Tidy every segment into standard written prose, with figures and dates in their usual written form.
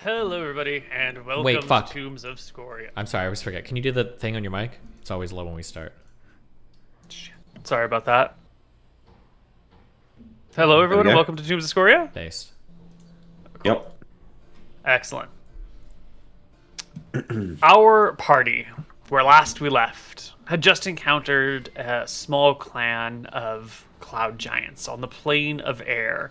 Hello, everybody, and welcome Wait, fuck. to Tombs of Scoria. I'm sorry, I always forget. Can you do the thing on your mic? It's always low when we start. Shit. Sorry about that. Hello, everyone, and welcome to Tombs of Scoria. Base. Cool. Yep. Excellent. Our party, where last we left, had just encountered a small clan of cloud giants on the plane of air.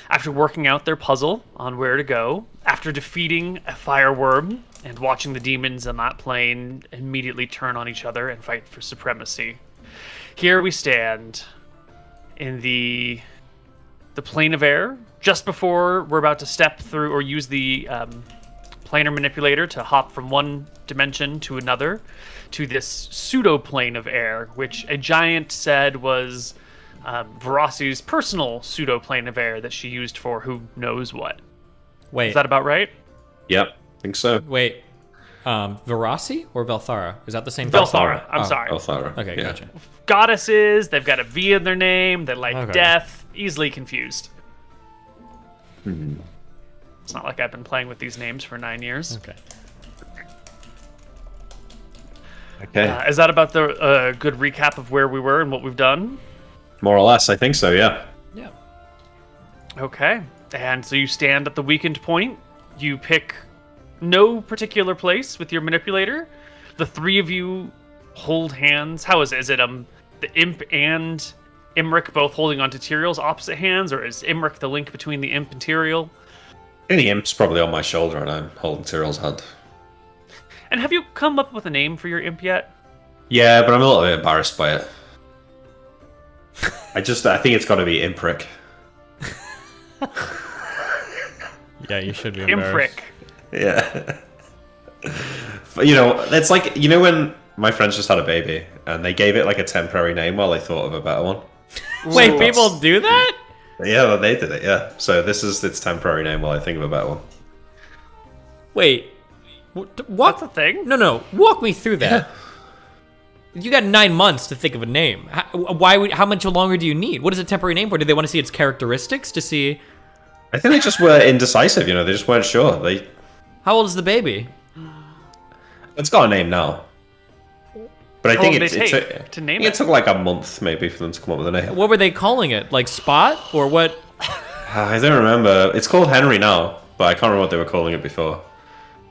After working out their puzzle on where to go, after defeating a fireworm and watching the demons on that plane immediately turn on each other and fight for supremacy, here we stand in the plane of air just before we're about to step through or use the planar manipulator to hop from one dimension to another to this pseudo plane of air, which a giant said was Verasi's personal pseudo plane of air that she used for who knows what. Wait. Is that about right? Yep, I think so. Wait. Verasi or Velthara? Is that the same Velthara. I'm Oh. sorry. Elthara. Okay, yeah. gotcha. Goddesses, they've got a V in their name, they like Okay. death, easily confused. Hmm. It's not like I've been playing with these names for 9 years. Okay. Okay. Is that about the good recap of where we were and what we've done? More or less, I think so, yeah. Yeah. Okay. And so you stand at the weakened point. You pick no particular place with your manipulator. The three of you hold hands. How is it? Is it the imp and Imric both holding onto Tyriel's opposite hands, or is Imric the link between the imp and Tyriel? I think the imp's probably on my shoulder and I'm holding Cyril's hand. And have you come up with a name for your imp yet? Yeah, but I'm a little bit embarrassed by it. I think it's got to be Imprick. Yeah, you should be embarrassed. Impric. Yeah. But, it's like, when my friends just had a baby and they gave it like a temporary name while they thought of a better one. Wait, So people do that? Yeah, well, they did it, yeah. So this is its temporary name while I think of a better one. Wait. What? That's a thing? No. Walk me through that. You got 9 months to think of a name. How much longer do you need? What is a temporary name for? Did they want to see its characteristics to see? I think they just were indecisive, they just weren't sure. How old is the baby? It's got a name now. But I How think long it did it take took, to name I think it? it took like a month maybe for them to come up with a name. What were they calling it? Like Spot or what? I don't remember. It's called Henry now, but I can't remember what they were calling it before.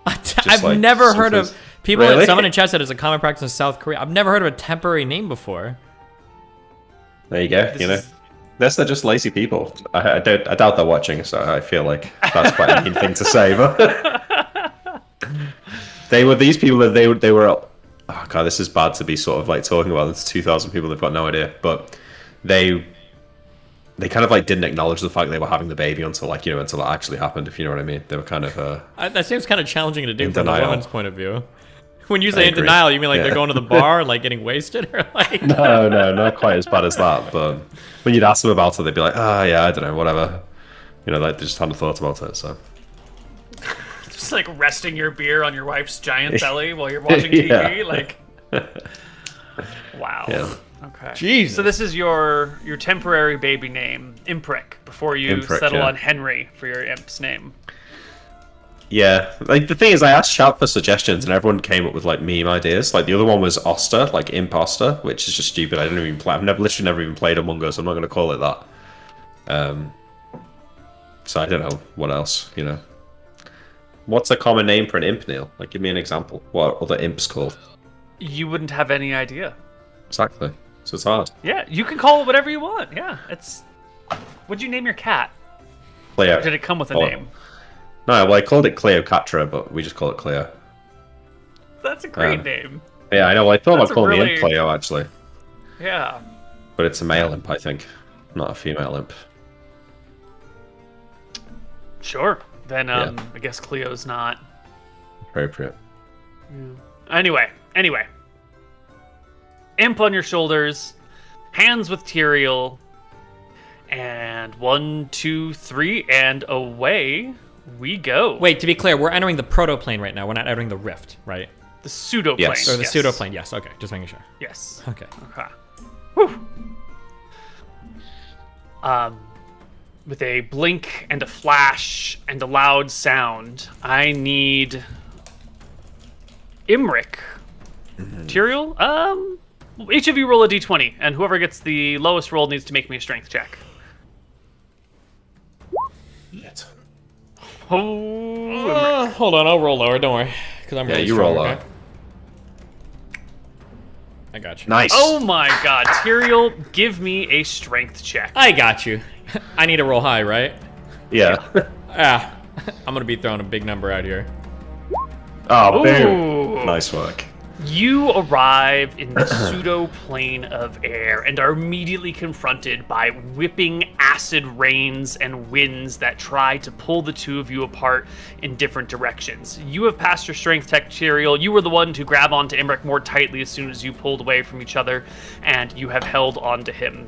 I've like never heard of something- people. Really? Someone in chat said it's a common practice in South Korea. I've never heard of a temporary name before. There you go. They're just lazy people. I doubt they're watching, so I feel like that's quite a mean thing to say. But they were these people that they were. Oh god, this is bad to be sort of like talking about. It's 2,000 people. They've got no idea, but they kind of like didn't acknowledge the fact they were having the baby until until it actually happened. If you know what I mean, they were kind of. That seems kind of challenging to do In from the denial. woman's point of view. When you I say in agree. denial, you mean like Yeah. they're going to the bar, like getting wasted, or like? No, not quite as bad as that. But when you'd ask them about it, they'd be like, yeah, I don't know, whatever. Like they just hadn't thought about it. So Just like resting your beer on your wife's giant belly while you're watching TV, Yeah. like. Wow. Yeah. Okay. Jesus. So this is your temporary baby name, Imprick, before you Imprick, settle yeah. on Henry for your imp's name. yeah, like the thing is, I asked chat for suggestions, and everyone came up with like meme ideas. Like the other one was Oster, like Imposter, which is just stupid. I didn't even play. Literally never even played Among Us. I'm not going to call it that. So I don't know what else. What's a common name for an imp, Neil? Like, give me an example. What are other imps called? You wouldn't have any idea. Exactly. So it's hard. Yeah, you can call it whatever you want. Yeah, it's. What'd you name your cat? Cleo. Or did it come with a Oh. name? No, well, I called it Cleopatra, but we just call it Cleo. That's a great name. Yeah, I know. Well, I thought That's about calling the really- imp Cleo actually, Yeah. but it's a male imp, I think, not a female imp. Sure. Then Yeah. I guess Cleo's not. Appropriate. Anyway. Imp on your shoulders, hands with Tyriel, and 1, 2, 3, and away we go. Wait, to be clear, we're entering the protoplane right now. We're not entering the rift, right? The pseudo plane. Yes. Or the pseudoplane. Yes. Okay, just making sure. Yes. Okay. Okay. Whew. with a blink and a flash and a loud sound, I need Imric. Tyrael, each of you roll a d20, and whoever gets the lowest roll needs to make me a strength check. Shit. Oh, Hold on, I'll roll lower. Don't worry, because I'm really you strong, roll okay? lower. I got you. Nice. oh my god, Tyrael, give me a strength check. I got you. I need to roll high, right? Yeah. Ah, I'm gonna be throwing a big number out here. Oh, Ooh. boom. Nice work. You arrive in the pseudo-plane of air and are immediately confronted by whipping acid rains and winds that try to pull the two of you apart in different directions. You have passed your strength tech, Tyrael. You were the one to grab onto Imric more tightly as soon as you pulled away from each other, and you have held onto him.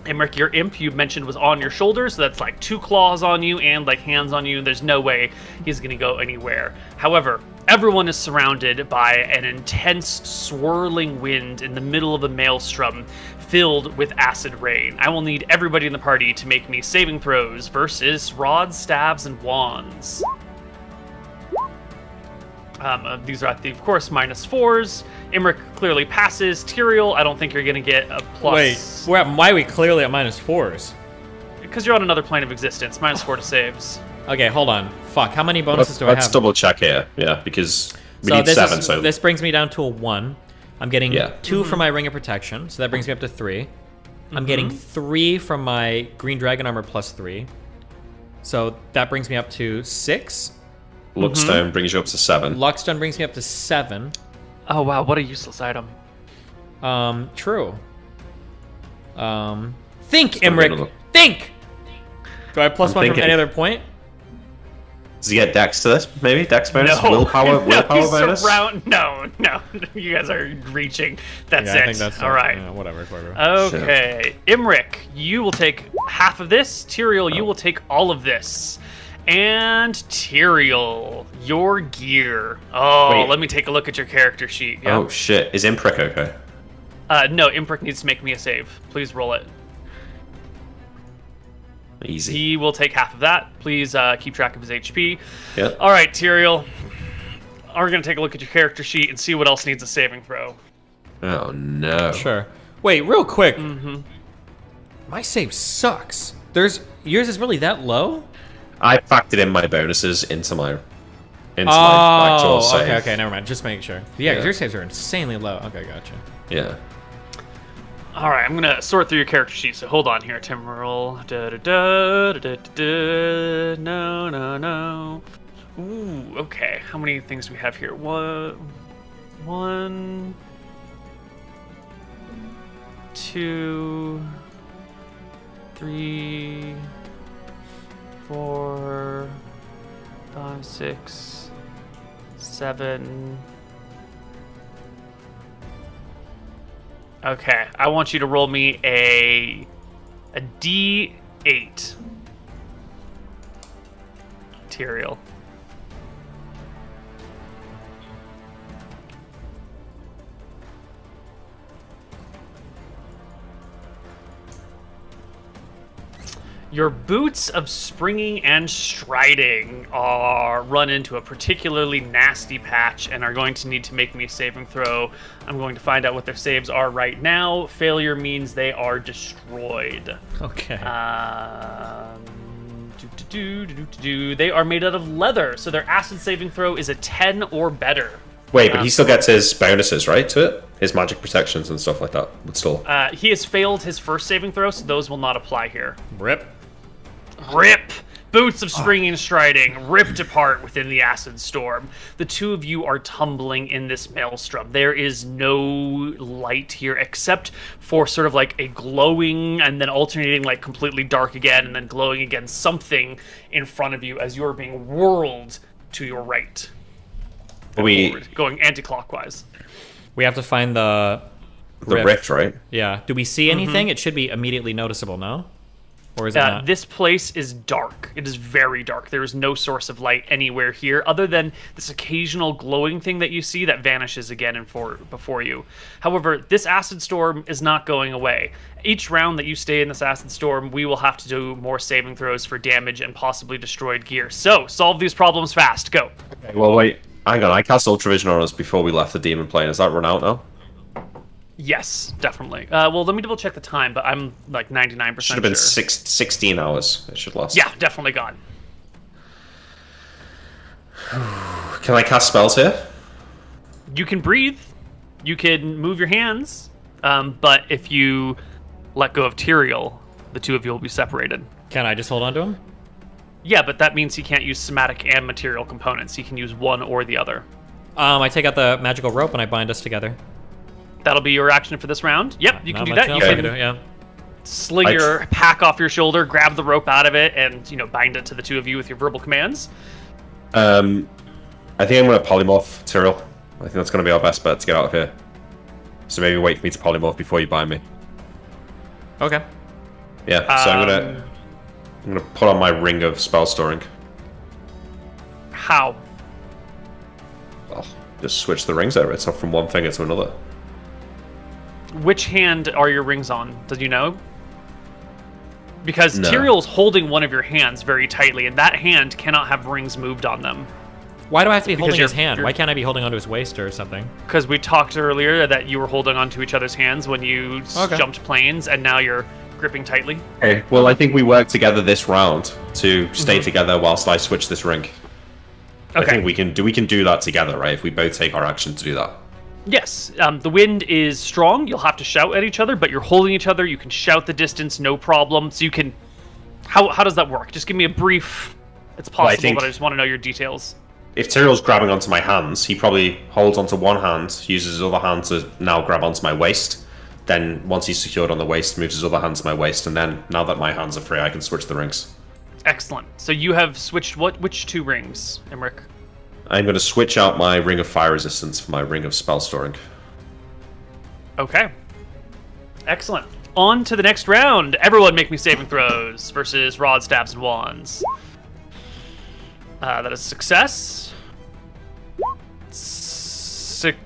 Imric, your imp you mentioned was on your shoulders, so that's like 2 claws on you and like hands on you. There's no way he's going to go anywhere. However, everyone is surrounded by an intense swirling wind in the middle of a maelstrom filled with acid rain. I will need everybody in the party to make me saving throws versus rods, staves, and wands. These are at the, of course, -4s. Imric clearly passes. Tyrael, I don't think you're going to get a plus. Wait, why are we clearly at -4s? Because you're on another plane of existence. -4 to saves. Okay, hold on. Fuck, how many bonuses do I have? Let's double check here. Yeah, because we need this 7. So this brings me down to a 1. I'm getting Yeah. 2 from my Ring of Protection, so that brings me up to 3. I'm getting 3 from my Green Dragon Armor +3. So that brings me up to 6. Luckstone brings you up to 7. Luckstone brings me up to 7. Oh, wow. What a useless item. True. Think, gonna be Imric! another- Think! Do I have +1 from thinking. any other point? Does he get dex to this? Maybe dex bonus, No. willpower he's bonus. No. You guys are reaching. That's Yeah, it. I think that's all right. Yeah, whatever, Koibu. Okay. Imric, you will take half of this. Tyrael, you will take all of this. And Tyrael, your gear. Oh, Wait. let me take a look at your character sheet. Yeah. Oh shit! Is Imprick okay? No, Imric needs to make me a save. Please roll it. Easy. He will take half of that. Please keep track of his HP. Yeah. All right, Tyrael. We're going to take a look at your character sheet and see what else needs a saving throw. Oh no. Sure. Wait, real quick. My save sucks. Yours is really that low? I factored in my bonuses into my actual save. okay, never mind. Just make sure. Yeah, 'cause Yeah. your saves are insanely low. Okay, gotcha. Yeah. All right, I'm gonna sort through your character sheet. So hold on here, Timberroll. No. Ooh, okay. How many things do we have here? One, 2, 3, 4, 5, 6, 7. Okay, I want you to roll me a D8. Tyrael. Your boots of springing and striding are run into a particularly nasty patch and are going to need to make me a saving throw. I'm going to find out what their saves are right now. Failure means they are destroyed. Okay. They are made out of leather, so their acid saving throw is a 10 or better. Wait, but he still gets his bonuses, right, to it? His magic protections and stuff like that, but still. He has failed his first saving throw, so those will not apply here. Rip. Rip! Boots of springing and striding ripped apart within the acid storm. The two of you are tumbling in this maelstrom. There is no light here except for sort of like a glowing and then alternating like completely dark again and then glowing again something in front of you as you are being whirled to your right. Forward, going anti-clockwise. We have to find the rift, right? Yeah. Do we see anything? It should be immediately noticeable, no? Or is it not? This place is dark. It is very dark. There is no source of light anywhere here other than this occasional glowing thing that you see that vanishes again before you. However, this acid storm is not going away. Each round that you stay in this acid storm, we will have to do more saving throws for damage and possibly destroyed gear. So, solve these problems fast. Go. Okay, well, wait. Hang on. I cast Ultravision on us before we left the demon plane. Has that run out now? Yes, definitely. Well, let me double check the time, but I'm like 99% Should have been sure. 16 hours. It should last. Yeah, definitely gone. Can I cast spells here? You can breathe. You can move your hands. But if you let go of Tyrael, the two of you will be separated. Can I just hold on to him? Yeah, but that means he can't use somatic and material components. He can use one or the other. I take out the magical rope and I bind us together. That'll be your action for this round. Yep, you can Not do much that. else You I can do, yeah. sling your pack off your shoulder, grab the rope out of it, and bind it to the two of you with your verbal commands. I think I'm going to polymorph Tyrell. I think that's going to be our best bet to get out of here. So maybe wait for me to polymorph before you bind me. Okay. Yeah, so I'm gonna put on my ring of spell storing. How? Oh, just switch the rings over. It's not from one finger to another. Which hand are your rings on? Does you know? Because No. Tyrael's holding one of your hands very tightly, and that hand cannot have rings moved on them. Why do I have to be holding his you're- hand? you're- Why can't I be holding onto his waist or something? Because we talked earlier that you were holding onto each other's hands when you Okay. jumped planes, and now you're gripping tightly. Okay. Well, I think we work together this round to stay together whilst I switch this ring. I Okay. think we can do that together, right? If we both take our action to do that. Yes, the wind is strong. You'll have to shout at each other, but you're holding each other. You can shout the distance, no problem. So you can... How does that work? Just give me a brief... It's possible, think- but I just want to know your details. If Tyrell's grabbing onto my hands, he probably holds onto one hand, uses his other hand to now grab onto my waist. Then, once he's secured on the waist, moves his other hand to my waist, and then, now that my hands are free, I can switch the rings. Excellent. So you have switched which two rings, Emmerich? I'm going to switch out my ring of fire resistance for my ring of spell storing. Okay. Excellent. On to the next round. Everyone make me saving throws versus rod, stabs, and wands. That is success.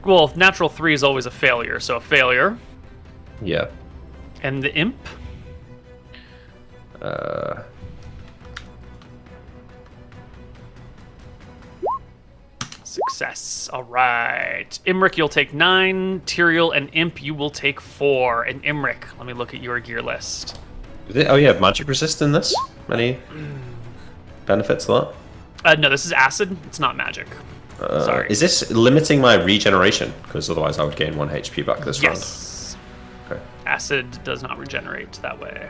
Well, natural 3 is always a failure, so a failure. Yeah. And the imp? Success. All right. Imric, you'll take 9. Tyrael and Imp, you will take 4. And Imric, let me look at your gear list. Oh yeah, magic resist in this? Any benefits to that? No, this is acid. It's not magic. Sorry. Is this limiting my regeneration? Because otherwise I would gain 1 HP back this round. Yes. Okay. Acid does not regenerate that way.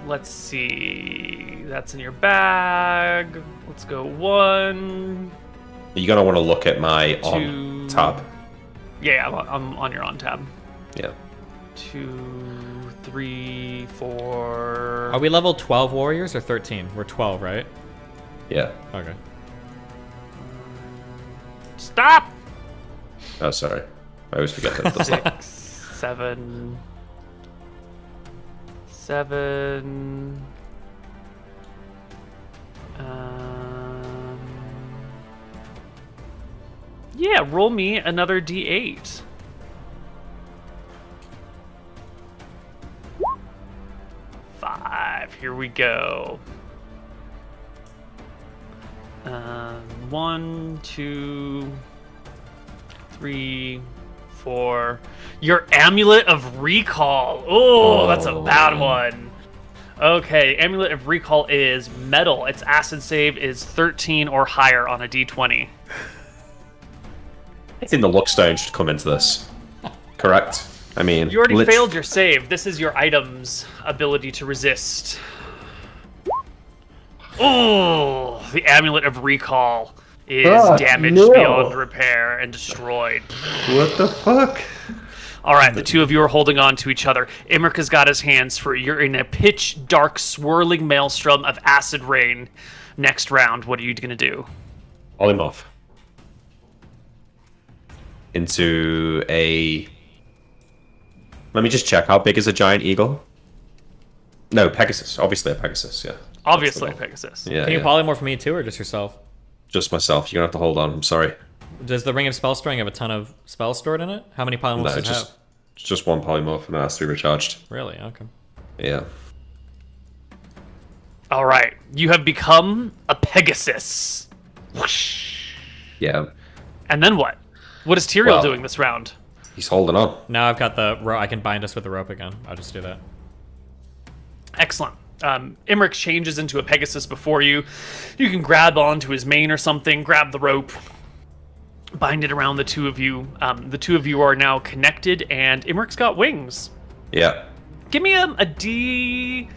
Let's see. That's in your bag. Let's go 1. You're going to want to look at my 2. on tab. Yeah, I'm on your on tab. Yeah. 2, 3, 4. Are we level 12 warriors or 13? We're 12, right? Yeah. Okay. Stop! Oh, sorry. I always forget that. That's not... 6, 7. 7. Yeah, roll me another d8. Five. Here we go. 1, 2, 3, 4. Your amulet of recall. Oh, that's a bad one. Okay, amulet of recall is metal. Its acid save is 13 or higher on a d20. I think the Luckstone should come into this. Correct? I mean... You already failed your save. This is your item's ability to resist. Oh, the amulet of recall is damaged beyond repair and destroyed. What the fuck? All right, the two of you are holding on to each other. Imric has got his hands free. You're in a pitch dark, swirling maelstrom of acid rain. Next round, what are you going to do? Polymorph. Into a... Let me just check. How big is a giant eagle? No, Pegasus. Obviously a Pegasus, yeah. Obviously, That's the one. Pegasus. Yeah, Can you yeah. polymorph me too, or just yourself? Just myself. You're gonna have to hold on. I'm sorry. Does the Ring of Spell Storing have a ton of spells stored in it? How many polymorphs No, does it just have? just one polymorph and it has to be recharged. Really? Okay. Yeah. All right, you have become a Pegasus. Whoosh. Yeah. And then what? What is Tyrael Well- doing this round? He's holding on. Now I've got the rope. I can bind us with the rope again. I'll just do that. Excellent. Imric changes into a Pegasus before you. You can grab onto his mane or something, grab the rope, bind it around the two of you. The two of you are now connected, and Imric's got wings. Yeah. Give me a D.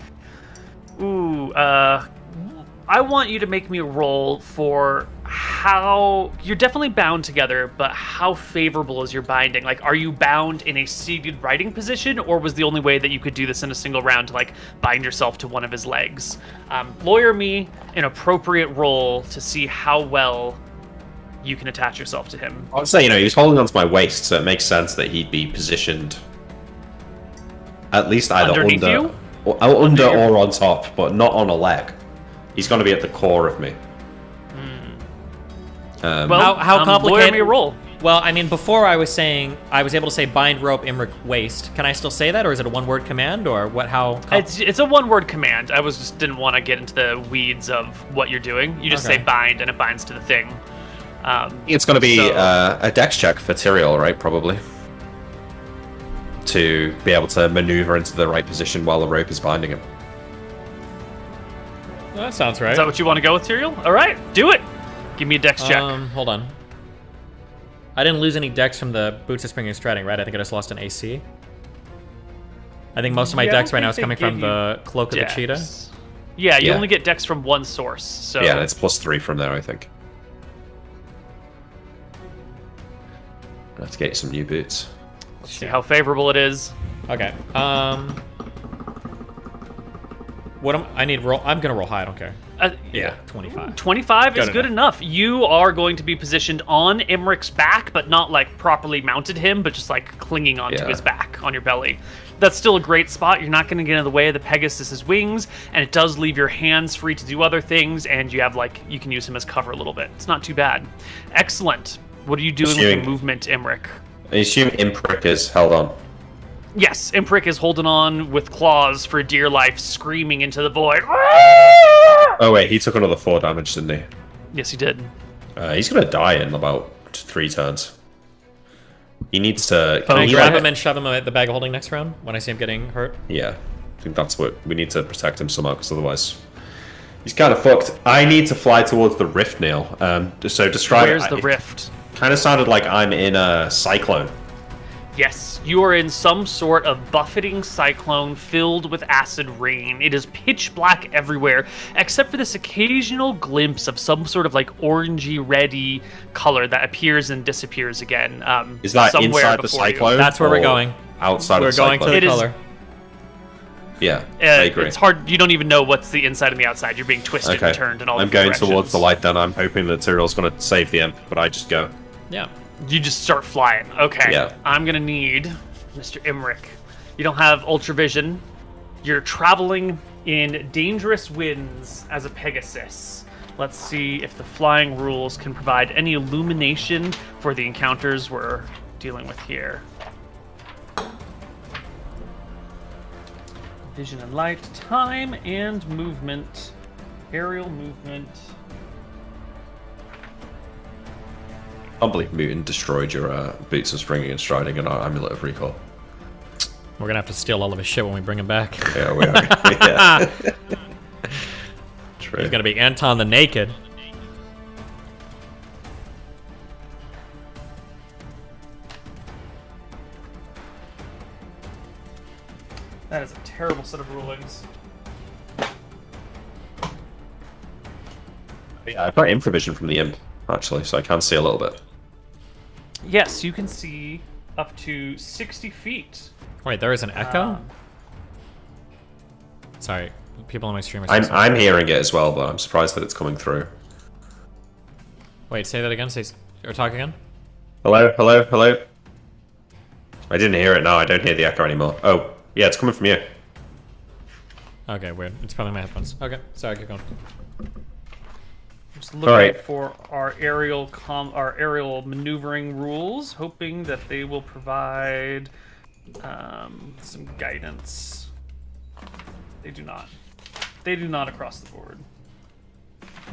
Ooh, I want you to make me a roll for how you're definitely bound together, but how favorable is your binding? Like, are you bound in a seated riding position, or was the only way that you could do this in a single round to like bind yourself to one of his legs? Lawyer me an appropriate roll to see how well you can attach yourself to him. I would say, he was holding onto my waist, so it makes sense that he'd be positioned at least either Underneath under, you? under or on top, but not on a leg. He's going to be at the core of me. Well, How lawyer complicated? me a roll. Well, I mean, before I was saying I was able to say bind rope Imric waist. Can I still say that, or is it a one-word command, or what? How? It's a one-word command. I just didn't want to get into the weeds of what you're doing. You just Okay. say bind, and it binds to the thing. It's going to be So- a dex check for Tyrael, right? Probably. To be able to maneuver into the right position while the rope is binding him. That sounds right. Is that what you want to go with, Tyrael? All right, do it. Give me a dex check. Hold on. I didn't lose any dex from the Boots of Spring and Striding, right? I think I just lost an AC. I think most of my Yeah, I dex don't right now think is they coming from give you the Cloak of the Cheetah. Dex. Yeah, you Yeah. only get dex from one source. So Yeah, and it's +3 from there, I think. I have to get you some new boots. let's see how favorable it is. Okay. What am I need roll? I'm gonna roll high. I don't care. Yeah. 25. 25 is Good good enough. You are going to be positioned on Imric's back, but not like properly mounted him, but just like clinging onto Yeah. his back on your belly. That's still a great spot. You're not going to get in the way of the Pegasus's wings, and it does leave your hands free to do other things, and you have you can use him as cover a little bit. It's not too bad. Excellent. What are you doing with Assuming- your movement, Imric? I assume Imprick is held on. Yes, Imprick is holding on with claws for dear life, screaming into the void. Oh wait, he took another 4 damage, didn't he? Yes, he did. He's gonna die in about 3 turns. He needs to. Can I he, grab like- him and shove him at the bag of holding next round when I see him getting hurt? Yeah, I think that's what we need to protect him somehow, because otherwise he's kind of fucked. I need to fly towards the rift, Neil. So describe. Where's the rift? Kind of sounded like I'm in a cyclone. Yes, you are in some sort of buffeting cyclone filled with acid rain. It is pitch black everywhere, except for this occasional glimpse of some sort of like orangey, reddy color that appears and disappears again. Is that somewhere inside the before you. cyclone? That's where we're or going. Outside We're of the going to cyclone. the It is- color. Yeah, I agree. It's hard. You don't even know what's the inside and the outside. You're being twisted Okay, and turned in all I'm different going towards directions. the light. Then I'm hoping that Tyrael's going to save the imp, but I just go. Yeah. You just start flying. Okay. Yeah. I'm gonna need Mr. Imric. You don't have ultravision. You're traveling in dangerous winds as a Pegasus. Let's see if the flying rules can provide any illumination for the encounters we're dealing with here. Vision and light, time and movement. Aerial movement. I can't believe Mutant destroyed your boots of springing and striding and our amulet of recall. We're gonna have to steal all of his shit when we bring him back. Yeah, we are. Yeah. True. He's gonna be Anton the Naked. That is a terrible set of rulings. Yeah, I've got improvision from the imp, actually, so I can see a little bit. Yes, you can see up to 60 feet. Wait, there is an echo? Um, Sorry, people on my stream are saying something. I'm hearing it as well, but I'm surprised that it's coming through. Wait, say that again? Or talk again? Hello, hello, hello. I didn't hear it. No, I don't hear the echo anymore. Oh, yeah, it's coming from you. Okay, weird. It's probably my headphones. Okay, sorry, keep going. Just looking Alright. for our aerial maneuvering rules, hoping that they will provide some guidance. They do not. They do not across the board.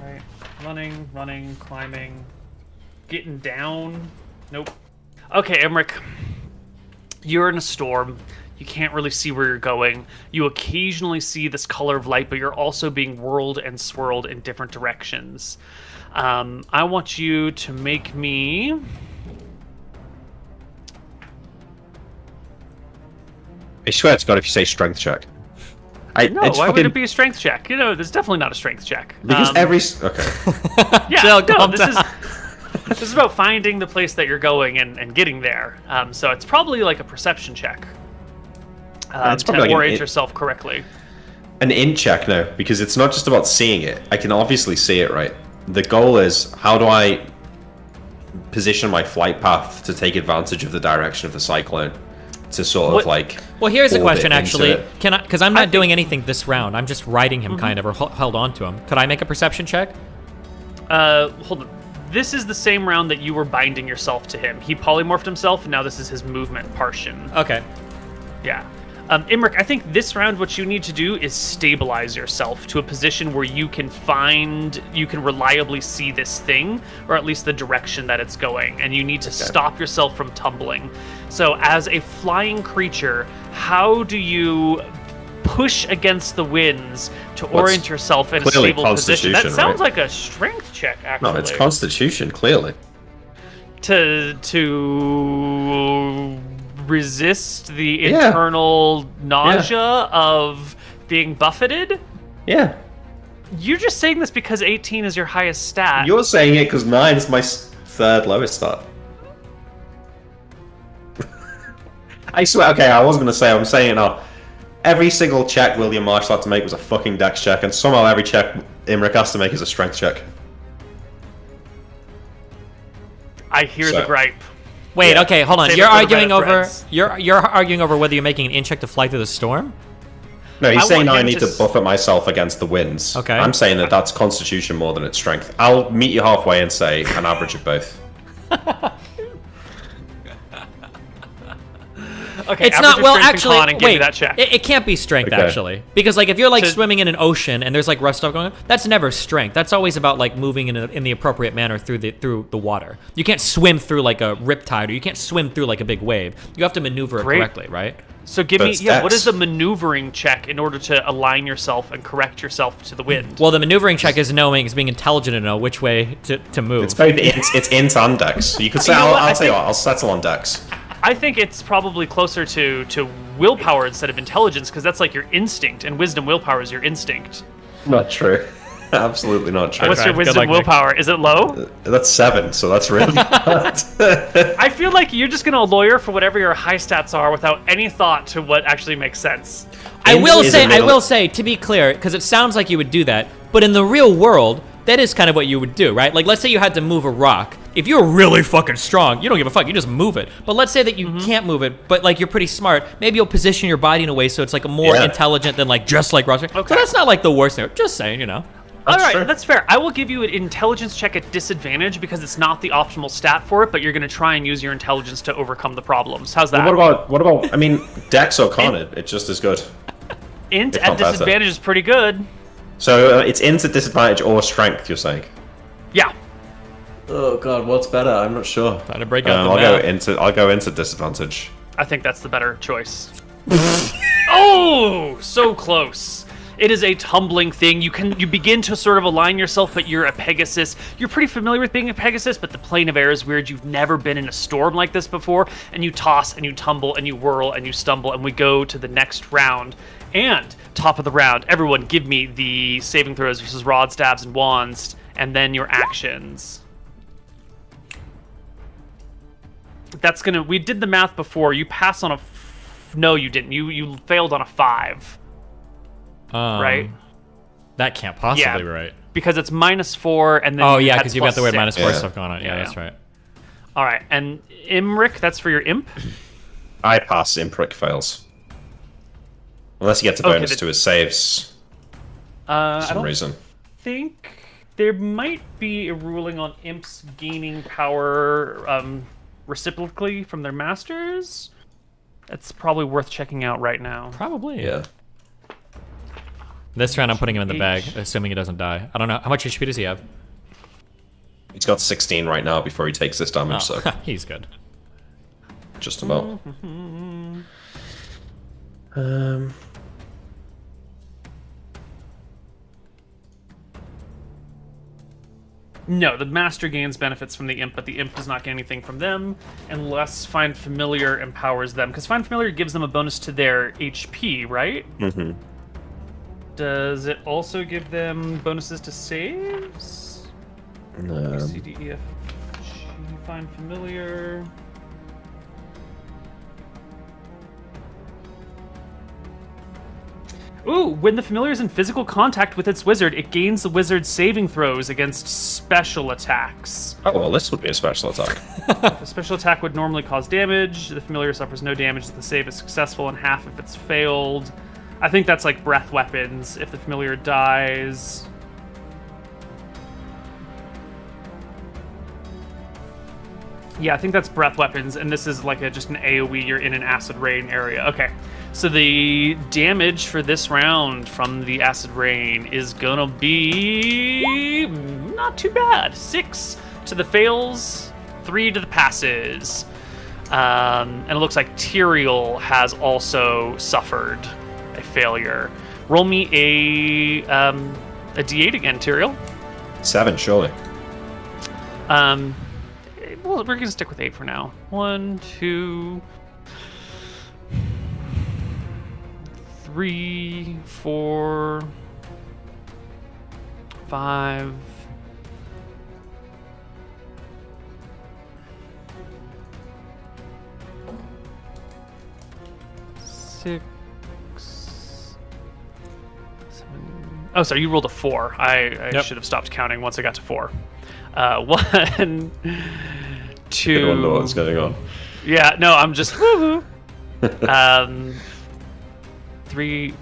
Right. Running, climbing, getting down. Nope. Okay, Emmerich. You're in a storm. You can't really see where you're going. You occasionally see this color of light, but you're also being whirled and swirled in different directions. I want you to make me... I swear to God, if you say strength check. No, why would it be a strength check? You know, there's definitely not a strength check. Because okay. Yeah, Chill, no, calm this down. is this is about finding the place that you're going and getting there. So it's probably like a perception check It's to probably like orient yourself correctly. An int check now, because it's not just about seeing it. I can obviously see it, right? The goal is, how do I position my flight path to take advantage of the direction of the cyclone? To sort of like... Well, here's a orbit question, into actually. it. Can I, because I'm not doing anything this round. I'm just riding him, kind of, or held on to him. Could I make a perception check? Hold on. This is the same round that you were binding yourself to him. He polymorphed himself, and now this is his movement portion. Okay. Yeah. Imric, I think this round what you need to do is stabilize yourself to a position where you can reliably see this thing, or at least the direction that it's going, and you need to stop yourself from tumbling. So as a flying creature, how do you push against the winds to orient yourself in a clearly stable position? That Constitution, sounds right? like a strength check, actually. No, it's Constitution, clearly. To resist the internal nausea of being buffeted? Yeah. You're just saying this because 18 is your highest stat. You're saying it because 9 is my third lowest stat. I swear, okay, I was going to say, I'm saying it now. Every single check William Marshall had to make was a fucking dex check, and somehow every check Imric has to make is a strength check. I hear the gripe. Wait, okay, hold on. Save You're it for the arguing Reddit over threads. you're arguing over whether you're making an int check to fly through the storm? No, he's I saying want I him need to to buffet myself against the winds. Okay. I'm saying that that's Constitution more than it's strength. I'll meet you halfway and say an average of both. Okay, It's average not your well strength and actually con and give me wait. that check. It can't be strength Okay. actually. Because like if you're like To- swimming in an ocean and there's like rough stuff going on, that's never strength. That's always about like moving in the appropriate manner through the water. You can't swim through like a riptide, or you can't swim through like a big wave. You have to maneuver it Great. correctly, right? So give me, That's what dex. is the maneuvering check in order to align yourself and correct yourself to the wind? Well, the maneuvering check is being intelligent to know which way to move. It's both it's int and dex. You could say, You know what? I I'll tell you think- what, I'll settle on dex. I think it's probably closer to willpower instead of intelligence, because that's like your instinct, and wisdom willpower is your instinct. Not true. Absolutely not true. What's your good wisdom luck, Nick. willpower? Is it low? That's 7, so that's really bad. I feel like you're just gonna lawyer for whatever your high stats are without any thought to what actually makes sense. I Int will is say, a middle- to be clear, because it sounds like you would do that, but in the real world, that is kind of what you would do, right? Like, let's say you had to move a rock. If you're really fucking strong, you don't give a fuck, you just move it. But let's say that you can't move it, but like you're pretty smart, maybe you'll position your body in a way so it's like a more Yeah. intelligent than like just like rock. Okay. So that's not like the worst thing. Just saying, you know. All right, true. that's fair. I will give you an intelligence check at disadvantage because it's not the optimal stat for it, but you're gonna try and use your intelligence to overcome the problems. How's that? what about, I mean, dex or con, it's just as good. Int If at not better. disadvantage is pretty good. So it's int at disadvantage or strength, you're saying? Yeah. Oh god, what's better? I'm not sure. Trying to break out the I'll go into disadvantage. I think that's the better choice. Oh, so close. It is a tumbling thing. You begin to sort of align yourself, but you're a Pegasus. You're pretty familiar with being a Pegasus, but the plane of air is weird. You've never been in a storm like this before, and you toss and you tumble and you whirl and you stumble, and we go to the next round. And top of the round, everyone give me the saving throws versus rods, stabs, and wands, and then your actions. That's gonna. We did the math before. You pass on a. No, you didn't. You failed on a 5. Right? That can't possibly Yeah. be right. Because it's -4, and then Oh you yeah, had because you've got the word +6. -4 Yeah. stuff going on. Yeah, Yeah. that's right. All right, and Imric, that's for your imp. I pass, Imprick fails. Unless he gets a bonus to his saves for I some don't reason. think there might be a ruling on imps gaining power reciprocally from their masters. That's probably worth checking out right now. Probably. Yeah. This round I'm putting him in the bag, assuming he doesn't die. I don't know. How much HP does he have? He's got 16 right now before he takes this damage, so He's good. just about. No, the master gains benefits from the imp, but the imp does not get anything from them unless Find Familiar empowers them. Because Find Familiar gives them a bonus to their HP, right? Mm-hmm. Does it also give them bonuses to saves? A, C, D, E, F, G, Find Familiar. Ooh, when the familiar is in physical contact with its wizard, it gains the wizard's saving throws against special attacks. Oh, well, this would be a special attack. The special attack would normally cause damage. The familiar suffers no damage if the save is successful and half if it's failed. I think that's like breath weapons if the familiar dies. Yeah, I think that's breath weapons, and this is like just an AoE, you're in an acid rain area. Okay, so the damage for this round from the acid rain is gonna be not too bad. 6 to the fails, 3 to the passes. And it looks like Tyrael has also suffered a failure. Roll me a D8 again, Tyrael. 7, surely. Well, we're gonna stick with 8 for now. 1, 2, 3, 4, 5. 6, 7. Oh, sorry, you rolled a 4. I should have stopped counting once I got to 4. 1, 2. I wonder what's going on. Yeah, no, I'm just woohoo. 3,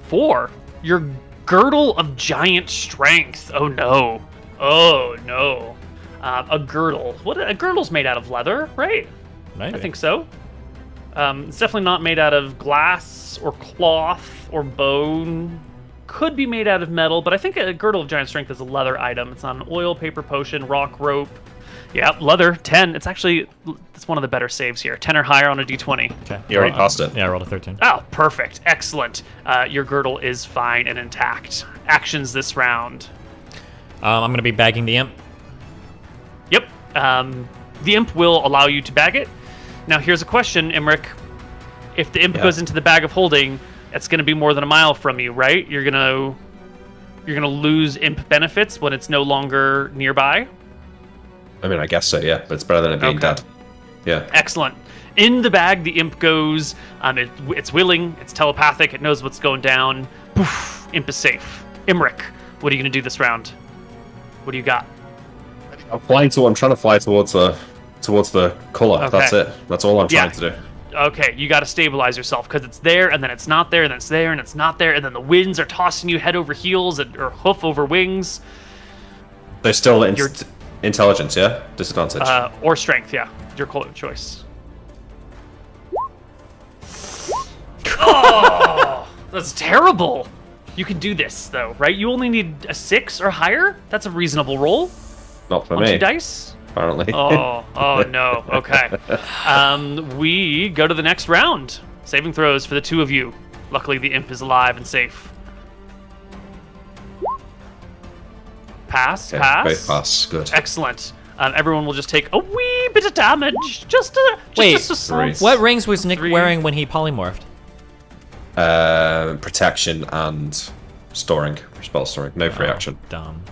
4. Your girdle of giant strength. Oh no. Oh no. A girdle. What? A girdle's made out of leather, right? Maybe. I think so. It's definitely not made out of glass or cloth or bone. Could be made out of metal, but I think a girdle of giant strength is a leather item. It's not an oil, paper potion, rock, rope. Yeah, leather, 10. It's one of the better saves here. 10 or higher on a d20. Okay. You already passed it. Yeah, I rolled a 13. Oh, perfect. Excellent. Your girdle is fine and intact. Actions this round. I'm going to be bagging the imp. Yep. The imp will allow you to bag it. Now, here's a question, Imric. If the imp goes into the bag of holding, it's going to be more than a mile from you, right? You're gonna lose imp benefits when it's no longer nearby. I mean, I guess so, yeah. But it's better than it being dead. Yeah. Excellent. In the bag, the imp goes. It's willing. It's telepathic. It knows what's going down. Poof. Imp is safe. Imric, what are you gonna do this round? What do you got? I'm trying to fly towards the color. Okay. That's it. That's all I'm trying to do. Okay, you got to stabilize yourself because it's there, and then it's not there, and then it's there, and it's not there, and then the winds are tossing you head over heels or hoof over wings. There's still intelligence, yeah? Disadvantage. Or strength, yeah. Your choice. Oh, that's terrible. You can do this, though, right? You only need a 6 or higher? That's a reasonable roll. Not for on me. 2 dice? Apparently. Oh no. Okay. We go to the next round. Saving throws for the 2 of you. Luckily, the imp is alive and safe. Pass. Okay, Pass. both pass. Good. Excellent. Everyone will just take a wee bit of damage. Wait, small. what rings was Nick 3. wearing when he polymorphed? Protection and storing. Spell storing. No free action. Dumb.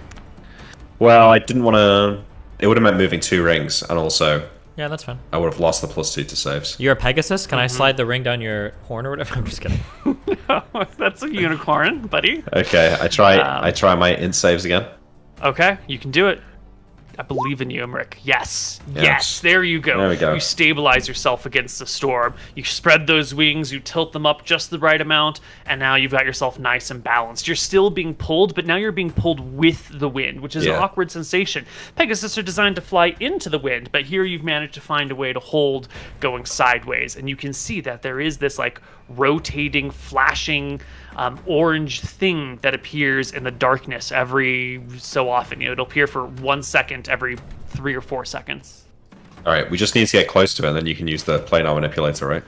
Well, I didn't want to... It would have meant moving 2 rings, and also Yeah, that's fine. I would have lost the +2 to saves. You're a Pegasus? Can I slide the ring down your horn or whatever? I'm just kidding. That's a unicorn, buddy. Okay, I try my int saves again. Okay, you can do it. I believe in you, Imric. Yes. Yes. Yes. There you go. There we go. You stabilize yourself against the storm. You spread those wings. You tilt them up just the right amount, and now you've got yourself nice and balanced. You're still being pulled, but now you're being pulled with the wind, which is an awkward sensation. Pegasus are designed to fly into the wind, but here you've managed to find a way to hold going sideways, and you can see that there is this like rotating, flashing orange thing that appears in the darkness every so often. It'll appear for 1 second every 3 or 4 seconds. All right, we just need to get close to it, and then you can use the planar manipulator, right?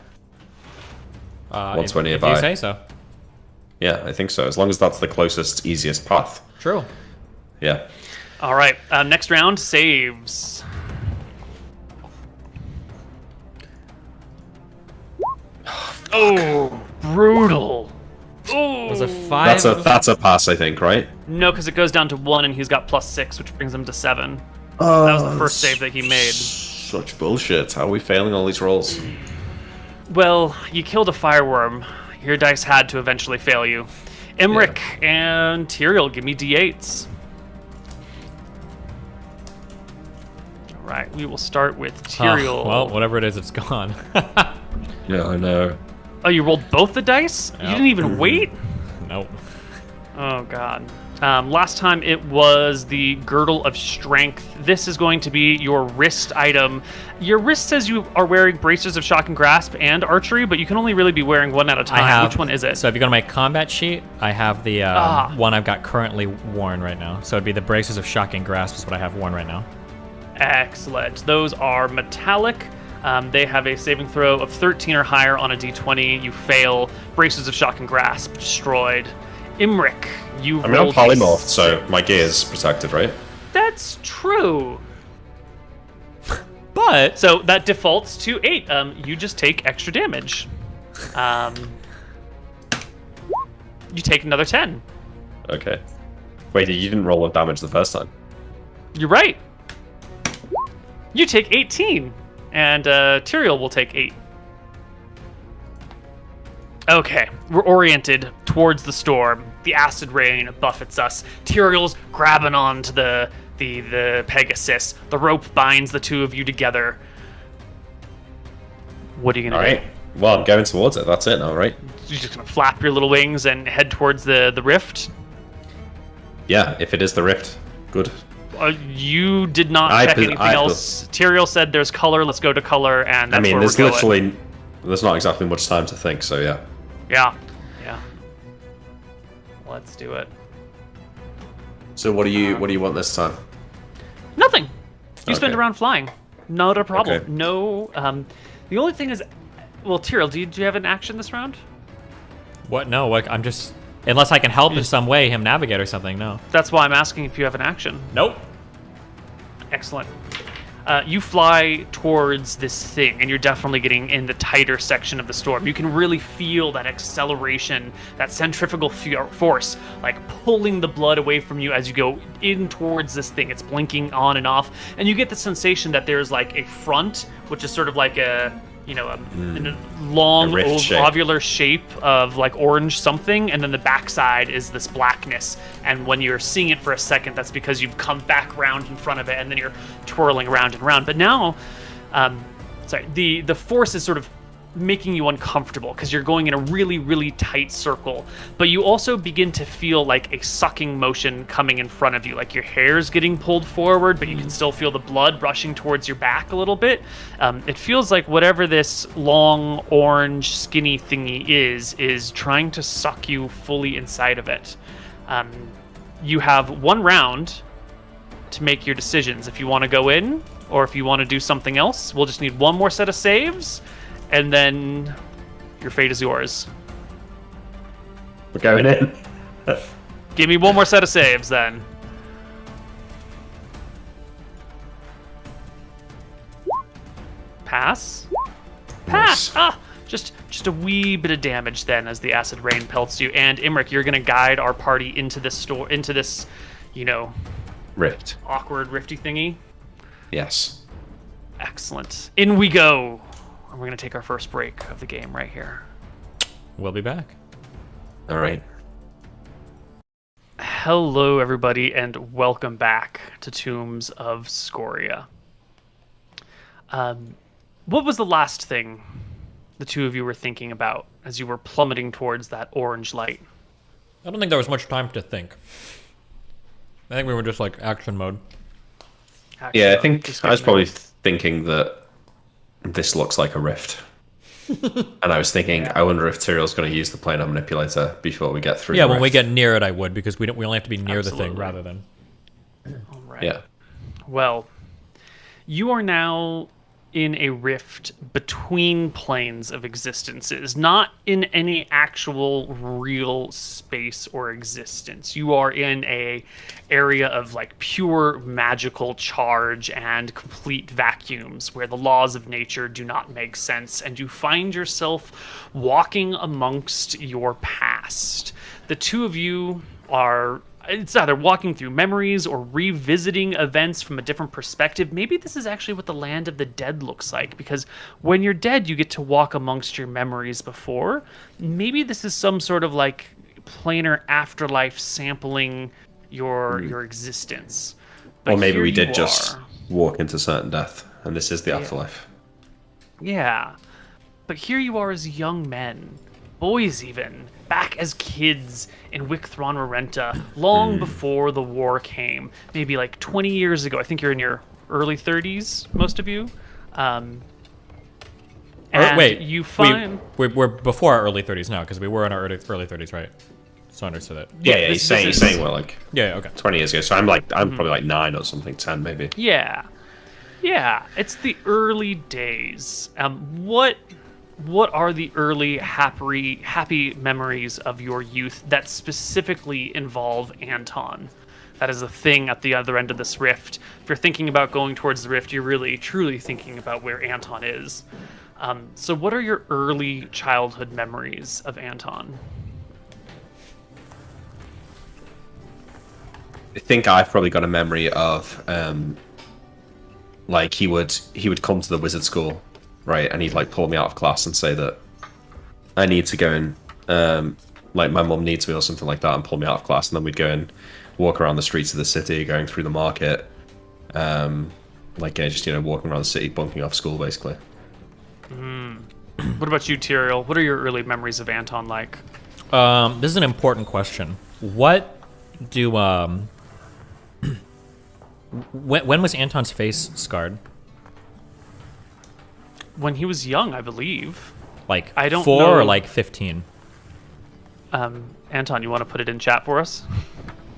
Once we're nearby. If you say so. Yeah, I think so. As long as that's the closest, easiest path. True. Yeah. All right, next round, saves. Oh, brutal. Oh, Was a 5? That's a pass, I think, right? no, because it goes down to 1, and he's got +6, which brings him to 7. That was the first save that he made. Such bullshit. How are we failing all these rolls? Well, you killed a fireworm. Your dice had to eventually fail you. Imric and Tyrael, give me d8s. All right, we will start with Tyrael. Well, whatever it is, it's gone. Yeah, I know. Oh, you rolled both the dice? You didn't even wait? Nope. Oh, God. Last time it was the Girdle of Strength. This is going to be your wrist item. Your wrist says you are wearing Bracers of Shock and Grasp and Archery, but you can only really be wearing one at a time. Which one is it? So if you go to my combat sheet, I have the one I've got currently worn right now. So it'd be the Bracers of Shock and Grasp is what I have worn right now. Excellent. Those are metallic. They have a saving throw of 13 or higher on a d20. You fail. Bracers of Shock and Grasp destroyed. Imric, you I'm rolled not polymorphed, so my gear is protected, right? That's true. But So that defaults to 8. You just take extra damage. You take another 10. Okay. Wait, you didn't roll with damage the first time. You're right. You take 18. And Tyrael will take 8. Okay, we're oriented towards the storm. The acid rain buffets us. Tyrael's grabbing onto the Pegasus. The rope binds the two of you together. What are you gonna do? Alright. Well, I'm going towards it. That's it now, right? You're just gonna flap your little wings and head towards the rift? Yeah, if it is the rift. Good. You did not check anything else. Tyrael said there's color. Let's go to color, and that's where there's we're going. there's not exactly much time to think, so yeah. Yeah. Let's do it. So what do you want this time? Nothing. You spend Okay. around flying. Not a problem. Okay. No. The only thing is, well, Tyrael, do you have an action this round? what? No, like I'm just unless I can help in some way him navigate or something. No. That's why I'm asking if you have an action. Nope. Excellent. You fly towards this thing, and you're definitely getting in the tighter section of the storm. You can really feel that acceleration, that centrifugal force, like pulling the blood away from you as you go in towards this thing. It's blinking on and off, and you get the sensation that there's like a front, which is sort of like a long A rift shape. ovular shape of like orange something, and then the backside is this blackness. And when you're seeing it for a second, that's because you've come back round in front of it, and then you're twirling around and around. But now, the force is sort of making you uncomfortable because you're going in a really, really tight circle. But you also begin to feel like a sucking motion coming in front of you, like your hair's getting pulled forward, but you can still feel the blood rushing towards your back a little bit. It feels like whatever this long, orange, skinny thingy is trying to suck you fully inside of it. You have 1 round to make your decisions if you want to go in or if you want to do something else. We'll just need 1 more set of saves, and then your fate is yours. We're going in. Give me 1 more set of saves, then. Pass. Pass. Nice. Ah, just a wee bit of damage then, as the acid rain pelts you. And Imric, you're gonna guide our party into this Rift. awkward rifty thingy. Yes. Excellent. In we go. And we're gonna take our first break of the game right here. We'll be back. All right. Hello, everybody, and welcome back to Tombs of Scoria. What was the last thing the two of you were thinking about as you were plummeting towards that orange light? I don't think there was much time to think. I think we were just like action mode. Yeah, I think I was probably thinking that this looks like a rift. And I was thinking, I wonder if Tyrell's going to use the planar manipulator before we get through. Yeah, the when we rift. get near it, I would, because we only have to be near the thing rather than. All right. Yeah. Well, you are now in a rift between planes of existences, not in any actual real space or existence. You are in a area of like pure magical charge and complete vacuums where the laws of nature do not make sense, and you find yourself walking amongst your past. The two of you are, it's either walking through memories or revisiting events from a different perspective. Maybe this is actually what the land of the dead looks like, because when you're dead, you get to walk amongst your memories before. Maybe this is some sort of like planar afterlife sampling your existence. But Or maybe here we you did just are. walk into certain death, and this is the afterlife. Yeah. But here you are as young men, boys even, back as kids in Wicthron Renta, long before the war came, maybe like 20 years ago. I think you're in your early 30s, most of you. And Wait, you find... we're before our early 30s now, because we were in our early 30s, right? So I understood it. Yeah, this he's saying we're like Yeah, okay. 20 years ago. So I'm probably like 9 or something, 10 maybe. Yeah. Yeah, it's the early days. What are the early happy memories of your youth that specifically involve Anton? That is the thing at the other end of this rift. If you're thinking about going towards the rift, you're really, truly thinking about where Anton is. So what are your early childhood memories of Anton? I think I've probably got a memory of like he would come to the wizard school, right, and he'd like pull me out of class and say that I need to go and like my mum needs me or something like that, and pull me out of class, and then we'd go and walk around the streets of the city, going through the market, like just walking around the city, bunking off school basically. What about you, Tyrael? What are your early memories of Anton like? This is an important question. What do when was Anton's face scarred? When he was young, I believe. Like I don't 4 know. or like 15? Anton, you want to put it in chat for us?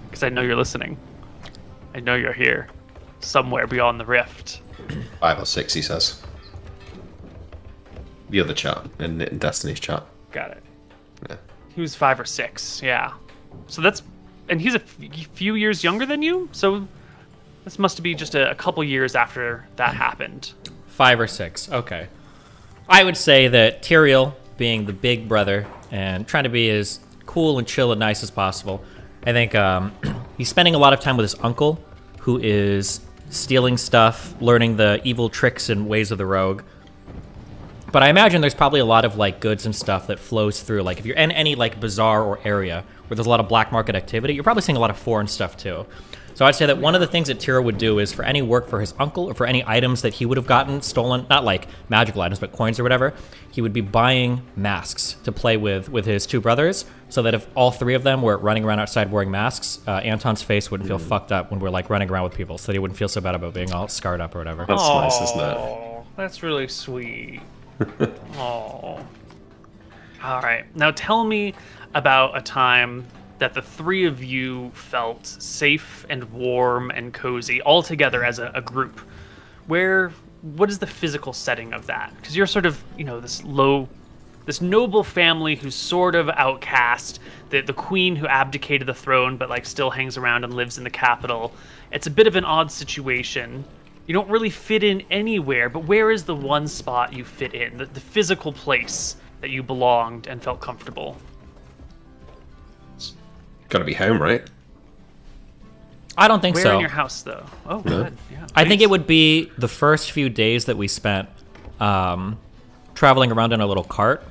Because I know you're listening. I know you're here, somewhere beyond the rift. 5 or 6, he says. The other chat in Destiny's chat. Got it. Yeah. He was 5 or 6, yeah. So that's, and he's a few years younger than you, so this must be just a couple years after that happened. 5 or 6, okay. I would say that Tyrael, being the big brother and trying to be as cool and chill and nice as possible, I think he's spending a lot of time with his uncle, who is stealing stuff, learning the evil tricks and ways of the rogue. But I imagine there's probably a lot of like goods and stuff that flows through. Like if you're in any like bazaar or area where there's a lot of black market activity, you're probably seeing a lot of foreign stuff too. So I'd say that one of the things that Tyrael would do is for any work for his uncle or for any items that he would have gotten stolen, not like magical items, but coins or whatever, he would be buying masks to play with his two brothers, so that if all 3 of them were running around outside wearing masks, Anton's face wouldn't feel fucked up when we're like running around with people, so that he wouldn't feel so bad about being all scarred up or whatever. That's nice, isn't it? Oh, that's really sweet. Oh. All right. Now tell me about a time that the 3 of you felt safe and warm and cozy all together as a group. What is the physical setting of that? Because you're sort of, this noble family who's sort of outcast, the queen who abdicated the throne but like still hangs around and lives in the capital. It's a bit of an odd situation. You don't really fit in anywhere, but where is the one spot you fit in? The physical place that you belonged and felt comfortable? Gotta be home, right? I don't think Where so. in your house, though? Oh, good. Yeah. I think please. it would be the first few days that we spent traveling around in a little cart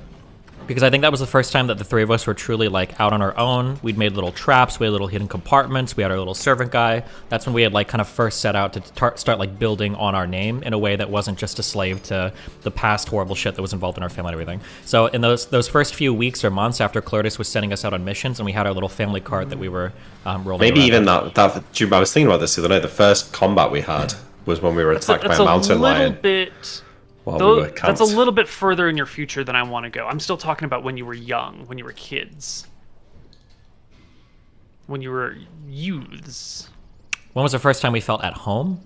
because I think that was the first time that the three of us were truly like out on our own. We'd made little traps, we had little hidden compartments, we had our little servant guy. That's when we had like kind of first set out to start like building on our name in a way that wasn't just a slave to the past horrible shit that was involved in our family and everything. So in those first few weeks or months after Clortis was sending us out on missions, and we had our little family card that we were rolling. Maybe around even with. that. I was thinking about this the other day. The first combat we had was when we were attacked by a mountain lion. That's a little bit further in your future than I want to go. I'm still talking about when you were young, when you were kids, when you were youths. When was the first time we felt at home?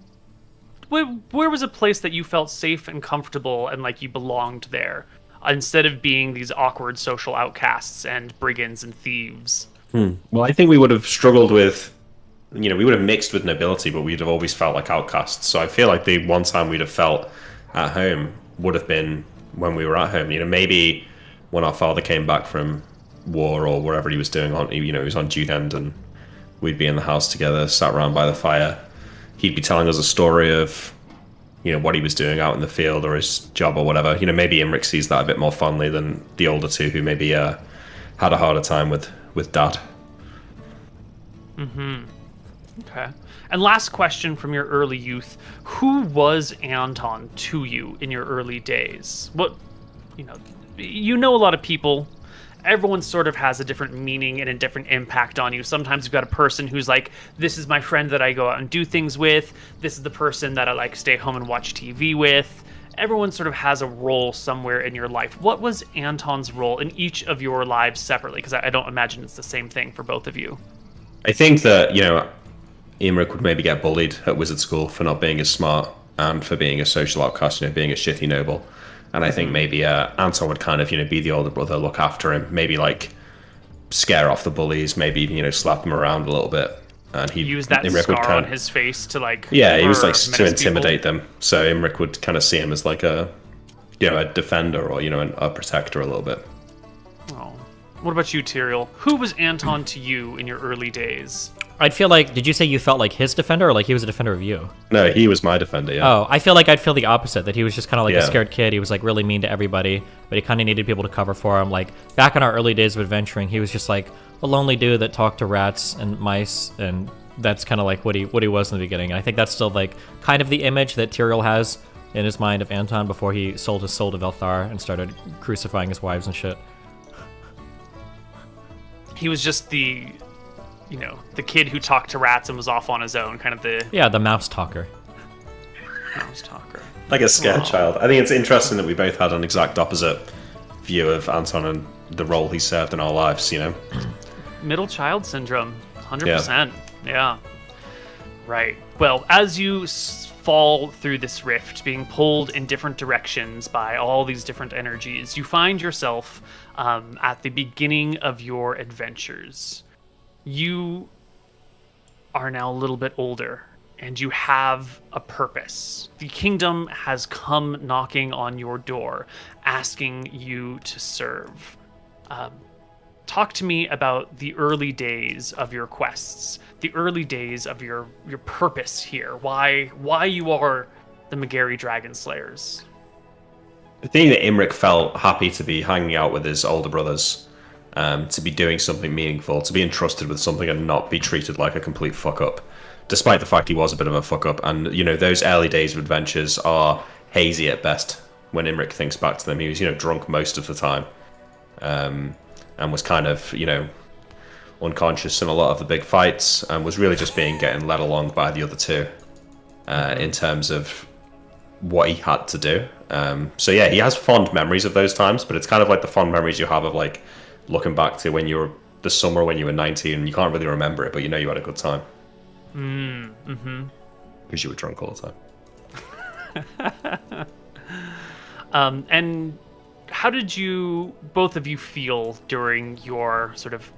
Where was a place that you felt safe and comfortable and like you belonged there, instead of being these awkward social outcasts and brigands and thieves? Well, I think we would have struggled with, we would have mixed with nobility, but we'd have always felt like outcasts. So I feel like the one time we'd have felt at home would have been when we were at home. Maybe when our father came back from war or wherever he was doing he was on duty end, and we'd be in the house together, sat around by the fire. He'd be telling us a story of, what he was doing out in the field or his job or whatever. Maybe Imric sees that a bit more fondly than the older two, who maybe had a harder time with dad. Okay. And last question from your early youth. Who was Anton to you in your early days? You know a lot of people. Everyone sort of has a different meaning and a different impact on you. Sometimes you've got a person who's like, this is my friend that I go out and do things with. This is the person that I like stay home and watch TV with. Everyone sort of has a role somewhere in your life. What was Anton's role in each of your lives separately? Because I don't imagine it's the same thing for both of you. I think that, Imric would maybe get bullied at wizard school for not being as smart and for being a social outcast, being a shitty noble. And I think maybe Anton would kind of, be the older brother, look after him, maybe like scare off the bullies, maybe, slap them around a little bit. And he'd use that Imric scar on his face to like... Yeah, he was like to intimidate them. So Imric would kind of see him as like a defender or, a protector a little bit. Oh. What about you, Tyrael? Who was Anton to you in your early days? I'd feel like, did you say you felt like his defender or like he was a defender of you? No, he was my defender, yeah. Oh, I feel like I'd feel the opposite, that he was just kind of like a scared kid. He was like really mean to everybody, but he kind of needed people to cover for him. Like back in our early days of adventuring, he was just like a lonely dude that talked to rats and mice, and that's kind of like what he was in the beginning. And I think that's still like kind of the image that Tyrael has in his mind of Anton before he sold his soul to Velthar and started crucifying his wives and shit. He was just the kid who talked to rats and was off on his own, kind of the... Yeah, the mouse talker. Mouse talker. Like a scared child. I think it's interesting that we both had an exact opposite view of Anton and the role he served in our lives, Middle child syndrome, 100%. Yeah. Right. Well, as you fall through this rift, being pulled in different directions by all these different energies, you find yourself at the beginning of your adventures. You are now a little bit older, and you have a purpose. The kingdom has come knocking on your door, asking you to serve. Talk to me about the early days of your quests, the early days of your purpose here. Why you are the Magari Dragon Slayers. I think that Imric felt happy to be hanging out with his older brothers. To be doing something meaningful, to be entrusted with something and not be treated like a complete fuck up, despite the fact he was a bit of a fuck up. And those early days of adventures are hazy at best. When Imric thinks back to them, he was drunk most of the time, and was kind of unconscious in a lot of the big fights, and was really just getting led along by the other two in terms of what he had to do. So yeah, he has fond memories of those times, but it's kind of like the fond memories you have of like looking back to when you were the summer when you were 19 and you can't really remember it, but you had a good time. Because you were drunk all the time. And how did both of you feel during your sort of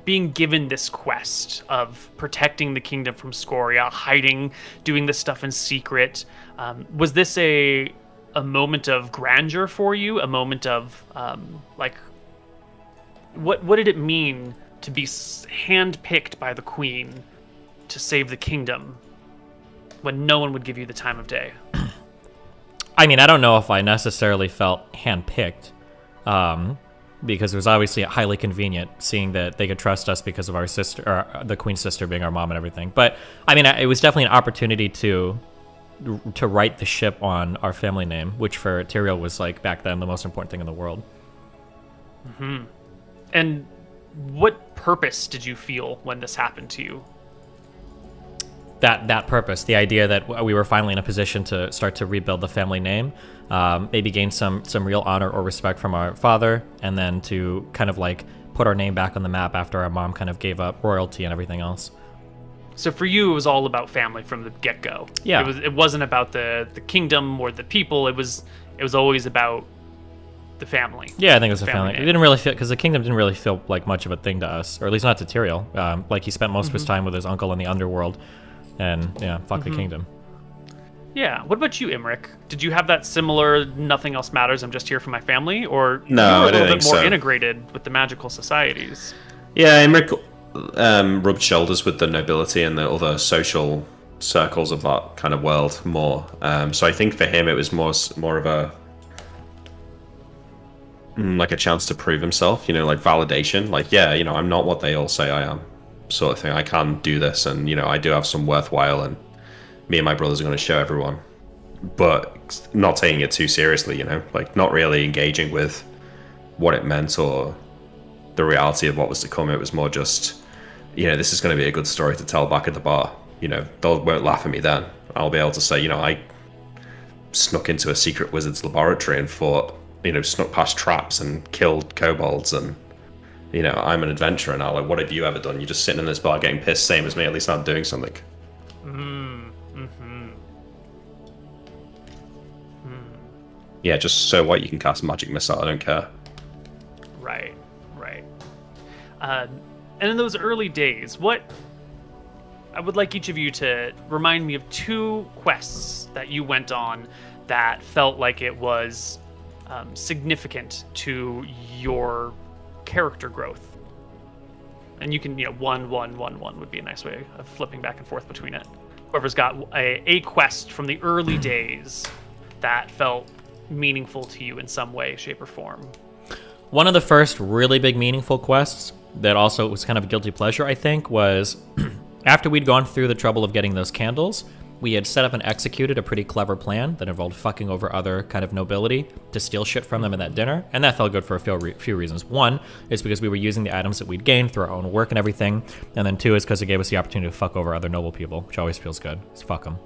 being given this quest of protecting the kingdom from Scoria, hiding, doing this stuff in secret? Was this a moment of grandeur for you? A moment of what did it mean to be handpicked by the queen to save the kingdom when no one would give you the time of day? I mean, I don't know if I necessarily felt handpicked. because it was obviously highly convenient, seeing that they could trust us because of our sister, or the queen's sister being our mom and everything. But I mean, it was definitely an opportunity to write the ship on our family name, which for Tyrael was like back then the most important thing in the world. And what purpose did you feel when this happened to you? That purpose, the idea that we were finally in a position to start to rebuild the family name, maybe gain some real honor or respect from our father, and then to kind of like put our name back on the map after our mom kind of gave up royalty and everything else. So for you, it was all about family from the get-go. Yeah. It wasn't about the kingdom or the people. It was always about the family. Yeah, I think it was a Family family. It name. didn't really feel, because the kingdom didn't really feel like much of a thing to us, or at least not to Tyrael. Like he spent most of his time with his uncle in the underworld, and yeah, fuck the kingdom. Yeah. What about you, Imric? Did you have that similar "nothing else matters, I'm just here for my family," or No, you were I a don't little think bit more so. integrated with the magical societies? Yeah, Imric rubbed shoulders with the nobility and the other social circles of that kind of world more. So I think for him it was more of a like a chance to prove himself, like validation. Like, yeah, I'm not what they all say I am, sort of thing. I can do this, and I do have some worthwhile, and me and my brothers are going to show everyone. But not taking it too seriously, like not really engaging with what it meant or the reality of what was to come. It was more just, this is going to be a good story to tell back at the bar. They won't laugh at me then. I'll be able to say, I snuck into a secret wizard's laboratory and fought, snuck past traps and killed kobolds, and I'm an adventurer now. Like, what have you ever done? You're just sitting in this bar getting pissed, same as me. At least I'm doing something. Yeah, just so what, you can cast magic missile. I don't care. Right. And in those early days, I would like each of you to remind me of 2 quests that you went on that felt like it was significant to your character growth. And you can, 1, 1, 1, 1 would be a nice way of flipping back and forth between it. Whoever's got a quest from the early days that felt meaningful to you in some way, shape, or form. One of the first really big meaningful quests that also was kind of a guilty pleasure, I think, was after we'd gone through the trouble of getting those candles, we had set up and executed a pretty clever plan that involved fucking over other kind of nobility to steal shit from them in that dinner, and that felt good for a few reasons. One is because we were using the items that we'd gained through our own work and everything, and then 2 is because it gave us the opportunity to fuck over other noble people, which always feels good. Just fuck them.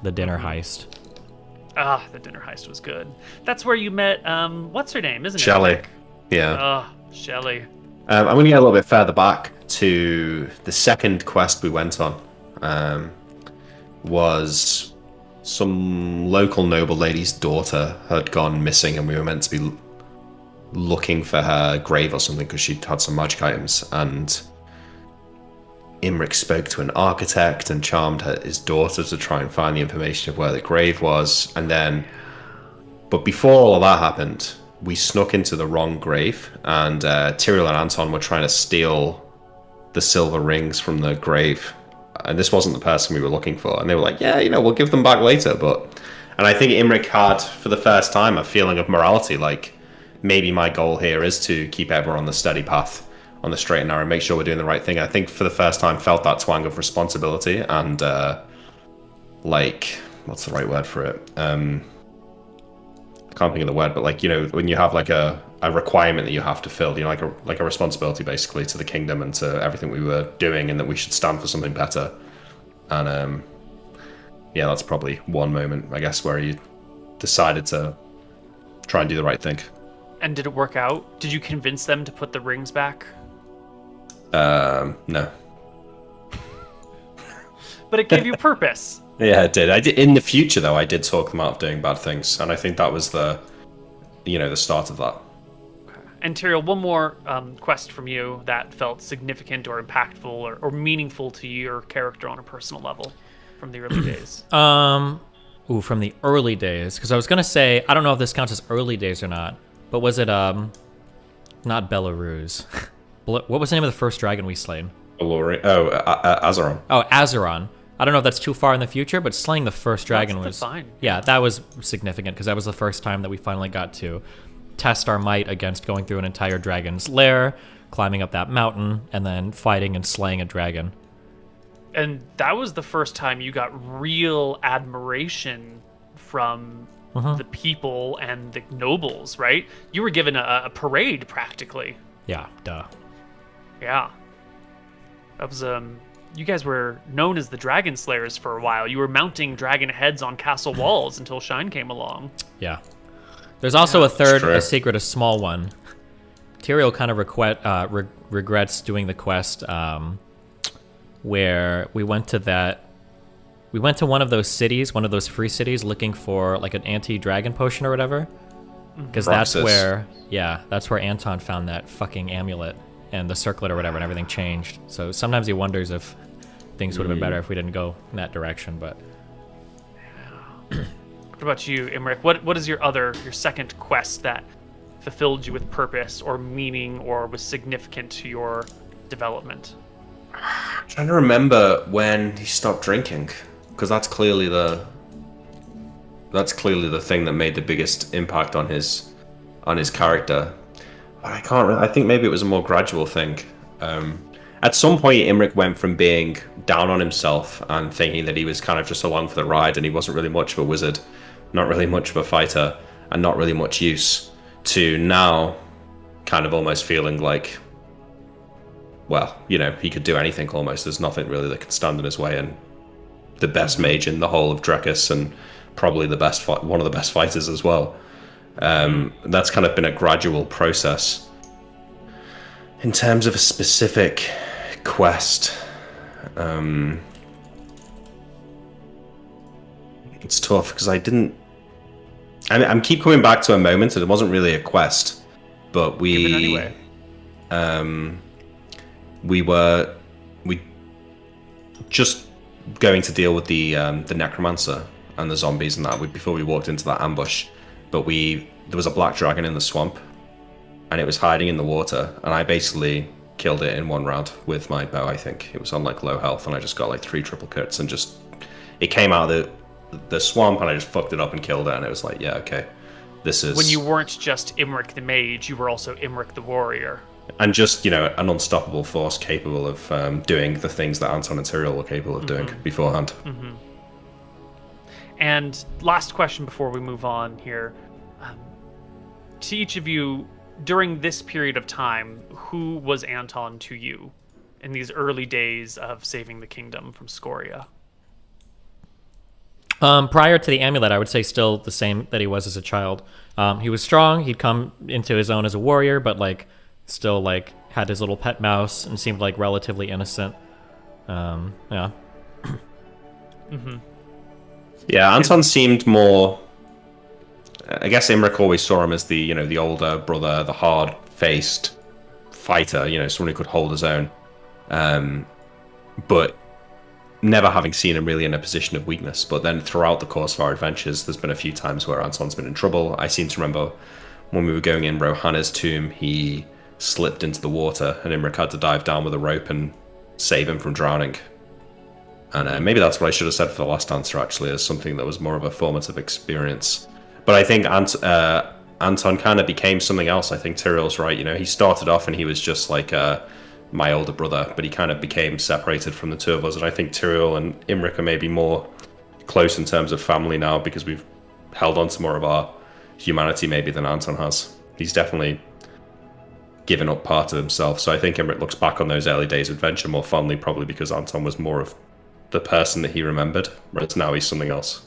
The dinner heist. Ah, the dinner heist was good. That's where you met, what's her name, isn't it? Shelley. Yeah. Ah, Shelley. I'm going to get a little bit further back to the second quest we went on. Was some local noble lady's daughter had gone missing, and we were meant to be looking for her grave or something because she'd had some magic items, and Imric spoke to an architect and charmed his daughter to try and find the information of where the grave was. But before all of that happened, we snuck into the wrong grave, and Tyrael and Anton were trying to steal the silver rings from the grave. And this wasn't the person we were looking for. And they were like, yeah, we'll give them back later. And I think Imric had, for the first time, a feeling of morality. Like, maybe my goal here is to keep everyone on the steady path, on the straight and narrow, make sure we're doing the right thing. I think for the first time felt that twang of responsibility and, what's the right word for it? I can't think of the word, but when you have like a requirement that you have to fill, like a responsibility basically to the kingdom and to everything we were doing, and that we should stand for something better. And yeah, that's probably one moment, I guess, where you decided to try and do the right thing. And did it work out? Did you convince them to put the rings back? No. But it gave you purpose. Yeah, it did. I did. In the future, though, I did talk them out of doing bad things, and I think that was the start of that. And Tyrael, one more quest from you that felt significant or impactful or meaningful to your character on a personal level from the early days. From the early days, because I was gonna say, I don't know if this counts as early days or not, but was it not Belarus? What was the name of the first dragon we slayed? Azeron. Oh, Azeron. I don't know if that's too far in the future, but slaying the first dragon was fine. Yeah, that was significant because that was the first time that we finally got to test our might against going through an entire dragon's lair, climbing up that mountain, and then fighting and slaying a dragon. And that was the first time you got real admiration from the people and the nobles, right? You were given a parade, practically. Yeah, duh. Yeah. That was, you guys were known as the Dragon Slayers for a while. You were mounting dragon heads on castle walls until Shine came along. Yeah. There's also a secret, a small one. Tyrael kind of regrets doing the quest where we went to one of those cities, one of those free cities, looking for like an anti-dragon potion or whatever. Because that's where Anton found that fucking amulet and the circlet or whatever, and everything changed. So sometimes he wonders if things would have been better if we didn't go in that direction. But what about you, Imric? What is your second quest that fulfilled you with purpose or meaning or was significant to your development? I'm trying to remember when he stopped drinking, because that's clearly the thing that made the biggest impact on his character. But I can't. I think maybe it was a more gradual thing. At some point, Imric went from being down on himself and thinking that he was kind of just along for the ride and he wasn't really much of a wizard, not really much of a fighter, and not really much use, to now kind of almost feeling like, well, you know, he could do anything almost. There's nothing really that could stand in his way, and the best mage in the whole of Drekis, and probably one of the best fighters as well. That's kind of been a gradual process. In terms of a specific quest, it's tough because I keep coming back to a moment, and it wasn't really a quest, but we just going to deal with the necromancer and the zombies and that before we walked into that ambush. But there was a black dragon in the swamp, and it was hiding in the water, and I basically killed it in one round with my bow. I think it was on like low health, and I just got like 3 triple crits, and it came out of the swamp, and I just fucked it up and killed it, and it was like, yeah, okay, this is... When you weren't just Imric the mage, you were also Imric the warrior. And just, you know, an unstoppable force capable of doing the things that Anton and Tyrael were capable of doing beforehand. And last question before we move on here. To each of you, during this period of time, who was Anton to you in these early days of saving the kingdom from Scoria? Prior to the amulet, I would say still the same that he was as a child. He was strong. He'd come into his own as a warrior, but like still like had his little pet mouse and seemed like relatively innocent. Yeah. Yeah, Anton seemed more... I guess Imric always saw him as the, you know, the older brother, the hard-faced fighter, you know, someone who could hold his own. But never having seen him really in a position of weakness. But then throughout the course of our adventures, there's been a few times where Anton's been in trouble. I seem to remember when we were going in Rohanna's tomb, he slipped into the water, and Imric had to dive down with a rope and save him from drowning. And maybe that's what I should have said for the last answer, actually, as something that was more of a formative experience. But I think Anton kind of became something else. I think Tyrael's right. You know, he started off and he was just like my older brother, but he kind of became separated from the two of us. And I think Tyrael and Imric are maybe more close in terms of family now, because we've held on to more of our humanity maybe than Anton has. He's definitely given up part of himself. So I think Imric looks back on those early days of adventure more fondly, probably because Anton was more of the person that he remembered, whereas now he's something else.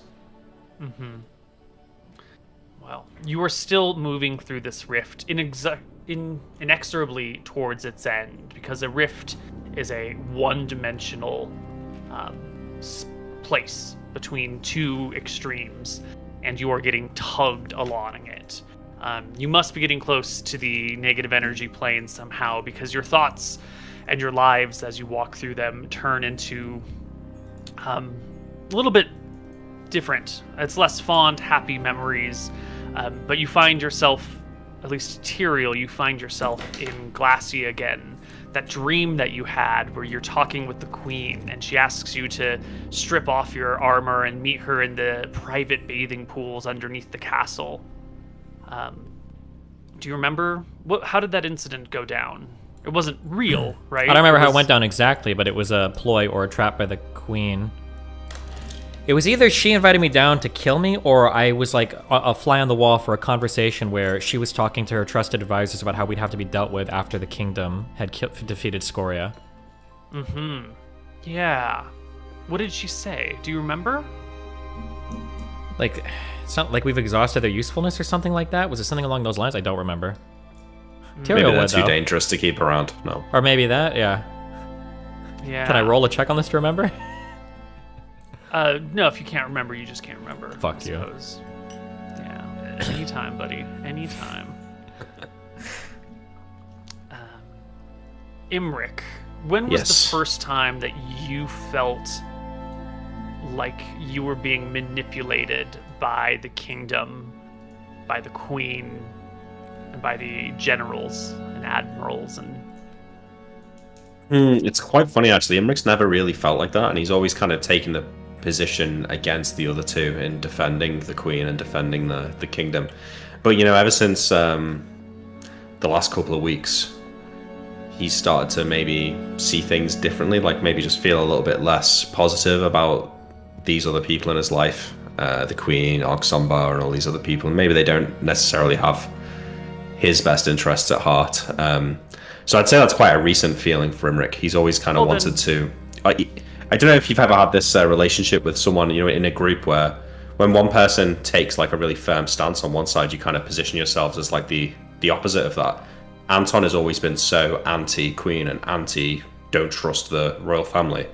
Well, you are still moving through this rift inexorably towards its end, because a rift is a one-dimensional place between two extremes, and you are getting tugged along it. You must be getting close to the negative energy plane somehow, because your thoughts and your lives as you walk through them turn into a little bit different. It's less fond, happy memories, but you find yourself, at least Tyrael, you find yourself in Glassy again. That dream that you had where you're talking with the queen and she asks you to strip off your armor and meet her in the private bathing pools underneath the castle. Do you remember how did that incident go down? It wasn't real, right? I don't remember how it went down exactly, but it was a ploy or a trap by the queen. It was either she invited me down to kill me, or I was like a fly on the wall for a conversation where she was talking to her trusted advisors about how we'd have to be dealt with after the kingdom had defeated Scoria. Mm-hmm. Yeah. What did she say? Do you remember? Like, it's not like we've exhausted their usefulness or something like that? Was it something along those lines? I don't remember. Maybe Tyrael they're would, too though. dangerous to keep around. No. Or maybe that, yeah. Yeah. Can I roll a check on this to remember? No, if you can't remember, you just can't remember. Fuck I you. suppose. Yeah. Anytime, buddy. Anytime. Imric, when was the first time that you felt like you were being manipulated by the kingdom, by the queen, and by the generals and admirals and... It's quite funny, actually. Imric's never really felt like that, and he's always kind of taken the position against the other two in defending the queen and defending the kingdom. But, you know, ever since the last couple of weeks, he's started to maybe see things differently, like maybe just feel a little bit less positive about these other people in his life, the queen, Oxombar, and all these other people. And maybe they don't necessarily have his best interests at heart. So I'd say that's quite a recent feeling for Imric. He's always kind of wanted to... I don't know if you've ever had this relationship with someone, you know, in a group where when one person takes like a really firm stance on one side, you kind of position yourselves as like the opposite of that. Anton has always been so anti-queen and anti-don't trust the royal family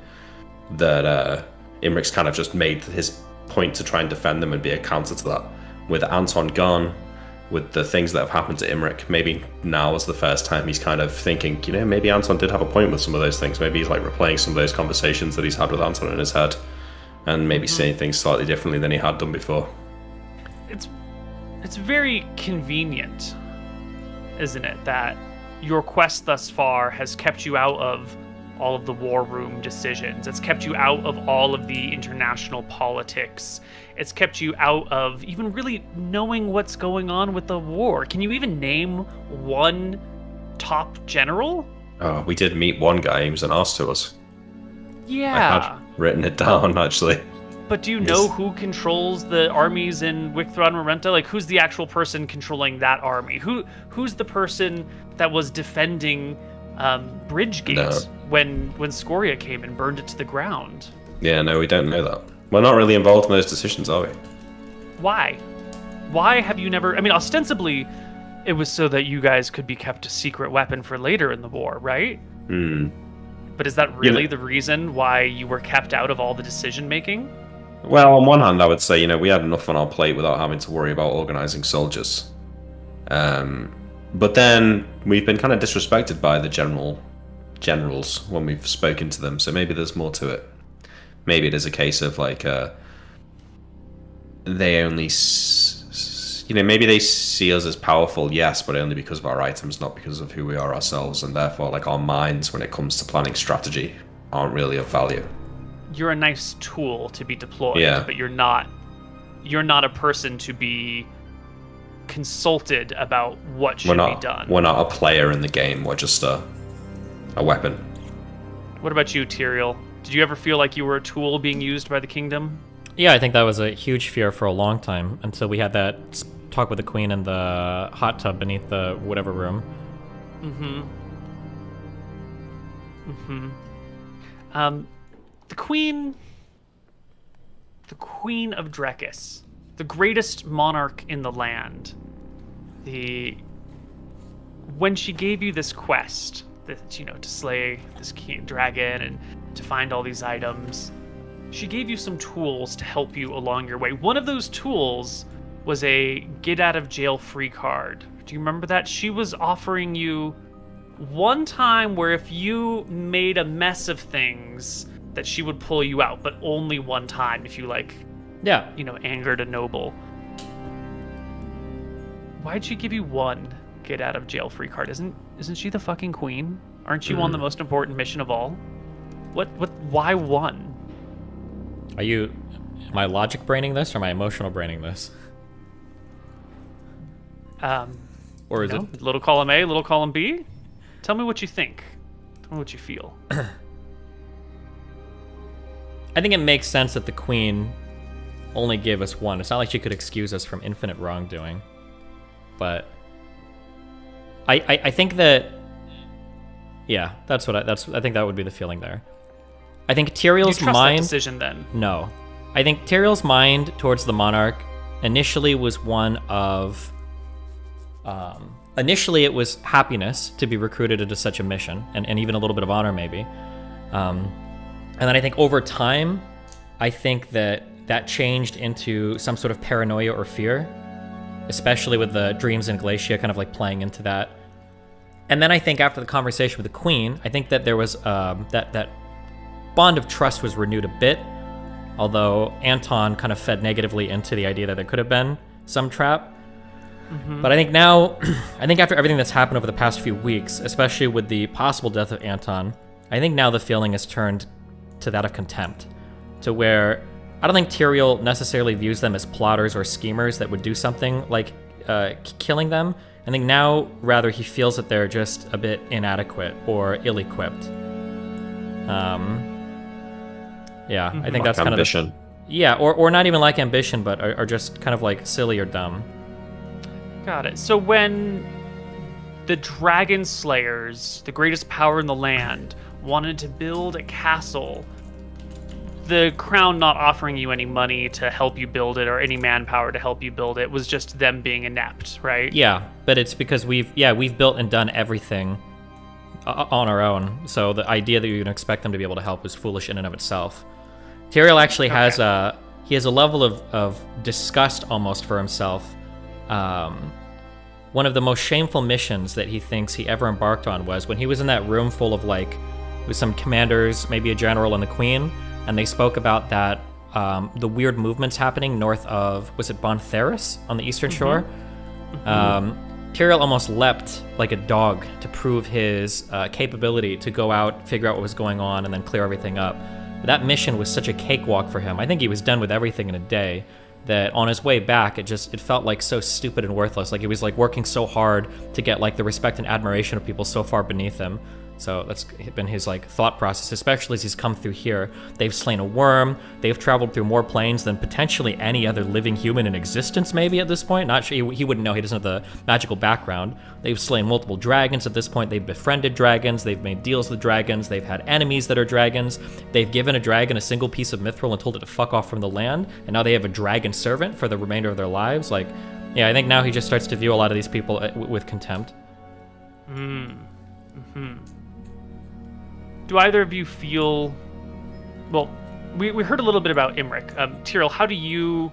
that Imric's kind of just made his point to try and defend them and be a counter to that. With Anton gone, with the things that have happened to Imric, maybe now is the first time he's kind of thinking, you know, maybe Anton did have a point with some of those things. Maybe he's like replaying some of those conversations that he's had with Anton in his head and maybe saying things slightly differently than he had done before. It's very convenient, isn't it, that your quest thus far has kept you out of all of the war room decisions. It's kept you out of all of the international politics. It's kept you out of even really knowing what's going on with the war. Can you even name one top general? Oh, we did meet one guy. He was an arse to us. Yeah. I had written it down, actually. But do you know who controls the armies in Wicthra and Marenta? Like, who's the actual person controlling that army? Who's the person that was defending Bridgegate when Scoria came and burned it to the ground? Yeah, no, we don't know that. We're not really involved in those decisions, are we? Why? Why have you never... I mean, ostensibly, it was so that you guys could be kept a secret weapon for later in the war, right? But is that really the reason why you were kept out of all the decision-making? Well, on one hand, I would say, you know, we had enough on our plate without having to worry about organizing soldiers. But then we've been kind of disrespected by the generals when we've spoken to them, so maybe there's more to it. Maybe it is a case of like they only, you know, maybe they see us as powerful, yes, but only because of our items, not because of who we are ourselves, and therefore, like, our minds when it comes to planning strategy aren't really of value. You're a nice tool to be deployed, but you're not a person to be consulted about what should be done. We're not a player in the game. We're just a weapon. What about you, Tyrael? Did you ever feel like you were a tool being used by the kingdom? Yeah, I think that was a huge fear for a long time until we had that talk with the queen in the hot tub beneath the whatever room. The queen of Drekis, the greatest monarch in the land, when she gave you this quest, that, you know, to slay this dragon and to find all these items, she gave you some tools to help you along your way. One of those tools was a get out of jail free card. Do you remember that? She was offering you one time where if you made a mess of things, that she would pull you out, but only one time if you, like, you know, angered a noble. Why'd she give you one get out of jail free card? Isn't she the fucking queen? Aren't you on the most important mission of all? Why one? Am I logic braining this or am I emotional braining this? Well, Or is No? it? Little column A, little column B? Tell me what you think. Tell me what you feel. I think it makes sense that the queen only gave us one. It's not like she could excuse us from infinite wrongdoing. But I think that, yeah, I think that would be the feeling there. I think Tyrael's you trust mind. That decision then? No, I think Tyrael's mind towards the monarch initially was one of. Initially, it was happiness to be recruited into such a mission, and even a little bit of honor, maybe. And then I think over time, I think that changed into some sort of paranoia or fear, especially with the dreams in Glacia kind of like playing into that. And then I think after the conversation with the queen, I think that there was that bond of trust was renewed a bit, although Anton kind of fed negatively into the idea that there could have been some trap. But I think now, I think after everything that's happened over the past few weeks, especially with the possible death of Anton, I think now the feeling has turned to that of contempt, to where I don't think Tyrael necessarily views them as plotters or schemers that would do something like killing them. I think now, rather, he feels that they're just a bit inadequate or ill-equipped. Yeah, I think that's kind ambition. of yeah, or not even like ambition, but are just kind of like silly or dumb. Got it. So when the Dragon Slayers, the greatest power in the land, wanted to build a castle, the crown not offering you any money to help you build it or any manpower to help you build it was just them being inept, right? Yeah, but it's because we've built and done everything on our own. So the idea that you can expect them to be able to help is foolish in and of itself. Tyrael actually has a level of disgust almost for himself. One of the most shameful missions that he thinks he ever embarked on was when he was in that room full of with some commanders, maybe a general and the queen, and they spoke about that the weird movements happening north of, was it Bontheris on the eastern shore? Tyrael almost leapt like a dog to prove his capability to go out, figure out what was going on, and then clear everything up. But that mission was such a cakewalk for him. I think he was done with everything in a day, that on his way back, it felt like so stupid and worthless. Like he was working so hard to get the respect and admiration of people so far beneath him. So that's been his thought process, especially as he's come through here. They've slain a worm. They've traveled through more planes than potentially any other living human in existence, maybe at this point. Not sure, he wouldn't know. He doesn't have the magical background. They've slain multiple dragons at this point. They've befriended dragons. They've made deals with dragons. They've had enemies that are dragons. They've given a dragon a single piece of mithril and told it to fuck off from the land. And now they have a dragon servant for the remainder of their lives. Yeah, I think now he just starts to view a lot of these people with contempt. Do either of you feel... Well, we heard a little bit about Imric. Tyrael, how do you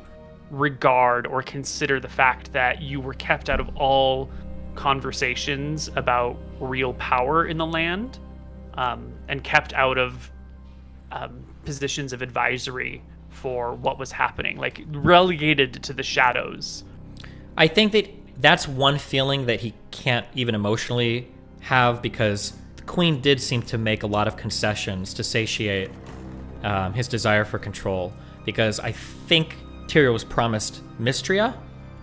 regard or consider the fact that you were kept out of all conversations about real power in the land, and kept out of positions of advisory for what was happening, relegated to the shadows? I think that's one feeling that he can't even emotionally have, because the queen did seem to make a lot of concessions to satiate his desire for control, because I think Tyrael was promised Mystria,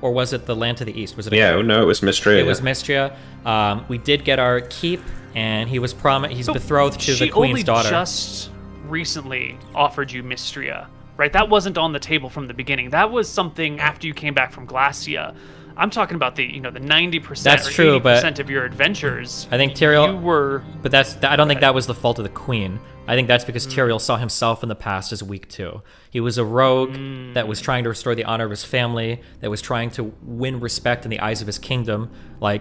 or was it the land to the east? Was it? Yeah, no, it was Mystria. It was Mystria. We did get our keep, and he's betrothed to the queen's daughter. She only just recently offered you Mystria, right? That wasn't on the table from the beginning. That was something after you came back from Glacia. I'm talking about the 90% that's or true, 80% of your adventures. I think Tyrael. You were. But I don't think that was the fault of the queen. I think that's because Tyrael saw himself in the past as weak too. He was a rogue that was trying to restore the honor of his family, that was trying to win respect in the eyes of his kingdom.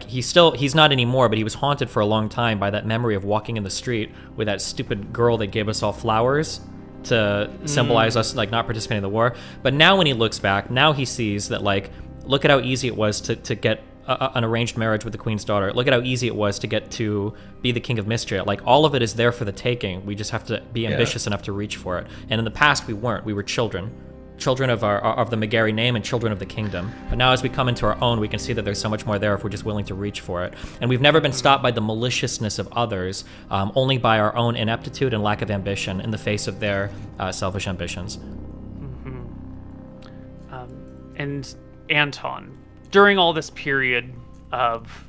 He's not anymore, but he was haunted for a long time by that memory of walking in the street with that stupid girl that gave us all flowers to symbolize us not participating in the war. But now when he looks back, now he sees that look at how easy it was to get an arranged marriage with the queen's daughter. Look at how easy it was to get to be the king of Mystria. All of it is there for the taking. We just have to be ambitious enough to reach for it. And in the past, we weren't. We were children of the Megari name and children of the kingdom. But now as we come into our own, we can see that there's so much more there if we're just willing to reach for it. And we've never been stopped by the maliciousness of others, only by our own ineptitude and lack of ambition in the face of their selfish ambitions. And Anton, during all this period of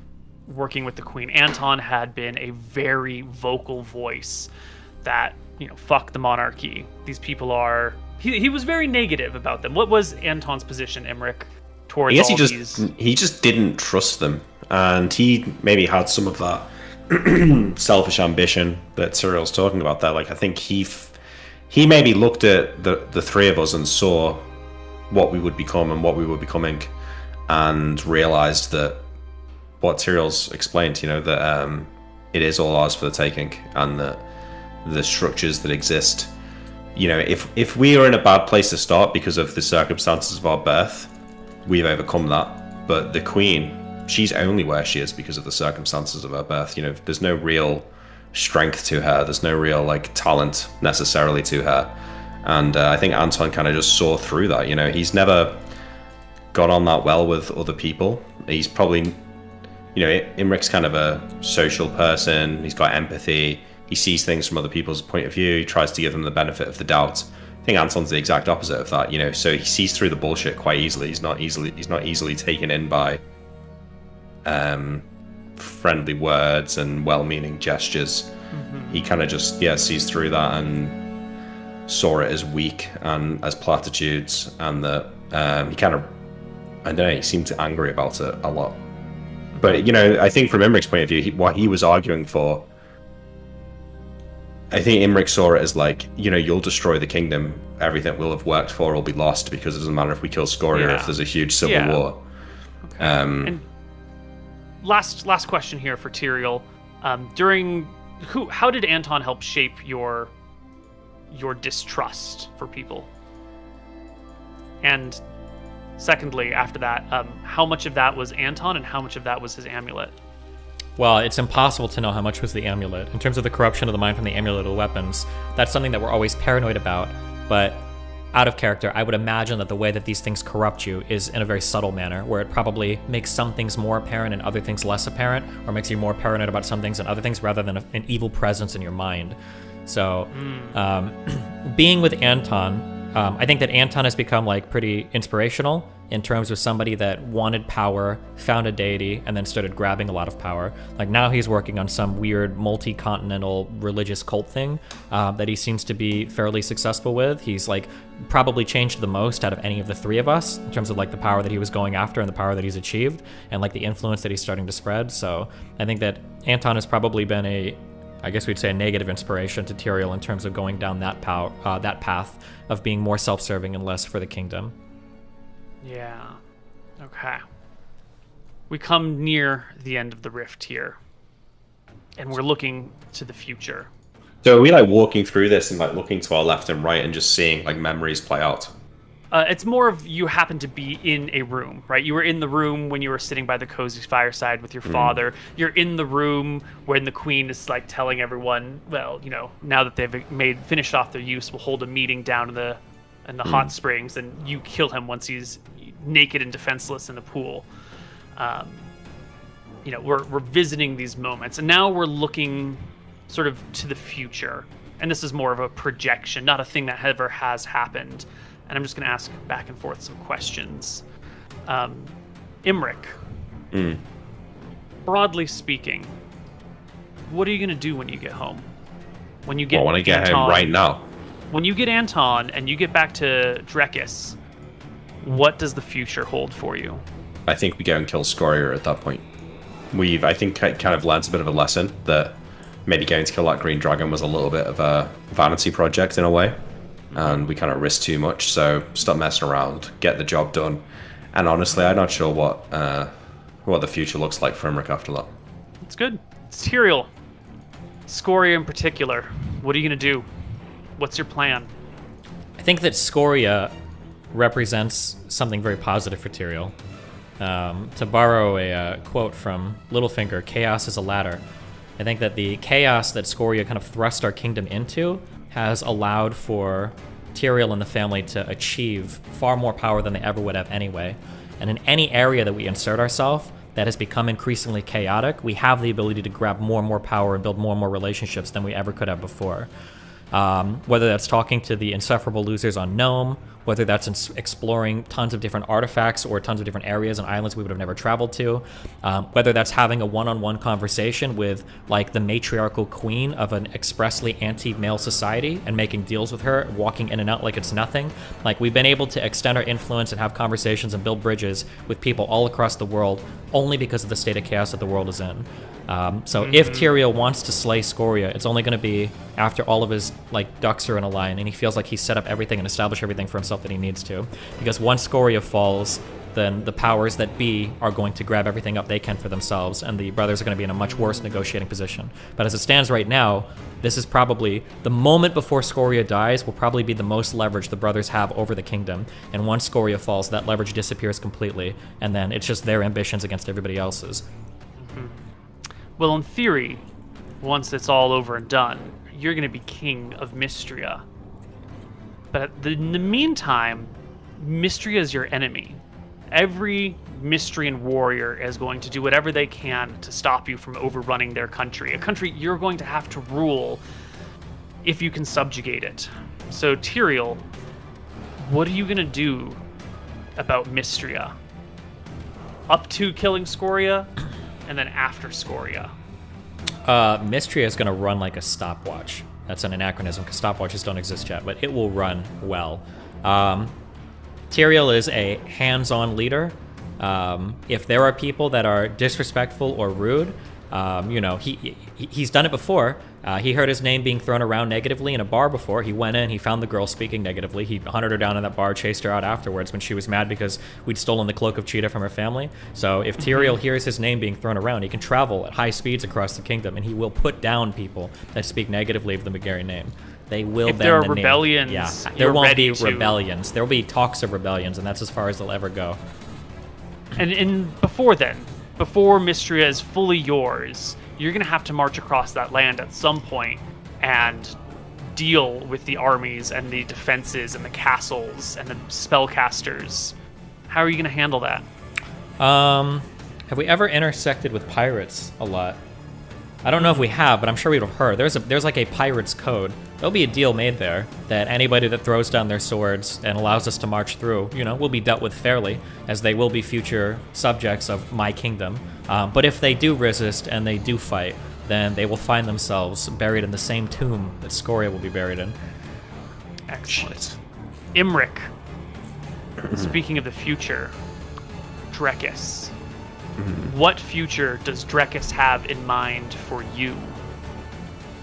working with the Queen, Anton had been a very vocal voice that, fuck the monarchy. These people are... He was very negative about them. What was Anton's position, Imric, towards I guess these? He just didn't trust them, and he maybe had some of that selfish ambition that Cyril's talking about there. Like, I think he maybe looked at the three of us and saw what we would become and what we were becoming, and realized that what Cyril's explained, that it is all ours for the taking, and that the structures that exist, if we are in a bad place to start because of the circumstances of our birth, we've overcome that. But the Queen, she's only where she is because of the circumstances of her birth. There's no real strength to her. There's no real talent necessarily to her. And I think Anton kind of just saw through that. He's never got on that well with other people. He's probably, Imric's kind of a social person. He's got empathy. He sees things from other people's point of view. He tries to give them the benefit of the doubt. I think Anton's the exact opposite of that. So he sees through the bullshit quite easily. He's not easily taken in by friendly words and well-meaning gestures. He kind of just sees through that and saw it as weak and as platitudes, and that he kind of, I don't know, he seemed angry about it a lot. But I think from Imric's point of view, what he was arguing for, I think Imric saw it as you'll destroy the kingdom, everything we'll have worked for will be lost, because it doesn't matter if we kill Scoria, if there's a huge civil war. Okay. And last question here for Tyrael. How did Anton help shape your distrust for people? And secondly, after that, how much of that was Anton and how much of that was his amulet? Well, it's impossible to know how much was the amulet. In terms of the corruption of the mind from the amulet or weapons, that's something that we're always paranoid about. But out of character, I would imagine that the way that these things corrupt you is in a very subtle manner, where it probably makes some things more apparent and other things less apparent, or makes you more paranoid about some things and other things, rather than an evil presence in your mind. So, being with Anton, I think that Anton has become pretty inspirational in terms of somebody that wanted power, found a deity, and then started grabbing a lot of power. Now he's working on some weird multi-continental religious cult thing that he seems to be fairly successful with. He's probably changed the most out of any of the three of us in terms of the power that he was going after and the power that he's achieved, and the influence that he's starting to spread. So I think that Anton has probably been I guess we'd say a negative inspiration to Tyrael in terms of going down that path of being more self-serving and less for the kingdom. Yeah. Okay. We come near the end of the rift here, and we're looking to the future. So are we walking through this and looking to our left and right and just seeing memories play out? It's more of you happen to be in a room, right? You were in the room when you were sitting by the cozy fireside with your father. You're in the room when the Queen is telling everyone, well, now that they've finished off their use, we'll hold a meeting down in the hot springs, and you kill him once he's naked and defenseless in the pool. We're visiting these moments, and now we're looking sort of to the future. And this is more of a projection, not a thing that ever has happened. And I'm just going to ask back and forth some questions. Imric, broadly speaking, what are you going to do when you get home? When you get when I get home right now. When you get Anton and you get back to Drekis, what does the future hold for you? I think we go and kill Scoria at that point. I think, kind of learned a bit of a lesson that maybe going to kill that green dragon was a little bit of a vanity project in a way. And we kind of risked too much, so stop messing around, get the job done. And honestly, I'm not sure what the future looks like for Imric after that. It's good. It's Tyrael. Scoria in particular. What are you going to do? What's your plan? I think that Scoria represents something very positive for Tyrael. To borrow a quote from Littlefinger, chaos is a ladder. I think that the chaos that Scoria kind of thrust our kingdom into has allowed for Tyrael and the family to achieve far more power than they ever would have anyway. And in any area that we insert ourselves that has become increasingly chaotic, we have the ability to grab more and more power and build more and more relationships than we ever could have before. Whether that's talking to the insufferable losers on Nome, whether that's in exploring tons of different artifacts or tons of different areas and islands we would have never traveled to, whether that's having a one-on-one conversation with like the matriarchal queen of an expressly anti-male society and making deals with her, walking in and out like it's nothing. Like, we've been able to extend our influence and have conversations and build bridges with people all across the world only because of the state of chaos that the world is in. So if Tyrael wants to slay Scoria, it's only going to be after all of his like ducks are in a line and he feels like he's set up everything and established everything for himself that he needs to. Because once Scoria falls, then the powers that be are going to grab everything up they can for themselves, and the brothers are going to be in a much worse negotiating position. But as it stands right now, this is probably the moment before Scoria dies will probably be the most leverage the brothers have over the kingdom. And once Scoria falls, that leverage disappears completely, and then it's just their ambitions against everybody else's. Well, in theory, once it's all over and done, you're going to be king of Mystria. But in the meantime, Mystria is your enemy. Every Mystrian warrior is going to do whatever they can to stop you from overrunning their country. A country you're going to have to rule if you can subjugate it. So, Tyrael, what are you going to do about Mystria? Up to killing Scoria, and then after Scoria? Mystria is going to run like a stopwatch. That's an anachronism because stopwatches don't exist yet, but it will run well. Tyrael is a hands-on leader. If there are people that are disrespectful or rude, he's done it before. He heard his name being thrown around negatively in a bar before. He went in, he found the girl speaking negatively. He hunted her down in that bar, chased her out afterwards when she was mad because we'd stolen the cloak of Cheetah from her family. So if Tyrael hears his name being thrown around, he can travel at high speeds across the kingdom, and he will put down people that speak negatively of the Megarian name. They will if bend there are the knee. rebellions, Yeah, there you're won't ready be to... rebellions. There will be talks of rebellions, and that's as far as they'll ever go. And before then, before Mystria is fully yours, you're going to have to march across that land at some point and deal with the armies and the defenses and the castles and the spellcasters. How are you going to handle that? Have we ever intersected with pirates a lot? I don't know if we have, but I'm sure we'd have heard. There's like a pirate's code. There'll be a deal made there that anybody that throws down their swords and allows us to march through, will be dealt with fairly, as they will be future subjects of my kingdom. But if they do resist and they do fight, then they will find themselves buried in the same tomb that Scoria will be buried in. Excellent. Imric, speaking of the future, Drekis. What future does Drekis have in mind for you?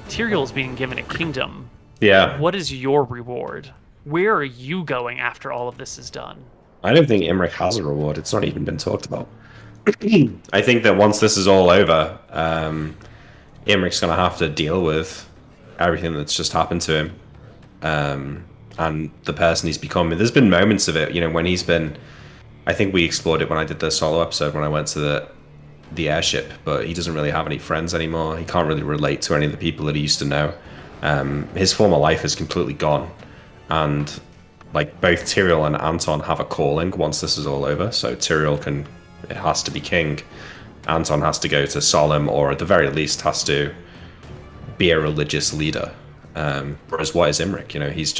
Tyrael is being given a kingdom. Yeah. What is your reward? Where are you going after all of this is done? I don't think Imric has a reward. It's not even been talked about. I think that once this is all over, Imric's going to have to deal with everything that's just happened to him, and the person he's become. There's been moments of it, when he's been... I think we explored it when I did the solo episode when I went to the airship, but he doesn't really have any friends anymore. He can't really relate to any of the people that he used to know. His former life is completely gone, and like both Tyrael and Anton have a calling once this is all over. So Tyrael has to be king. Anton has to go to Solemn, or at the very least has to be a religious leader. Whereas what is Imric? He's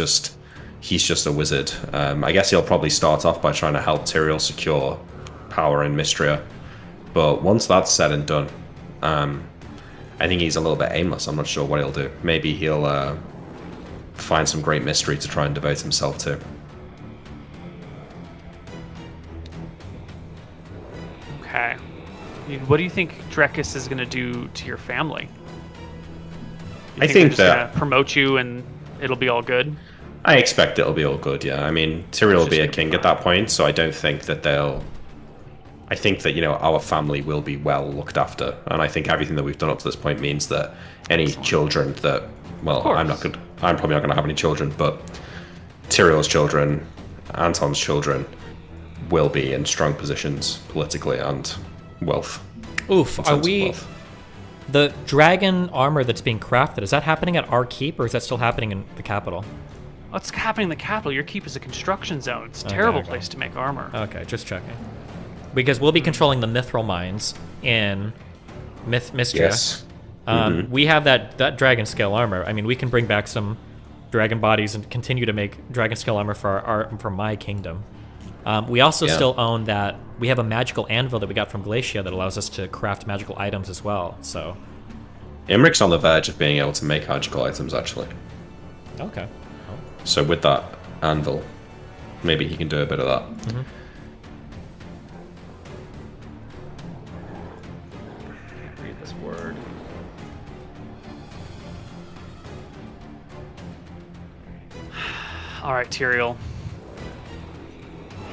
just a wizard. I guess he'll probably start off by trying to help Tyrael secure power in Mystria. But once that's said and done, I think he's a little bit aimless. I'm not sure what he'll do. Maybe he'll find some great mystery to try and devote himself to. Okay. What do you think Drekis is going to do to your family? I think they're that... going to promote you and it'll be all good? I expect it'll be all good, yeah. I mean, Tyrael will be a king at that point, so I don't think that they'll... I think that, our family will be well looked after, and I think everything that we've done up to this point means that any children that... Well, I'm probably not going to have any children, but Tyrael's children, Anton's children, will be in strong positions politically and wealth. Oof, are we... The dragon armor that's being crafted, is that happening at our keep, or is that still happening in the capital? What's happening in the capital? Your keep is a construction zone. It's a terrible place to make armor. Okay, just checking. Because we'll be controlling the mithril mines in Mystria. Yes. We have that dragon scale armor. I mean, we can bring back some dragon bodies and continue to make dragon scale armor for my kingdom. We also still own that. We have a magical anvil that we got from Glacia that allows us to craft magical items as well. So, Imric's on the verge of being able to make magical items, actually. okay. So with that anvil, maybe he can do a bit of that. Mm-hmm. Read this word. All right, Tyrael.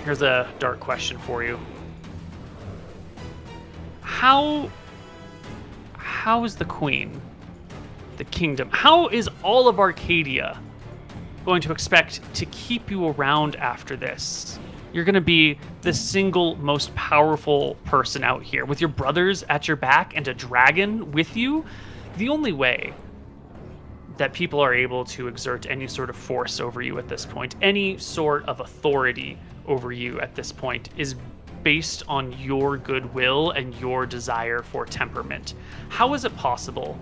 Here's a dark question for you. How is the Queen, the kingdom, how is all of Arcadia going to expect to keep you around after this? You're going to be the single most powerful person out here with your brothers at your back and a dragon with you. The only way that people are able to exert any sort of force over you at this point, any sort of authority over you at this point, is based on your goodwill and your desire for temperament. How is it possible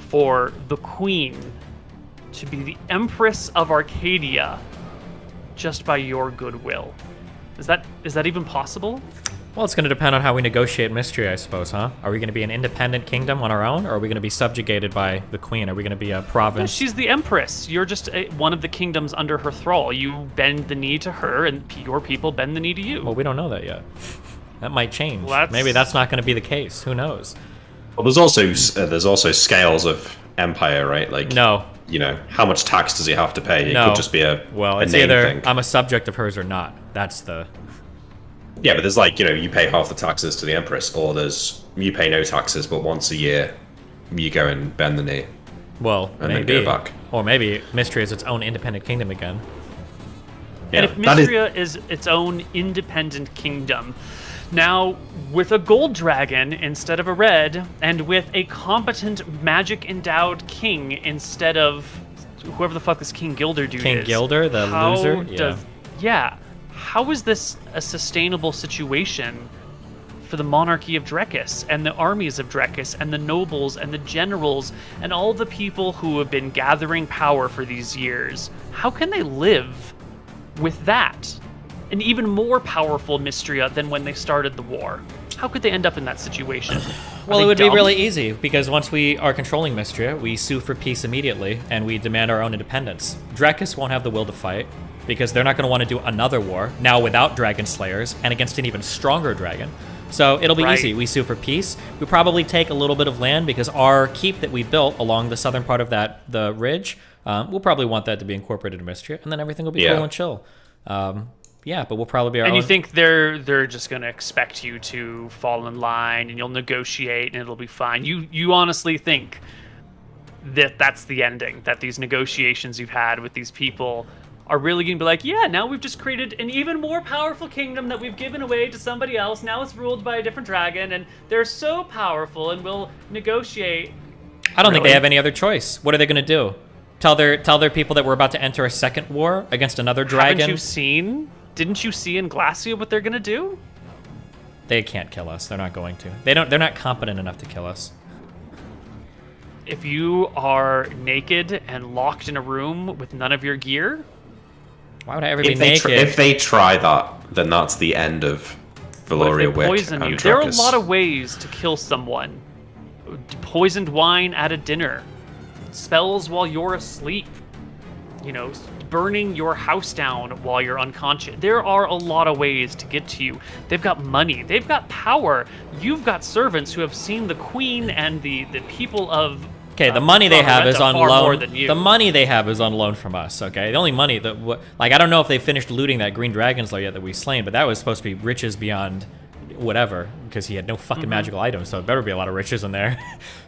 for the Queen to be the Empress of Arcadia just by your goodwill? Is that even possible? Well, it's going to depend on how we negotiate Mystery, I suppose, huh? Are we going to be an independent kingdom on our own, or are we going to be subjugated by the Queen? Are we going to be a province? No, she's the Empress. You're just one of the kingdoms under her thrall. You bend the knee to her, and your people bend the knee to you. Well, we don't know that yet. That might change. Well, Maybe that's not going to be the case. Who knows? Well, there's also scales of empire, right? Like, No. you know, how much tax does he have to pay? It No. could just be a It's name either thing. I'm a subject of hers or not. That's the... Yeah, but there's like, you know, you pay half the taxes to the Empress, or there's you pay no taxes, but once a year you go and bend the knee. Well, And then maybe. go back. Or maybe Mystery is its own independent kingdom again. Yeah, And if that is- Mystria is its own independent kingdom, now with a gold dragon instead of a red, and with a competent magic-endowed king instead of whoever the fuck this King Gilder dude King is. Gilder, the how loser? Yeah. How is this a sustainable situation for the monarchy of Drekis and the armies of Drekis and the nobles and the generals and all the people who have been gathering power for these years? How can they live with that? An even more powerful Mystria than when they started the war. How could they end up in that situation? Well, it would be really easy, because once we are controlling Mystria, we sue for peace immediately, and we demand our own independence. Drekis won't have the will to fight, because they're not going to want to do another war, now without Dragon Slayers, and against an even stronger dragon. So it'll be easy. We sue for peace. We probably take a little bit of land, because our keep that we built along the southern part of the ridge, we'll probably want that to be incorporated in Mystria, and then everything will be cool and chill. Yeah, but we'll probably be our And own... you think they're just going to expect you to fall in line and you'll negotiate and it'll be fine? You honestly think that that's the ending, that these negotiations you've had with these people are really going to be like, yeah, now we've just created an even more powerful kingdom that we've given away to somebody else. Now it's ruled by a different dragon and they're so powerful and we'll negotiate. I don't think they have any other choice. What are they going to do? Tell their people that we're about to enter a second war against another dragon? Haven't you seen? Didn't you see in Glacia what they're going to do? They can't kill us. They're not going to. They're not competent enough to kill us. If you are naked and locked in a room with none of your gear, why would I ever be if naked? if they try that, then that's the end of what if Valoria they Wick poison and you? There are a Drekis. lot of ways to kill someone. Poisoned wine at a dinner, spells while you're asleep, you know, burning your house down while you're unconscious. There are a lot of ways to get to you. They've got money. They've got power. You've got servants who have seen the queen and the people of... Okay, the money they have is on far more loan. than you. The money they have is on loan from us. Okay, the only money that like I don't know if they finished looting that green dragon slayer yet that we slain, but that was supposed to be riches beyond whatever because he had no fucking magical items, so it better be a lot of riches in there.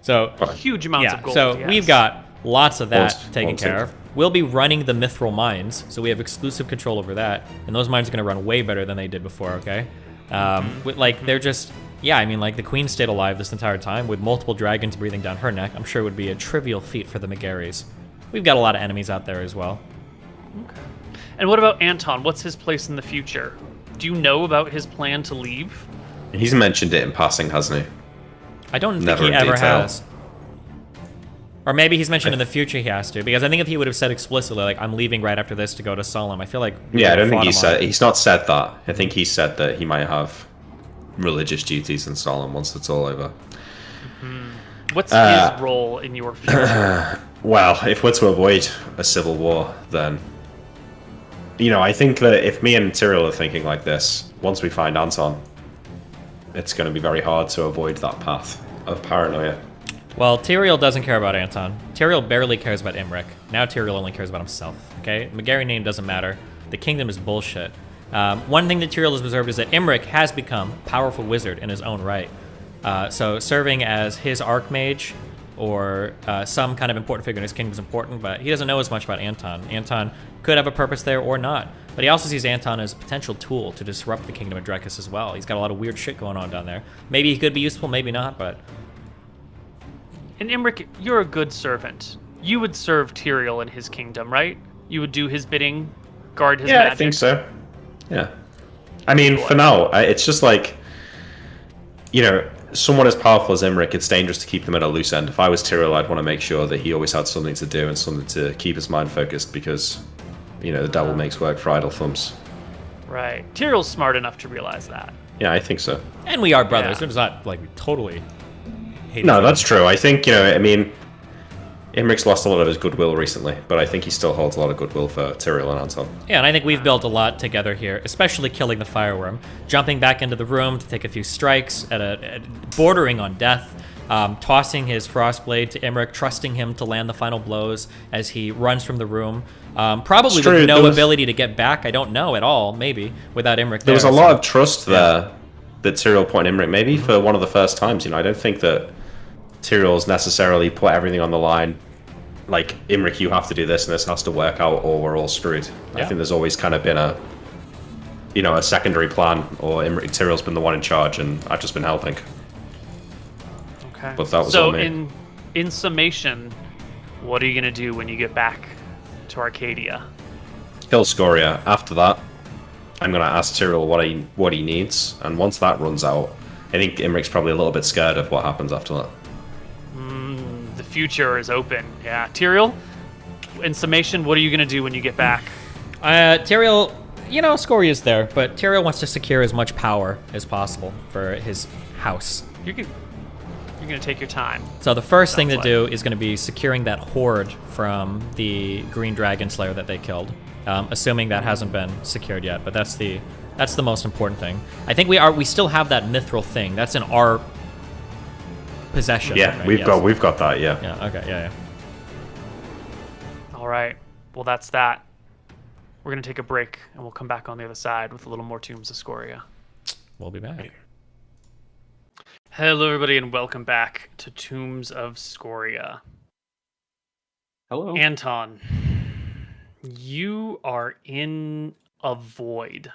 So Huge amounts of gold. So yes. we've got lots of that taken Won't care take. of. We'll be running the mithril mines, so we have exclusive control over that, and those mines are going to run way better than they did before. Okay, like they're just. Yeah, I mean, like, the queen stayed alive this entire time with multiple dragons breathing down her neck. I'm sure it would be a trivial feat for the McGarrys. We've got a lot of enemies out there as well. Okay. And what about Anton? What's his place in the future? Do you know about his plan to leave? He's mentioned it in passing, hasn't he? I don't Never think he in ever detail. has. Or maybe he's mentioned in the future he has to, because I think if he would have said explicitly, like, I'm leaving right after this to go to Solemn, I feel like... Yeah, I don't think he's not said that. I think he said that he might have religious duties in Solemn once it's all over. What's his role in your future? Well, if we're to avoid a civil war, then... You know, I think that if me and Tyrael are thinking like this, once we find Anton, it's going to be very hard to avoid that path of paranoia. Well, Tyrael doesn't care about Anton. Tyrael barely cares about Imric. Now Tyrael only cares about himself, okay? McGarry name doesn't matter. The kingdom is bullshit. One thing that Tyrael has observed is that Imric has become a powerful wizard in his own right. So serving as his archmage or some kind of important figure in his kingdom is important, but he doesn't know as much about Anton. Anton could have a purpose there or not, but he also sees Anton as a potential tool to disrupt the kingdom of Drekus as well. He's got a lot of weird shit going on down there. Maybe he could be useful, maybe not, but... And Imric, you're a good servant. You would serve Tyrael in his kingdom, right? You would do his bidding, guard his magic. Yeah, I think so. Yeah. I mean, for now, it's just like, you know, someone as powerful as Imric, it's dangerous to keep them at a loose end. If I was Tyrael, I'd want to make sure that he always had something to do and something to keep his mind focused because, you know, the devil makes work for idle thumbs. Right. Tyrell's smart enough to realize that. Yeah, I think so. And we are brothers. Yeah. It's not like we totally hate No, that's true. I think, you know, I mean, Imric's lost a lot of his goodwill recently, but I think he still holds a lot of goodwill for Tyrael and Anton. Yeah, and I think we've built a lot together here, especially killing the fireworm, jumping back into the room to take a few strikes at bordering on death, tossing his frostblade to Imric, trusting him to land the final blows as he runs from the room. Probably with no ability to get back. I don't know at all, maybe, without Imric there was a lot of trust there that Tyrael put in Imric, maybe for one of the first times. You know, I don't think that Tyrael's necessarily put everything on the line. Like, Imric, you have to do this and this has to work out or we're all screwed. Yeah. I think there's always kind of been a, you know, a secondary plan, or Tyrael's been the one in charge and I've just been helping. Okay. But that was so all me. in summation, what are you going to do when you get back to Arcadia? Kill Scoria. After that, I'm going to ask Tyrael what he needs, and once that runs out, I think Imric's probably a little bit scared of what happens after that. The future is open. Yeah. Tyrael, in summation, what are you going to do when you get back? Tyrael, you know, Scoria's there, but Tyrael wants to secure as much power as possible for his house. You're going to take your time. So the first thing to do is going to be securing that horde from the Green Dragon Slayer that they killed, assuming that hasn't been secured yet, but that's the most important thing. I think we still have that mithril thing. That's in our possession. Yeah, right? we've got that, yeah. Yeah, okay, yeah. All right. Well, that's that. We're going to take a break, and we'll come back on the other side with a little more Tombs of Scoria. We'll be back. Hello, everybody, and welcome back to Tombs of Scoria. Hello. Anton, you are in a void.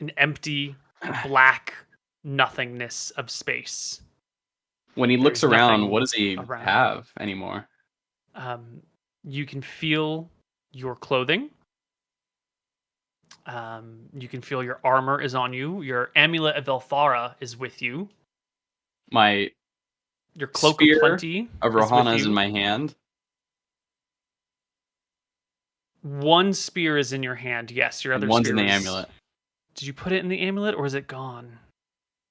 An empty, black nothingness of space. When he looks around, what does he have anymore? You can feel your clothing. You can feel your armor is on you. Your amulet of Elfara is with you. Your cloak of plenty of Rohana is in my hand. One spear is in your hand. Yes, your other one's spear in the amulet. Did you put it in the amulet, or is it gone?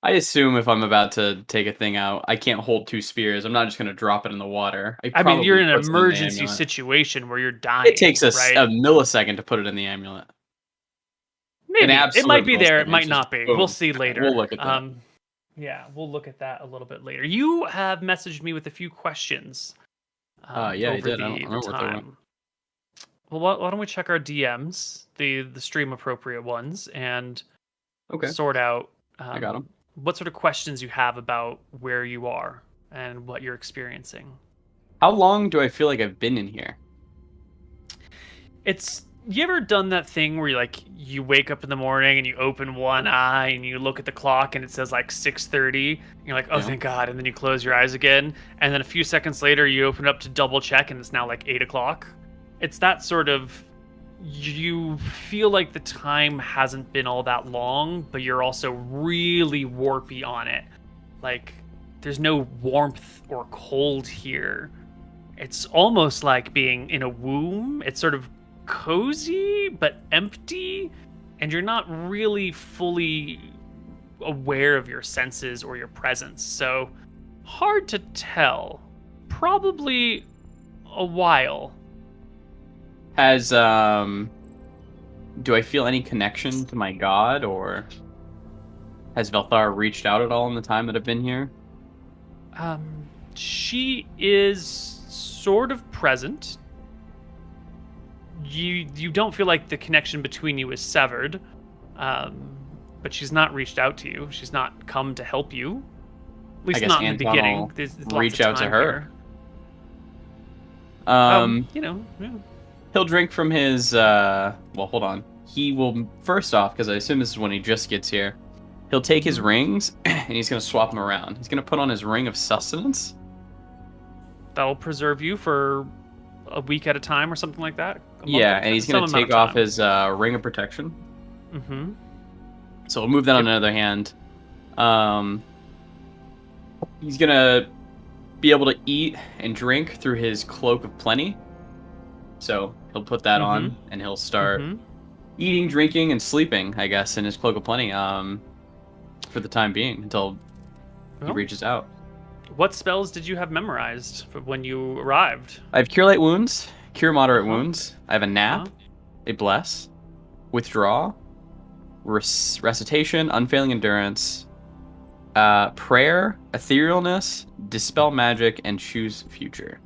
I assume if I'm about to take a thing out, I can't hold two spears. I'm not just going to drop it in the water. I mean, you're in an emergency situation where you're dying. It takes a millisecond to put it in the amulet. Maybe. It might be there. It might not be. Boom. We'll see later. We'll look at that. Yeah, we'll look at that a little bit later. You have messaged me with a few questions. Yeah, I did. I don't remember what they were. Well, why don't we check our DMs, the stream appropriate ones, and sort out I got them. What sort of questions you have about where you are and what you're experiencing. How long do I feel like I've been in here? You ever done that thing where you wake up in the morning and you open one eye and you look at the clock and it says 6:30, and you're like, oh, thank God, and then you close your eyes again, and then a few seconds later you open up to double check and it's now 8 o'clock? It's that sort of, you feel like the time hasn't been all that long, but you're also really warpy on it. there's no warmth or cold here. It's almost like being in a womb. It's sort of cozy but empty, and you're not really fully aware of your senses or your presence. So hard to tell. Probably a while. Has do I feel any connection to my god, or has Velthara reached out at all in the time that I've been here? She is sort of present. You don't feel like the connection between you is severed, but she's not reached out to you. She's not come to help you. At least guess not in the Anton beginning. will There's reach lots of out to time her. here. You know, yeah. He'll drink from his. Well, hold on. He will first off, because I assume this is when he just gets here. He'll take his rings and he's gonna swap them around. He's gonna put on his ring of sustenance. That'll preserve you for a week at a time or something like that. Yeah, and he's gonna take off his ring of protection. Mm-hmm. So we'll move that on another hand. He's gonna be able to eat and drink through his cloak of plenty. So he'll put that on and he'll start eating, drinking, and sleeping, I guess, in his cloak of plenty. For the time being, until he reaches out. What spells did you have memorized for when you arrived? I have Cure Light Wounds, Cure Moderate Wounds. I have a Nap, a Bless, Withdraw, Recitation, Unfailing Endurance, Prayer, Etherealness, Dispel Magic, and Choose Future.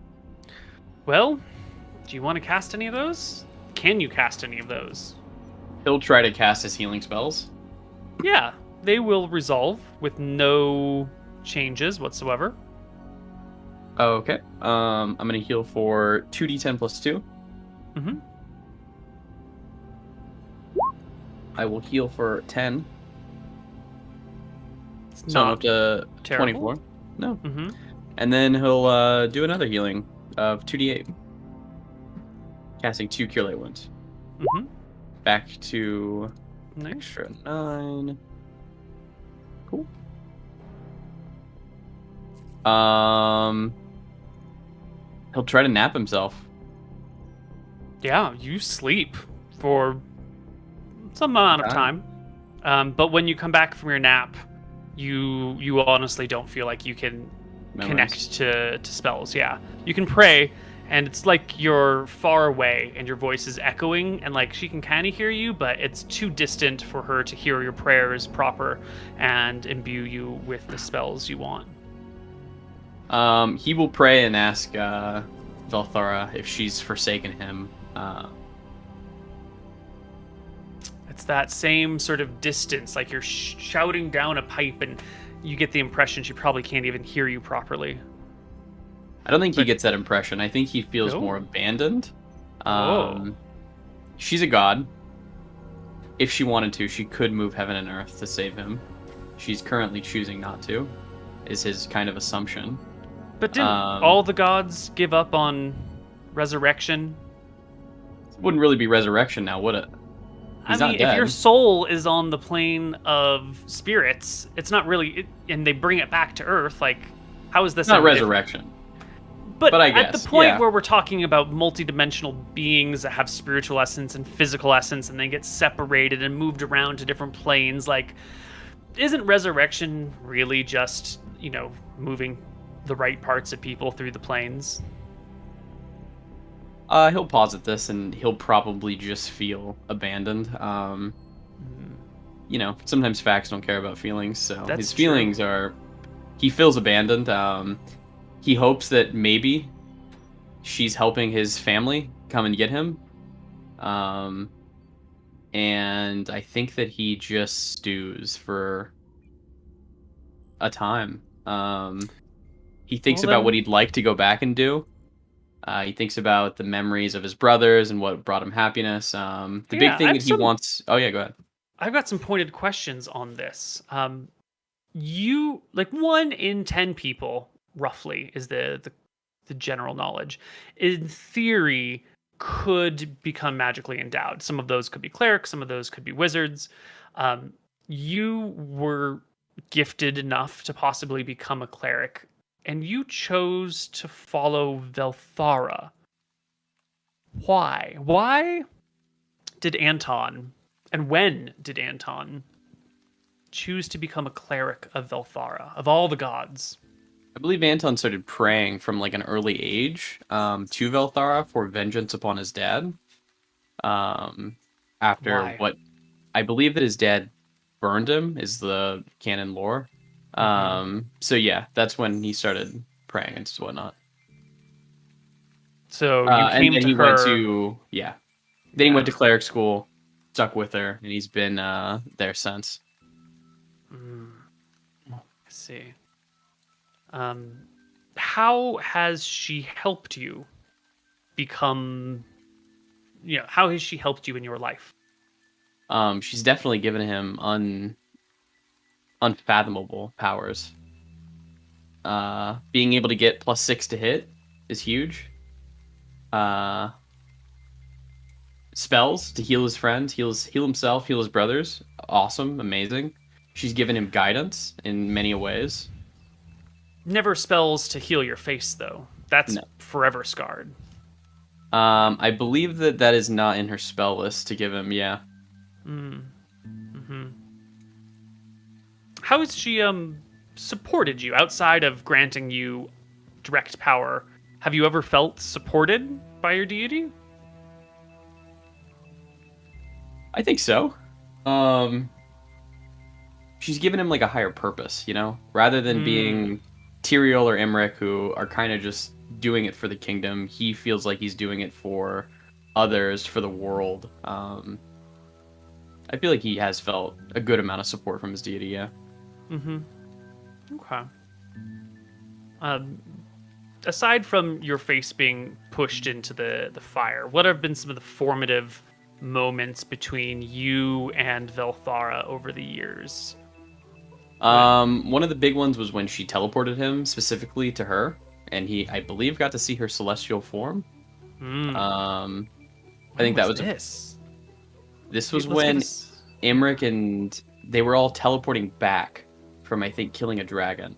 Well, do you want to cast any of those? Can you cast any of those? He'll try to cast his healing spells. Yeah, they will resolve with no changes whatsoever. Okay. I'm gonna heal for 2d10 plus 2. Mm-hmm. I will heal for 10. It's So I'm not up to terrible. 24. No. Mm-hmm. And then he'll do another healing of 2d8. Casting 2 Cure Light Wounds. Mm-hmm. Back to Nice. extra 9. Cool. He'll try to nap himself. Yeah, you sleep for some amount of time. But when you come back from your nap, you honestly don't feel like you can connect to spells. Yeah, you can pray, and it's like you're far away and your voice is echoing, and like she can kind of hear you, but it's too distant for her to hear your prayers proper and imbue you with the spells you want. He will pray and ask Velthara if she's forsaken him. It's that same sort of distance, like you're shouting down a pipe, and you get the impression she probably can't even hear you properly. I don't think he gets that impression. I think he feels more abandoned. She's a god. If she wanted to, she could move heaven and earth to save him. She's currently choosing not to, is his kind of assumption. But didn't all the gods give up on resurrection? It wouldn't really be resurrection now, would it? He's not dead. If your soul is on the plane of spirits, it's not really, and they bring it back to Earth, like, how is this not resurrection? But I at guess, the point yeah. where we're talking about multidimensional beings that have spiritual essence and physical essence, and they get separated and moved around to different planes, like, isn't resurrection really just, moving the right parts of people through the planes? He'll pause at this, and he'll probably just feel abandoned. Sometimes facts don't care about feelings, so his feelings are... He feels abandoned. He hopes that maybe she's helping his family come and get him. And I think that he just stews for a time. He thinks about what he'd like to go back and do. He thinks about the memories of his brothers and what brought him happiness. The big thing that he wants... Oh, yeah, go ahead. I've got some pointed questions on this. 1 in 10 people, roughly, is the general knowledge, in theory, could become magically endowed. Some of those could be clerics, some of those could be wizards. You were gifted enough to possibly become a cleric, and you chose to follow Velthara. Why? Why did Anton, and when did Anton choose to become a cleric of Velthara, of all the gods? I believe Anton started praying from like an early age to Velthara for vengeance upon his dad. After Why? what I believe that his dad burned him is the canon lore. So yeah, that's when he started praying and whatnot. So you And came then to he her. went to Then he went to cleric school, stuck with her, and he's been there since. I see. How has she helped you become? How has she helped you in your life? She's definitely given him unfathomable powers. Being able to get +6 to hit is huge. Spells to heal his friends, heal himself, heal his brothers. Awesome, amazing. She's given him guidance in many ways. Never spells to heal your face, though. That's No. forever scarred. I believe that is not in her spell list to give him. Yeah. How has she supported you outside of granting you direct power? Have you ever felt supported by your deity? I think so. She's given him like a higher purpose, rather than being Tyrael or Imric, who are kind of just doing it for the kingdom. He feels like he's doing it for others, for the world. I feel like he has felt a good amount of support from his deity. Yeah. Okay. Aside from your face being pushed into the fire, what have been some of the formative moments between you and Velthara over the years? One of the big ones was when she teleported him specifically to her, and he, I believe, got to see her celestial form. I think that was this. This was when Imric and they were all teleporting back from, I think, killing a dragon,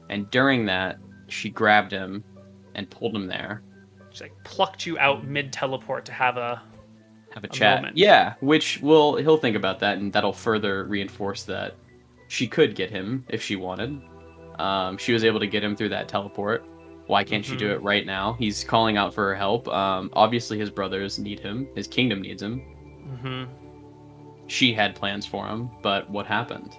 and during that, she grabbed him and pulled him there. She plucked you out mid teleport to have a chat. Moment. Yeah, which he'll think about that, and that'll further reinforce that she could get him if she wanted. She was able to get him through that teleport. Why can't she do it right now? He's calling out for her help. Obviously, his brothers need him. His kingdom needs him. She had plans for him, but what happened?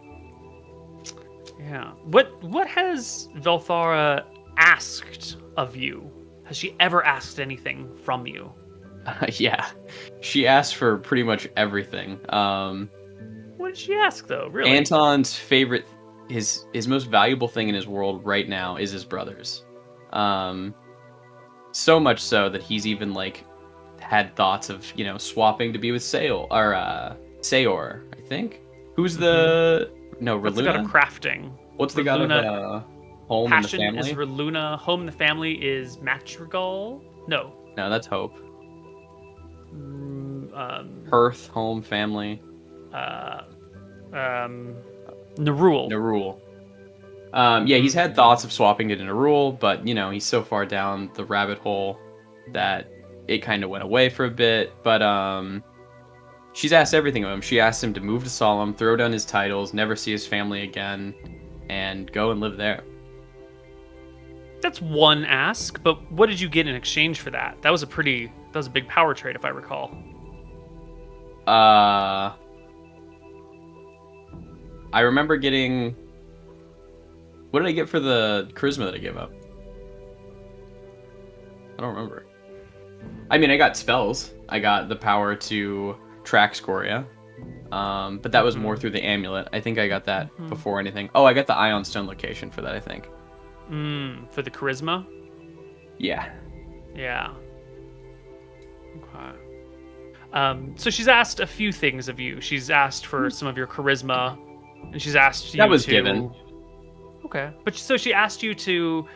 Yeah. What has Velthara asked of you? Has she ever asked anything from you? Yeah, she asked for pretty much everything. What did she ask, though? Really? Anton's favorite, his most valuable thing in his world right now is his brothers. So much so that he's even had thoughts of swapping to be with Sayor, I think. Who's the What's the god of Reluna? crafting? What's the god of home and the Passion is family? Reluna. Home in the family is Madrigal. No. No, that's Hope. Um, Hearth, home, family. Nerul. Nerul. Yeah, he's had thoughts of swapping to Nerul, but he's so far down the rabbit hole that it kind of went away for a bit. But she's asked everything of him. She asked him to move to Solemn, throw down his titles, never see his family again, and go and live there. That's one ask, but what did you get in exchange for that? That was a big power trade, if I recall. I remember getting... What did I get for the charisma that I gave up? I don't remember. I mean, I got spells. I got the power to track Scoria. But that was more through the amulet. I think I got that before anything. Oh, I got the Ion Stone location for that, I think. For the charisma? Yeah. Yeah. Okay. So she's asked a few things of you. She's asked for some of your charisma, and she's asked you That was to... given. Okay. But so she asked you to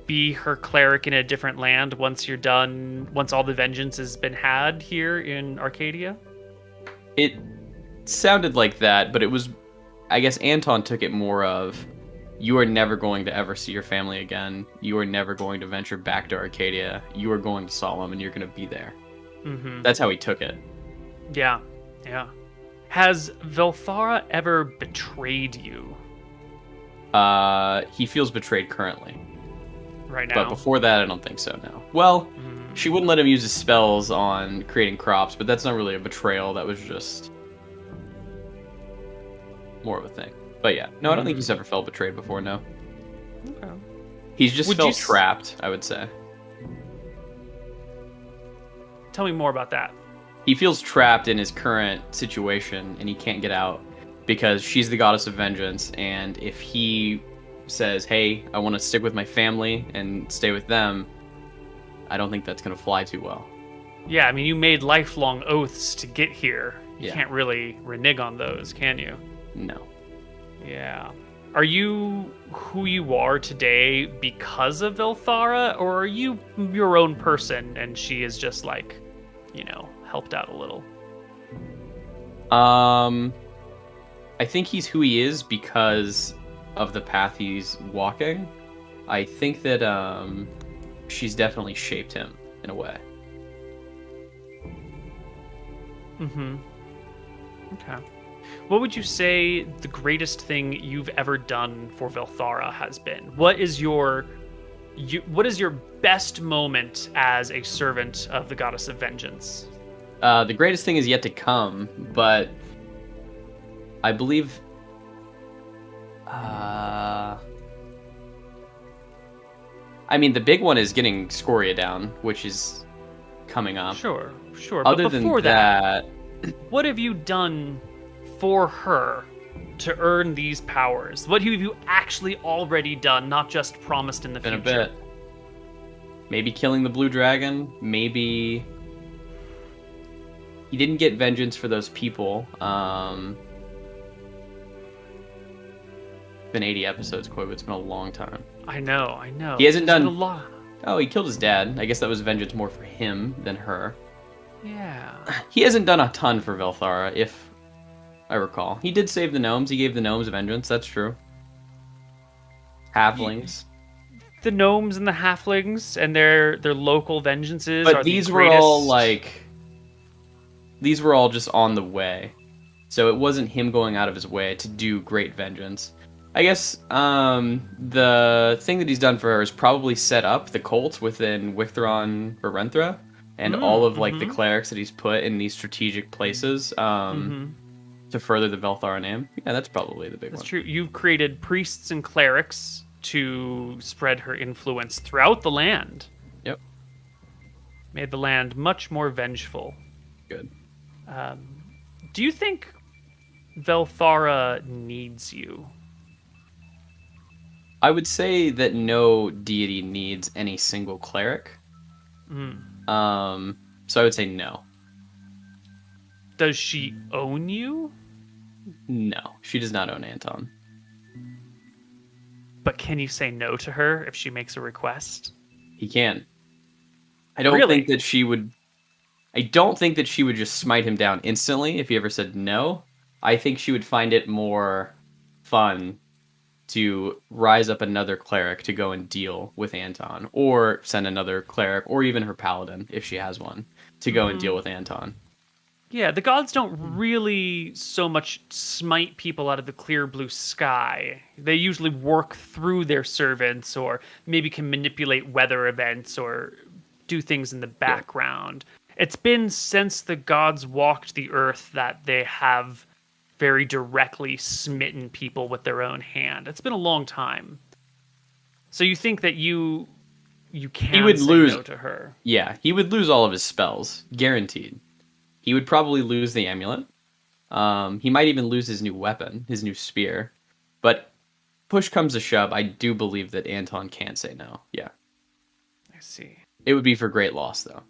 be her cleric in a different land once you're done, once all the vengeance has been had here in Arcadia? It sounded like that, but it was I guess Anton took it more of, you are never going to ever see your family again. You are never going to venture back to Arcadia. You are going to Solemn, and you're going to be there. Mm-hmm. That's how he took it. Yeah. Has Velthara ever betrayed you? He feels betrayed currently. Right now? But before that, I don't think so, no. Well, she wouldn't let him use his spells on creating crops, but that's not really a betrayal. That was just more of a thing. But yeah, no, I don't think he's ever felt betrayed before, no. Okay. He's just felt trapped, I would say. Tell me more about that. He feels trapped in his current situation, and he can't get out because she's the goddess of vengeance, and if he says, hey, I want to stick with my family and stay with them, I don't think that's going to fly too well. Yeah, I mean, you made lifelong oaths to get here. You Yeah. can't really renege on those, can you? No. Yeah. Are you who you are today because of Velthara, or are you your own person and she is just like, helped out a little? I think he's who he is because of the path he's walking. I think that she's definitely shaped him in a way. Mm-hmm. Okay. What would you say the greatest thing you've ever done for Velthara has been? What is your best moment as a servant of the goddess of vengeance? The greatest thing is yet to come, but I believe I mean, the big one is getting Scoria down, which is coming up. Sure. Other But before than that, what have you done for her to earn these powers? What have you actually already done, not just promised in the been future? a bit. Maybe killing the blue dragon. Maybe he didn't get vengeance for those people. It's been 80 episodes, Koibu. It's been a long time. I know. He hasn't It's been done a lot. Oh, he killed his dad. I guess that was vengeance more for him than her. Yeah. He hasn't done a ton for Velthara, if I recall. He did save the gnomes. He gave the gnomes vengeance. That's true. Halflings. The gnomes and the halflings and their local vengeances But are these the were greatest. all like... These were all just on the way. So it wasn't him going out of his way to do great vengeance. I guess the thing that he's done for her is probably set up the cult within Wicthron Barenthra and all of like the clerics that he's put in these strategic places to further the Velthara name. Yeah, that's probably the big one. That's true. You've created priests and clerics to spread her influence throughout the land. Yep. Made the land much more vengeful. Good. Do you think Velthara needs you? I would say that no deity needs any single cleric. So I would say no. Does she own you? No, she does not own Anton. But can you say no to her if she makes a request? He can. I don't Really? think that she would... I don't think that she would just smite him down instantly if he ever said no. I think she would find it more fun to rise up another cleric to go and deal with Anton, or send another cleric, or even her paladin, if she has one, to go and deal with Anton. Yeah, the gods don't really so much smite people out of the clear blue sky. They usually work through their servants, or maybe can manipulate weather events, or do things in the background. It's been since the gods walked the earth that they have very directly smitten people with their own hand. It's been a long time. So you think that you can He would say lose no to her? Yeah, he would lose all of his spells, guaranteed. He would probably lose the amulet. He might even lose his new weapon, his new spear. But push comes to shove, I do believe that Anton can say no. Yeah. I see. It would be for great loss, though.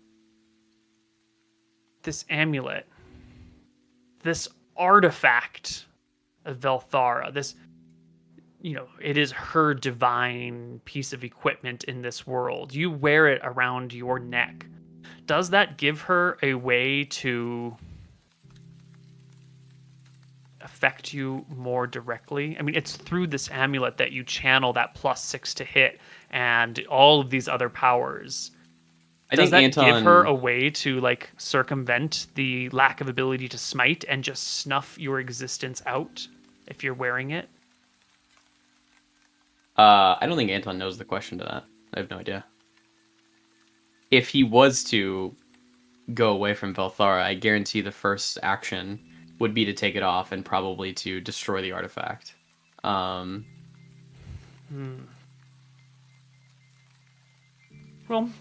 This amulet, this artifact of Velthara, this, it is her divine piece of equipment in this world. You wear it around your neck. Does that give her a way to affect you more directly? I mean, it's through this amulet that you channel that +6 to hit and all of these other powers. I Does think that give Anton. her a way to like circumvent the lack of ability to smite and just snuff your existence out if you're wearing it? I don't think Anton knows the question to that. I have no idea. If he was to go away from Velthara, I guarantee the first action would be to take it off and probably to destroy the artifact. Well,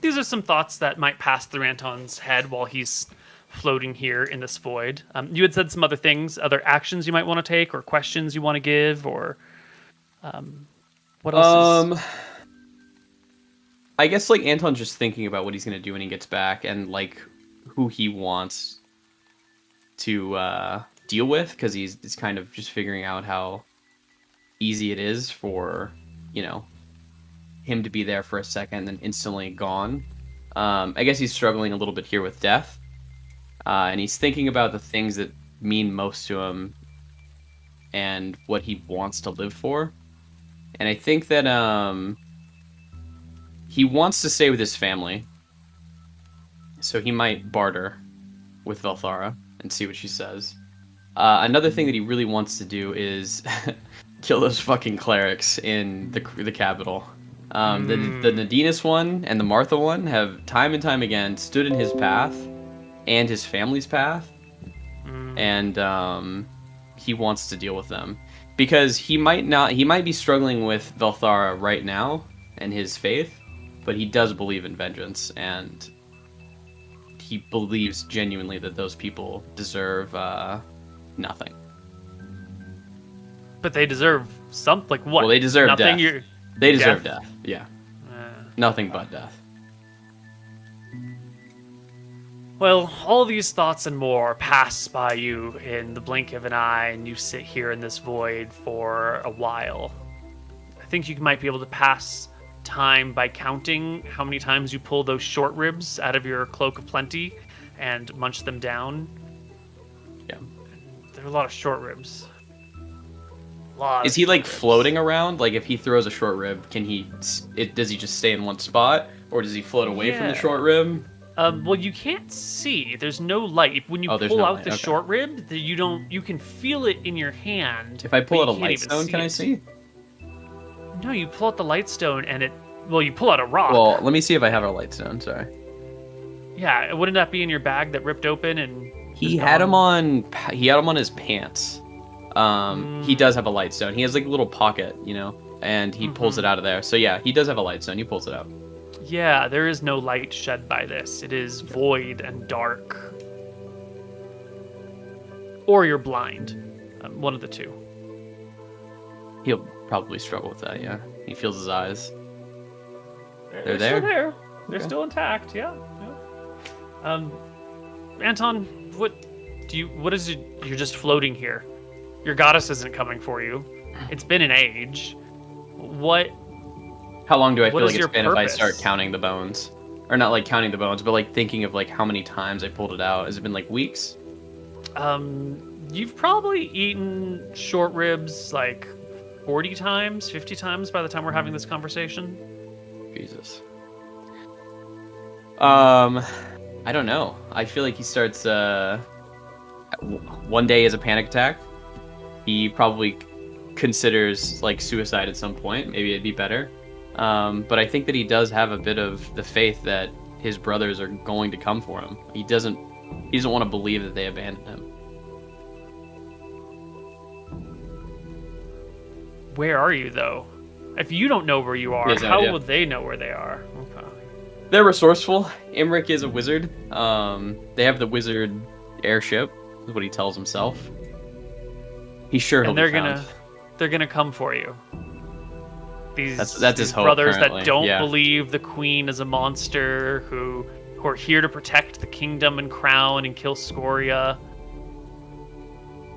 these are some thoughts that might pass through Anton's head while he's floating here in this void. You had said some other things, other actions you might want to take, or questions you want to give, or what else? I guess like Anton's just thinking about what he's gonna do when he gets back and like who he wants to deal with, because he's kind of just figuring out how easy it is for, you know, him to be there for a second and then instantly gone. I guess he's struggling a little bit here with death, and he's thinking about the things that mean most to him and what he wants to live for. And I think that he wants to stay with his family, so he might barter with Velthara and see what she says. Another thing that he really wants to do is kill those fucking clerics in the capital. The Nadinus one and the Martha one have time and time again stood in his path and his family's path, and he wants to deal with them because he might be struggling with Velthara right now and his faith, but he does believe in vengeance, and he believes genuinely that those people deserve nothing. But they deserve something. Like what? Well, they deserve nothing. death. They deserve death. Yeah. Nothing but death. Well, all these thoughts and more pass by you in the blink of an eye, and you sit here in this void for a while. I think you might be able to pass time by counting how many times you pull those short ribs out of your cloak of plenty and munch them down. Yeah. There are a lot of short ribs. Is he like floating around? Like if he throws a short rib, does he just stay in one spot, or does he float away from the short rib? Well, you can't see. There's no light. When you pull out the short rib, you can feel it in your hand. If I pull out a light stone, can I see? No, you pull out the light stone and you pull out a rock. Well, let me see if I have a light stone, sorry. Yeah, wouldn't that be in your bag that ripped open and he had him on his pants. He does have a light stone. He has like a little pocket, and he pulls it out of there. So yeah, he does have a light stone. He pulls it out. Yeah, there is no light shed by this. It is void and dark. Or you're blind. One of the two. He'll probably struggle with that, yeah. He feels his eyes. They're there? Still there. Okay. They're still intact, yeah. Anton, what is it? You're just floating here. Your goddess isn't coming for you. It's been an age. How long do I feel like it's been if I start counting the bones? Or not like counting the bones, but like thinking of like how many times I pulled it out. Has it been like weeks? You've probably eaten short ribs like 40 times, 50 times by the time we're having this conversation. Jesus. I don't know. I feel like he starts one day as a panic attack. He probably considers like suicide at some point. Maybe it'd be better. But I think that he does have a bit of the faith that his brothers are going to come for him. He doesn't want to believe that they abandoned him. Where are you, though? If you don't know where you are, how will they know where they are? Okay. They're resourceful. Imric is a wizard. They have the wizard airship, is what he tells himself. He's sure he'll be found. They're gonna come for you. That's his hope, brothers currently. That don't believe the queen is a monster, who are here to protect the kingdom and crown and kill Scoria.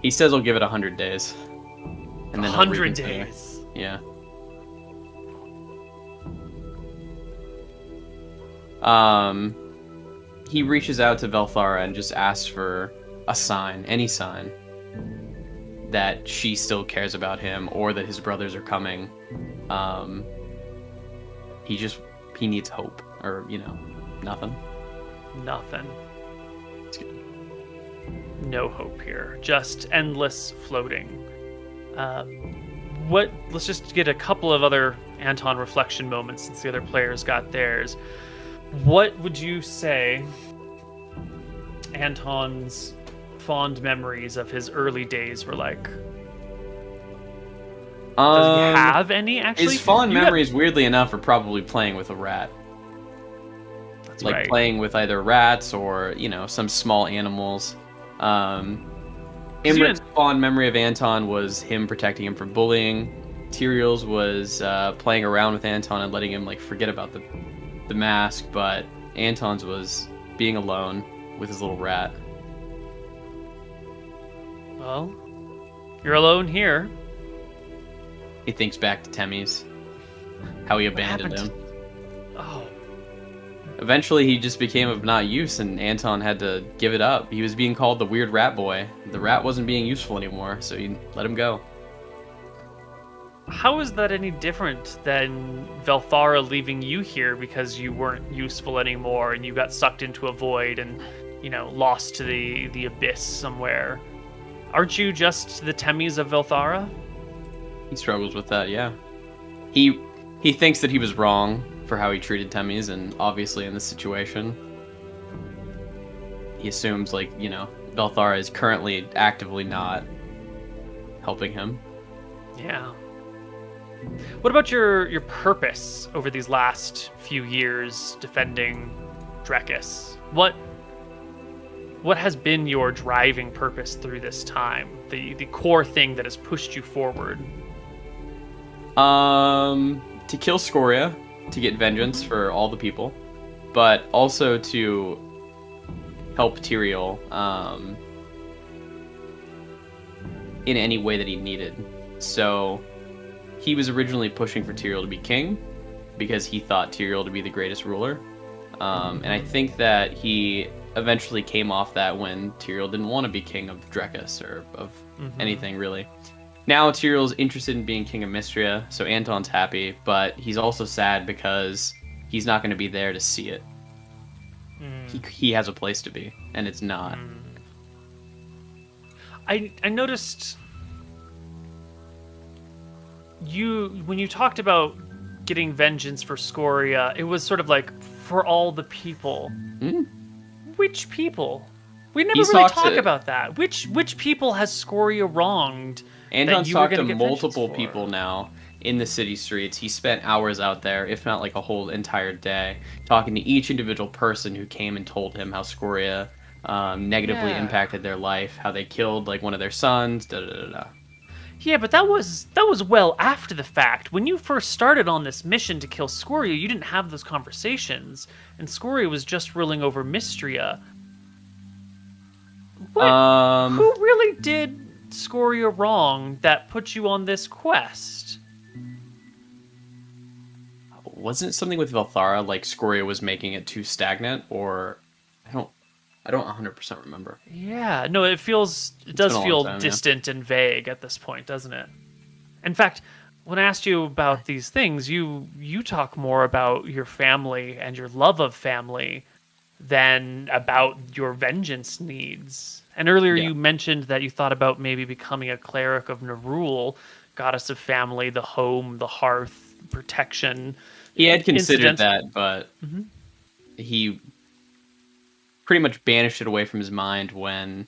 He says he'll give it 100 days. And then 100 days. Yeah. He reaches out to Velthara and just asks for a sign, any sign, that she still cares about him or that his brothers are coming. He needs hope, or nothing. Nothing. No hope here. Just endless floating. Let's just get a couple of other Anton reflection moments since the other players got theirs. What would you say Anton's fond memories of his early days were like? Does he have any, actually? His fond memories, weirdly enough, are probably playing with a rat. That's like right. playing with either rats or, some small animals. Imrik's fond memory of Anton was him protecting him from bullying. Tyrael's was playing around with Anton and letting him forget about the mask, but Anton's was being alone with his little rat. Well, you're alone here. He thinks back to Temmie's, how he abandoned him. Oh. Eventually, he just became of not use, and Anton had to give it up. He was being called the weird rat boy. The rat wasn't being useful anymore, so he let him go. How is that any different than Velthara leaving you here because you weren't useful anymore and you got sucked into a void and, lost to the abyss somewhere? Aren't you just the Temmies of Velthara? He struggles with that, yeah. He thinks that he was wrong for how he treated Temmies, and obviously in this situation, he assumes, Velthara is currently actively not helping him. Yeah. What about your purpose over these last few years defending Drekis? What has been your driving purpose through this time? The core thing that has pushed you forward? To kill Scoria, to get vengeance for all the people, but also to help Tyrael in any way that he needed. So he was originally pushing for Tyrael to be king because he thought Tyrael to be the greatest ruler. And I think that he eventually came off that when Tyrael didn't want to be king of Drekis or of anything, really. Now Tyrael's interested in being king of Mystria, so Anton's happy, but he's also sad because he's not going to be there to see it. He has a place to be, and it's not. I noticed when you talked about getting vengeance for Scoria, it was sort of like for all the people. Which people? We never really talk about that. Which people has Scoria wronged? Anton's talked to multiple people now in the city streets. He spent hours out there, if not a whole entire day, talking to each individual person who came and told him how Scoria negatively impacted their life, how they killed one of their sons, Yeah, but that was well after the fact. When you first started on this mission to kill Scoria, you didn't have those conversations, and Scoria was just ruling over Mystria. Who really did Scoria wrong that put you on this quest? Wasn't it something with Velthara, Scoria was making it too stagnant, or I don't 100% remember. Yeah, no, it does feel distant and vague at this point, doesn't it? In fact, when I asked you about these things, you talk more about your family and your love of family than about your vengeance needs. And earlier you mentioned that you thought about maybe becoming a cleric of Nerul, goddess of family, the home, the hearth, protection. He had considered that, but he pretty much banished it away from his mind when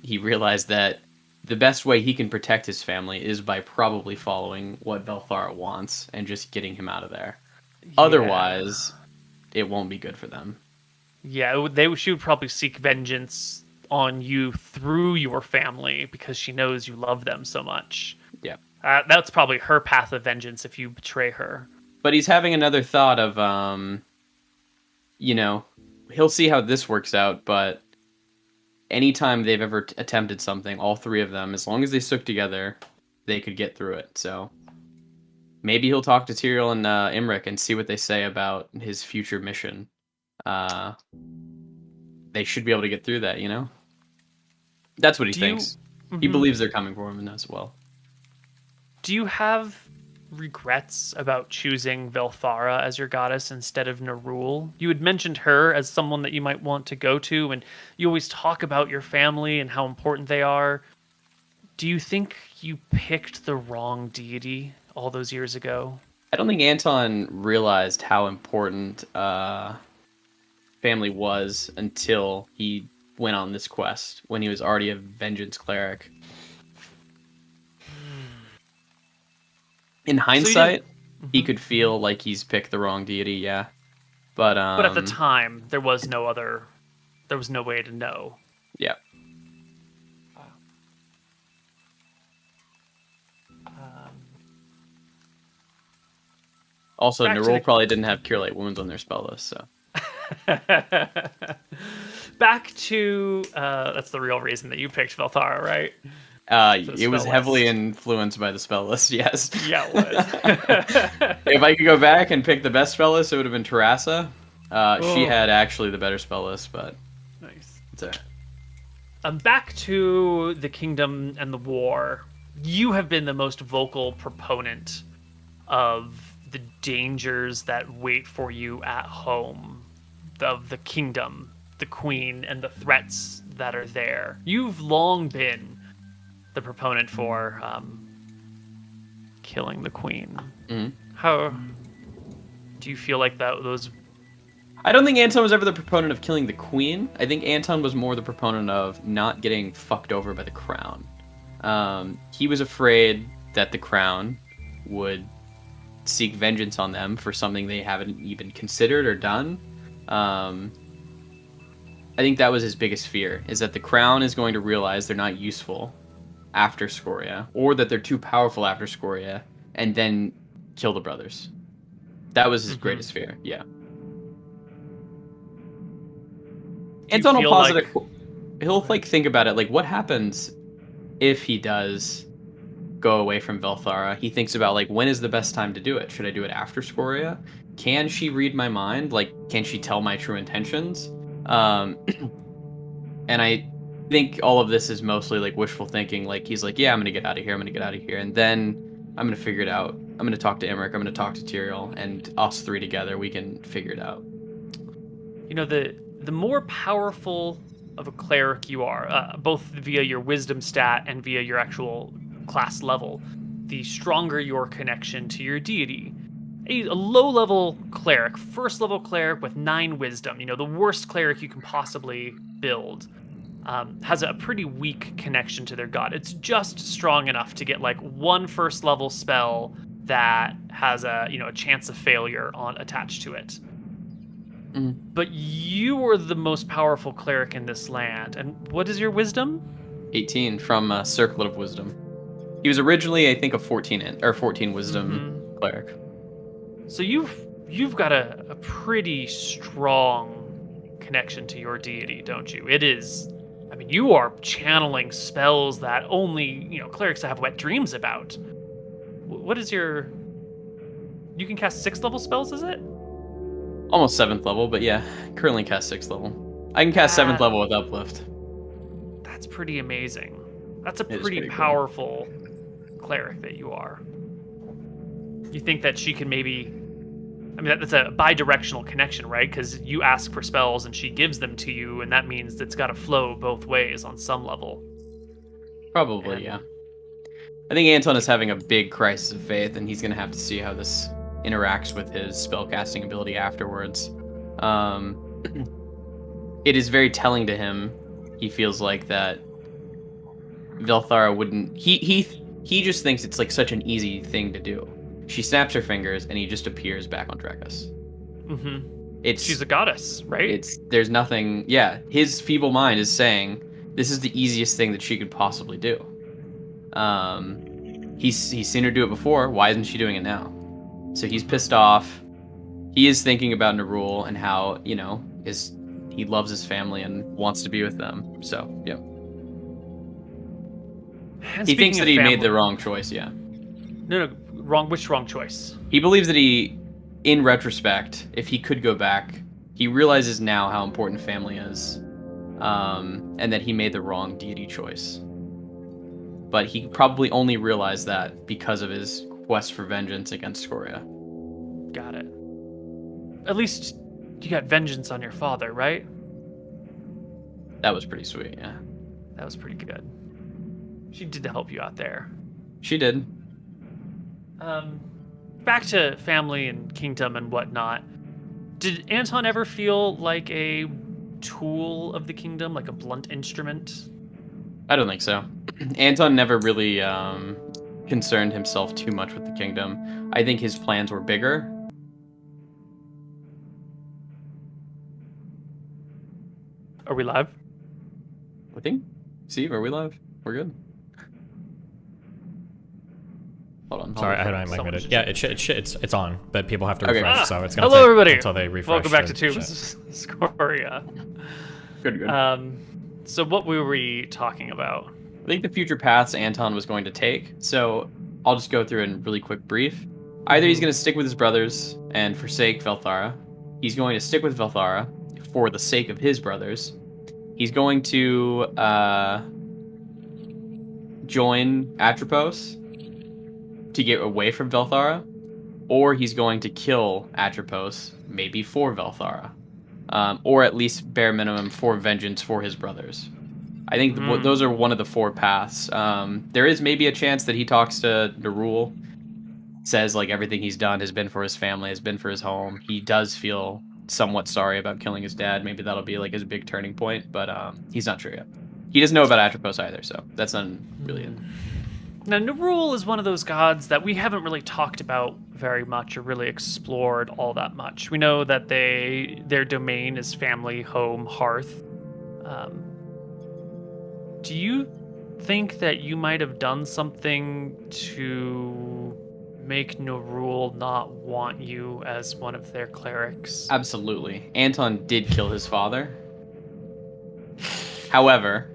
he realized that the best way he can protect his family is by probably following what Velthara wants and just getting him out of there. Yeah. Otherwise, it won't be good for them. Yeah, she would probably seek vengeance on you through your family because she knows you love them so much. Yeah. That's probably her path of vengeance if you betray her. But he's having another thought of, he'll see how this works out, but anytime they've ever attempted something, all three of them, as long as they stuck together, they could get through it. So maybe he'll talk to Tyrael and Imrik and see what they say about his future mission. They should be able to get through that, That's what he thinks. He believes they're coming for him as well. Do you have regrets about choosing Velthara as your goddess instead of Nerul? You had mentioned her as someone that you might want to go to, and you always talk about your family and how important they are. Do you think you picked the wrong deity all those years ago? I don't think Anton realized how important family was until he went on this quest, when he was already a vengeance cleric. In hindsight, he could feel like he's picked the wrong deity, yeah. But at the time, there was no way to know. Yeah. Also, Nerul probably didn't have Cure Light Wounds on their spell list, so. Back to that's the real reason that you picked Velthara, right? It was heavily influenced by the spell list, yes. Yeah, it was. If I could go back and pick the best spell list, it would have been Terrassa. She had actually the better spell list, but nice. It's all right. Back to the kingdom and the war. You have been the most vocal proponent of the dangers that wait for you at home, of the kingdom, the queen, and the threats that are there. You've long been the proponent for killing the queen. Mm-hmm. How do you feel like those? I don't think Anton was ever the proponent of killing the queen. I think Anton was more the proponent of not getting fucked over by the crown. He was afraid that the crown would seek vengeance on them for something they haven't even considered or done. I think that was his biggest fear, is that the crown is going to realize they're not useful after Scoria, or that they're too powerful after Scoria, and then kill the brothers. That was his greatest fear, yeah. Anton will posit it. He'll think about it, what happens if he does go away from Velthara? He thinks about when is the best time to do it? Should I do it after Scoria? Can she read my mind? Can she tell my true intentions? And I think all of this is mostly wishful thinking. He's yeah, I'm gonna get out of here. And then I'm gonna figure it out. I'm gonna talk to Emmerich. I'm gonna talk to Tyrael, and us three together, we can figure it out. The more powerful of a cleric you are, both via your wisdom stat and via your actual class level, the stronger your connection to your deity. A low-level cleric, first-level cleric with 9 wisdom, the worst cleric you can possibly build, has a pretty weak connection to their god. It's just strong enough to get one first-level spell that has a chance of failure attached to it. But you are the most powerful cleric in this land. And what is your wisdom? 18 from Circlet of Wisdom. He was originally, I think, a 14 wisdom cleric. So you've got a pretty strong connection to your deity, don't you? It is. I mean, you are channeling spells that only clerics have wet dreams about. What is your? You can cast 6th level spells, is it? Almost 7th level, but yeah, currently cast 6th level. I can cast 7th level with Uplift. That's pretty amazing. That's a pretty cool. powerful cleric that you are. You think that she can maybe... I mean, that's a bi-directional connection, right? Because you ask for spells and she gives them to you, and that means it's got to flow both ways on some level. Probably, yeah. I think Anton is having a big crisis of faith, and he's going to have to see how this interacts with his spellcasting ability afterwards. It is very telling to him. He feels like that Velthara wouldn't... He just thinks it's such an easy thing to do. She snaps her fingers, and he just appears back on Drekus. She's a goddess, right? There's nothing... Yeah, his feeble mind is saying, this is the easiest thing that she could possibly do. He's seen her do it before. Why isn't she doing it now? So he's pissed off. He is thinking about Nerul and how, he loves his family and wants to be with them. So, yeah. He thinks that he made the wrong choice, yeah. No, wrong. Which wrong choice? He believes that in retrospect, if he could go back, he realizes now how important family is, and that he made the wrong deity choice. but he probably only realized that because of his quest for vengeance against Scoria. Got it. At least you got vengeance on your father, right? That was pretty sweet, yeah. That was pretty good. She did help you out there. She did. Back to family and kingdom and whatnot. Did Anton ever feel like a tool of the kingdom, like a blunt instrument? I don't think so. Anton never really concerned himself too much with the kingdom. I think his plans were bigger. Are we live? I think. Steve, are we live? We're good. Hold on. Sorry, I had my mic Someone muted. should- Yeah, it's on, but people have to Okay. refresh, Ah, so it's gonna hello, take everybody. until they refresh. Welcome back to their Tubes shit. Scoria. Good. So what were we talking about? I think the future paths Anton was going to take. So I'll just go through in really quick brief. Either he's going to stick with his brothers and forsake Velthara. He's going to stick with Velthara for the sake of his brothers. He's going to join Atropos to get away from Velthara, or he's going to kill Atropos, maybe for Velthara, or at least bare minimum for vengeance for his brothers. I think those are one of the four paths. There is maybe a chance that he talks to Nerul, says like everything he's done has been for his family, has been for his home. He does feel somewhat sorry about killing his dad. Maybe that'll be like his big turning point, but he's not sure yet. He doesn't know about Atropos either, so that's not really it. Now, Nerul is one of those gods that we haven't really talked about very much or really explored all that much. We know that their domain is family, home, hearth. Do you think that you might have done something to make Nerul not want you as one of their clerics? Absolutely. Anton did kill his father. However,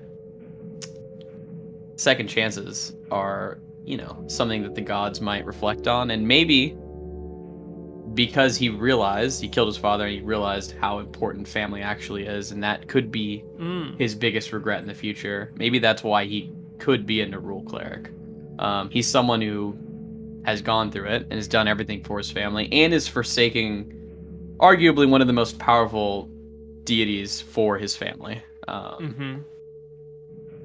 second chances are, something that the gods might reflect on, and maybe because he realized he killed his father and he realized how important family actually is, and that could be his biggest regret in the future. Maybe that's why he could be a Nerul cleric. He's someone who has gone through it and has done everything for his family and is forsaking arguably one of the most powerful deities for his family.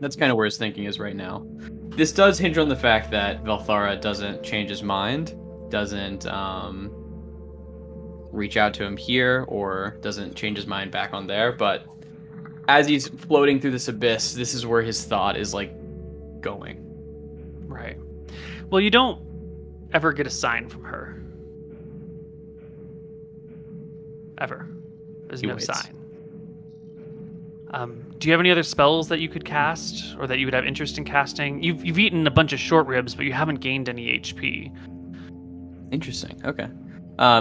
That's kind of where his thinking is right now. This does hinge on the fact that Velthara doesn't change his mind, doesn't reach out to him here, or doesn't change his mind back on there, but as he's floating through this abyss, this is where his thought is like going. Right. Well, you don't ever get a sign from her. Ever. There's He no waits. sign. Do you have any other spells that you could cast, or that you would have interest in casting? You've eaten a bunch of short ribs, but you haven't gained any HP. Interesting. Okay.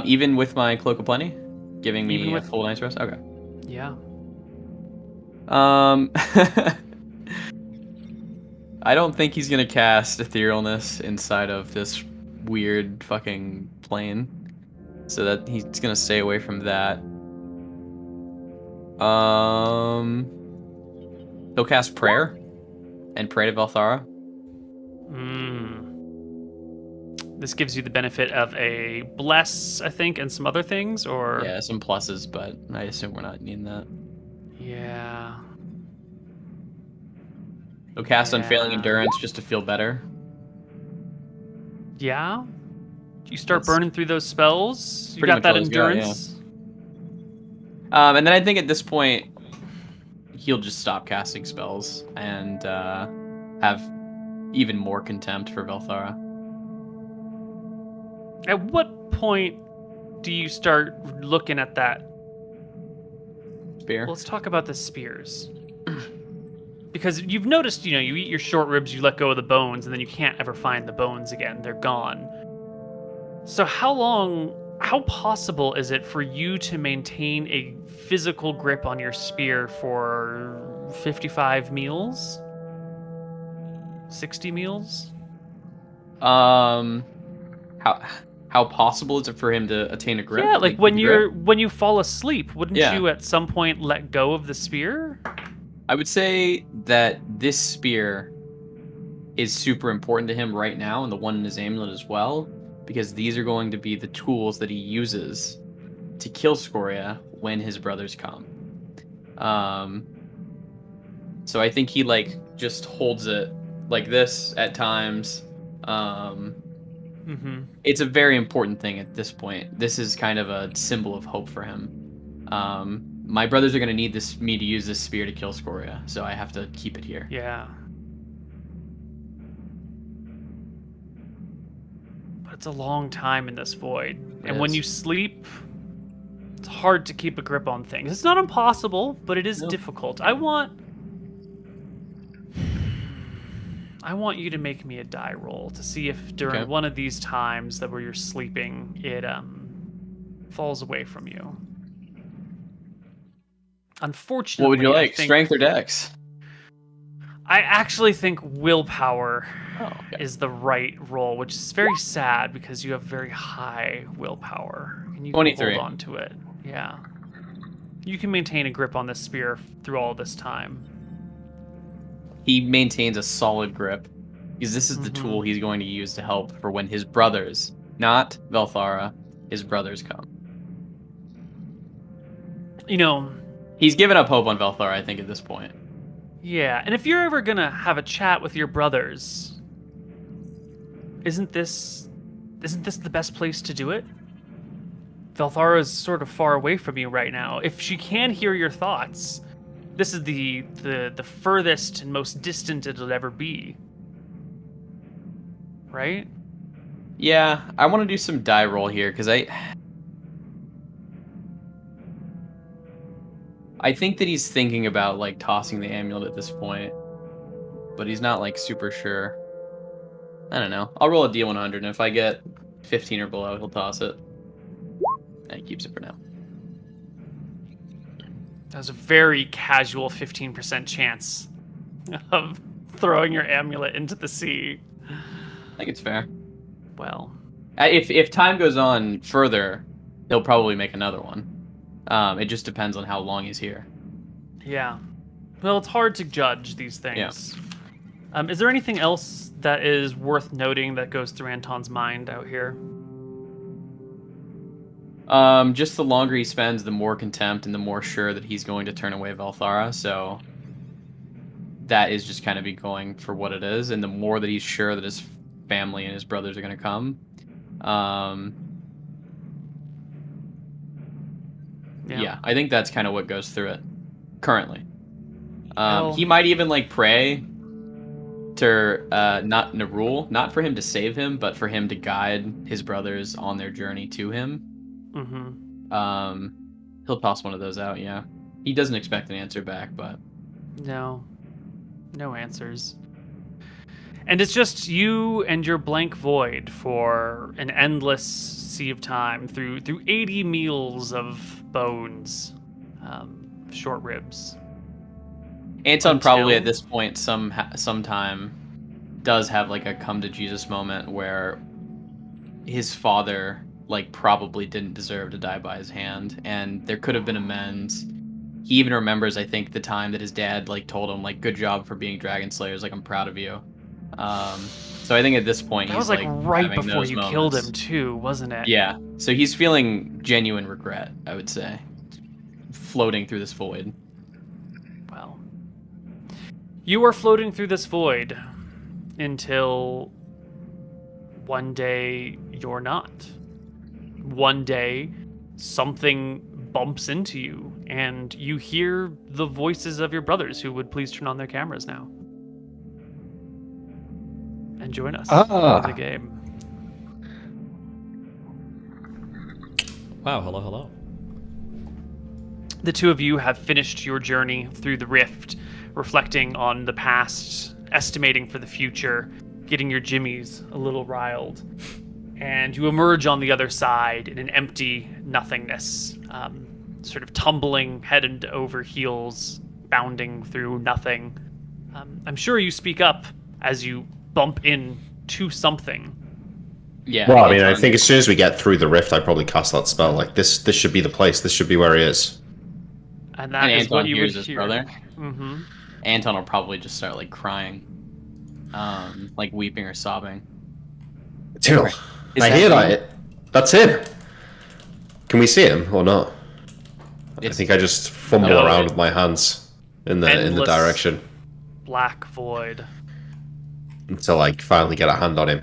Even with my Cloak of Plenty, giving me Even a with- full night's rest. Okay. Yeah. I don't think he's gonna cast Etherealness inside of this weird fucking plane, so that he's gonna stay away from that. He'll cast Prayer and pray to Velthara. This gives you the benefit of a bless, I think, and some other things, or... Yeah, some pluses, but I assume we're not needing that. Yeah. He'll cast Unfailing Yeah. Endurance just to feel better. Yeah? You start That's burning through those spells? You pretty got much that all he's got, endurance? And then I think at this point, he'll just stop casting spells and have even more contempt for Velthara. At what point do you start looking at that? Spear. Well, let's talk about the spears. Because you've noticed, you eat your short ribs, you let go of the bones, and then you can't ever find the bones again. They're gone. So how possible is it for you to maintain a physical grip on your spear for 55 meals? 60 meals? How possible is it for him to attain a grip? Yeah, like when grip? when you fall asleep, wouldn't Yeah. you at some point let go of the spear? I would say that this spear is super important to him right now, and the one in his amulet as well, because these are going to be the tools that he uses to kill Scoria when his brothers come. So I think he like just holds it like this at times. It's a very important thing at this point. This is kind of a symbol of hope for him. My brothers are going to need me to use this spear to kill Scoria, so I have to keep it here. Yeah. But it's a long time in this void. And when you sleep, it's hard to keep a grip on things. It's not impossible, but it is difficult. I want you to make me a die roll to see if during one of these times that where you're sleeping, it falls away from you. Unfortunately, what would you like? Strength or dex? I actually think willpower is the right roll, which is very sad because you have very high willpower and you can 23. hold on to it. Yeah. You can maintain a grip on this spear through all this time. He maintains a solid grip because this is the tool he's going to use to help for when his brothers, not Velthara, his brothers come. You know, he's given up hope on Velthara, I think, at this point. Yeah, and if you're ever gonna have a chat with your brothers, isn't this the best place to do it? Velthara is sort of far away from you right now. If she can hear your thoughts, this is the furthest and most distant it'll ever be. Right? Yeah, I want to do some die roll here because I think that he's thinking about like tossing the amulet at this point, but he's not like super sure. I don't know. I'll roll a D100, and if I get 15 or below, he'll toss it. And he keeps it for now. That was a very casual 15% chance of throwing your amulet into the sea. I think it's fair. Well, if time goes on further, he'll probably make another one. It just depends on how long he's here. Yeah. Well, it's hard to judge these things. Yeah. Is there anything else that is worth noting that goes through Anton's mind out here? Just the longer he spends, the more contempt and the more sure that he's going to turn away Velthara. So that is just kind of be going for what it is. And the more that he's sure that his family and his brothers are going to come, yeah, I think that's kind of what goes through it currently. He might even like pray to not Nerul, not for him to save him, but for him to guide his brothers on their journey to him. He'll toss one of those out. Yeah, he doesn't expect an answer back, but no answers. And it's just you and your blank void for an endless sea of time through 80 meals of bones, short ribs. Anton probably at this point sometime does have like a come to Jesus moment where his father like probably didn't deserve to die by his hand, and there could have been amends. He even remembers, I think, the time that his dad like told him like, "Good job for being Dragon Slayers. Like, I'm proud of you." So I think at this point that he's was like right before you moments. killed him too, wasn't it? Yeah. So he's feeling genuine regret, I would say, floating through this void. Well, you are floating through this void until one day you're not. One day something bumps into you and you hear the voices of your brothers, who would please turn on their cameras now and join us for the game. Wow, hello. The two of you have finished your journey through the rift, reflecting on the past, estimating for the future, getting your jimmies a little riled. And you emerge on the other side in an empty nothingness, sort of tumbling head and over heels, bounding through nothing. I'm sure you speak up as you bump into something. Yeah. Well, I mean, I think as soon as we get through the rift, I probably cast that spell. Like this should be the place. This should be where he is. And that is what you would his hear. Brother. Mm-hmm. Anton will probably just start like crying. like weeping or sobbing. Tyrael, Is I that hear you? that. That's him. Can we see him or not? I It's- think I just fumble No, around it- with my hands in the Endless direction black void. until I finally get a hand on him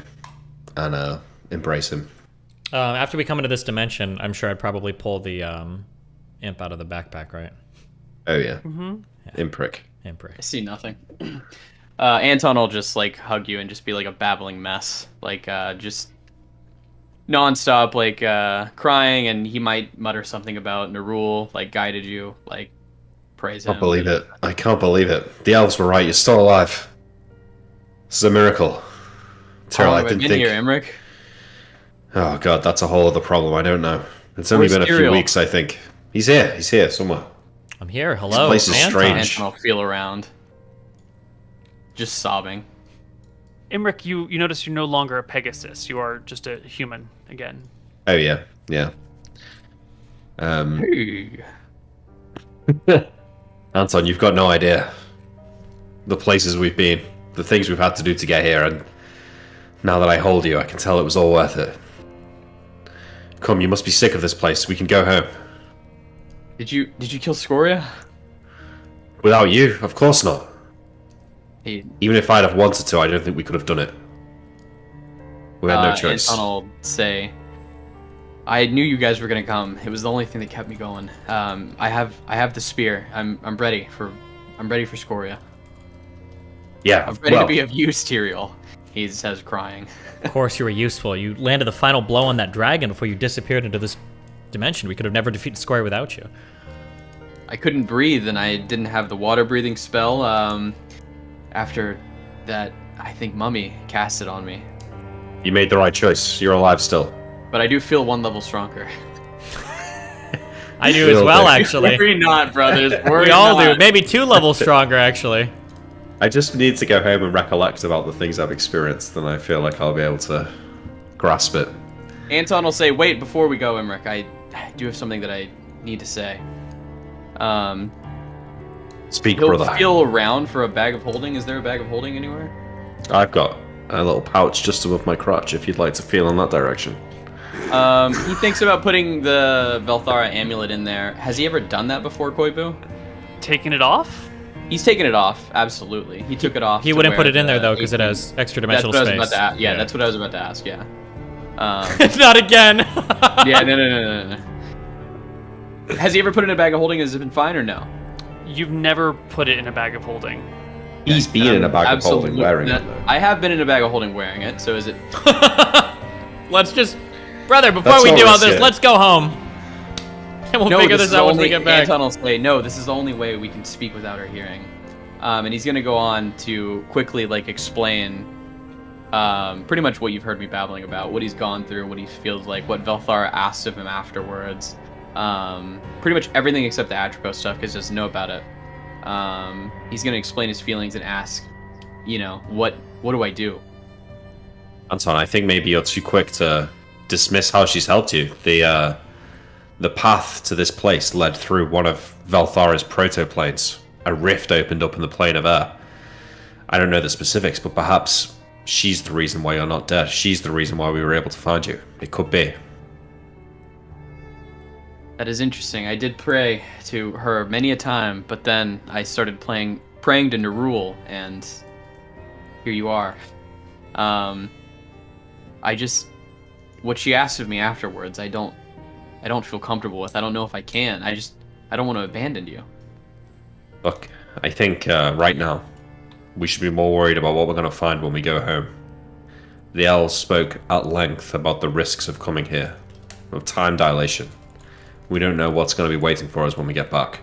and embrace him. After we come into this dimension, I'm sure I'd probably pull the imp out of the backpack, right? Oh yeah. Imprick. Imp, I right. see nothing. Anton will just like hug you and just be like a babbling mess, like just nonstop, like crying, and he might mutter something about Nerul, like guided you, like praise I him. can't believe it. I can't believe it. The elves were right. You're still alive. This is a miracle. How Tyrael, long I have I didn't been think. here, Emmerich? Oh god, that's a whole other problem. I don't know. It's only Where's been a few Tyrael? weeks, I think. He's here. He's here somewhere. I'm here. Hello. place is Anton. strange. Anton will feel around, just sobbing. Imric, you notice you're no longer a Pegasus. You are just a human again. Oh yeah, yeah. Hey. Anton, you've got no idea. The places we've been, the things we've had to do to get here, and now that I hold you, I can tell it was all worth it. Come, you must be sick of this place. We can go home. Did you kill Scoria? Without you, of course not. He, Even if I'd have wanted to, I don't think we could have done it. We had no choice. Anton will say, I knew you guys were gonna come. It was the only thing that kept me going. I have the spear. I'm ready for Scoria. Yeah, I'm ready well, to be of use, Tyrael. He says, crying. Of course, you were useful. You landed the final blow on that dragon before you disappeared into this dimension. We could have never defeated Scoria without you. I couldn't breathe, and I didn't have the water breathing spell. After that, I think Mummy cast it on me. you made the right choice. You're alive still. But I do feel 1 level stronger. I do as Feel well, that. actually. Worry not, brothers. Worry We all do. not. Maybe 2 levels stronger, actually. I just need to go home and recollect about the things I've experienced, then I feel like I'll be able to grasp it. Anton will say, wait, before we go, Emmerich, I do have something that I need to say. Speak, He'll brother. feel around for a bag of holding. Is there a bag of holding anywhere? I've got a little pouch just above my crotch if you'd like to feel in that direction. He thinks about putting the Velthara amulet in there. Has he ever done that before, Koibu? Taking it off? He's taken it off, absolutely. He took it off. He to wouldn't put where it in there, the though, because it 18 has extra That's dimensional what I was space. about to yeah, that's what I was about to ask, yeah. Not again! Yeah, no. Has he ever put it in a bag of holding? Has it been fine or no? You've never put it in a bag of holding. He's been in a bag of holding wearing it, though. I have been in a bag of holding wearing it, so is it... Let's just... Brother, before Let's we all do all risk this, it. let's go home. And we'll figure this is out once we only- get back. Anton will say, no, this is the only way we can speak without her hearing. And he's going to go on to quickly, like, explain pretty much what you've heard me babbling about, what he's gone through, what he feels like, what Velthara asked of him afterwards. Pretty much everything except the Atropo stuff, because he doesn't know about it. He's going to explain his feelings and ask, you know, what do I do? Anton, I think maybe you're too quick to dismiss how she's helped you. The path to this place led through one of Velthara's protoplanes. A rift opened up in the plane of air. I don't know the specifics, but perhaps she's the reason why you're not dead. She's the reason why we were able to find you. It could be. That is interesting. I did pray to her many a time, but then I started praying to Nerul, and here you are. What she asked of me afterwards, I don't feel comfortable with. I don't know if I can. I don't want to abandon you. Look, I think right now we should be more worried about what we're going to find when we go home. The elves spoke at length about the risks of coming here, of time dilation. We don't know what's going to be waiting for us when we get back.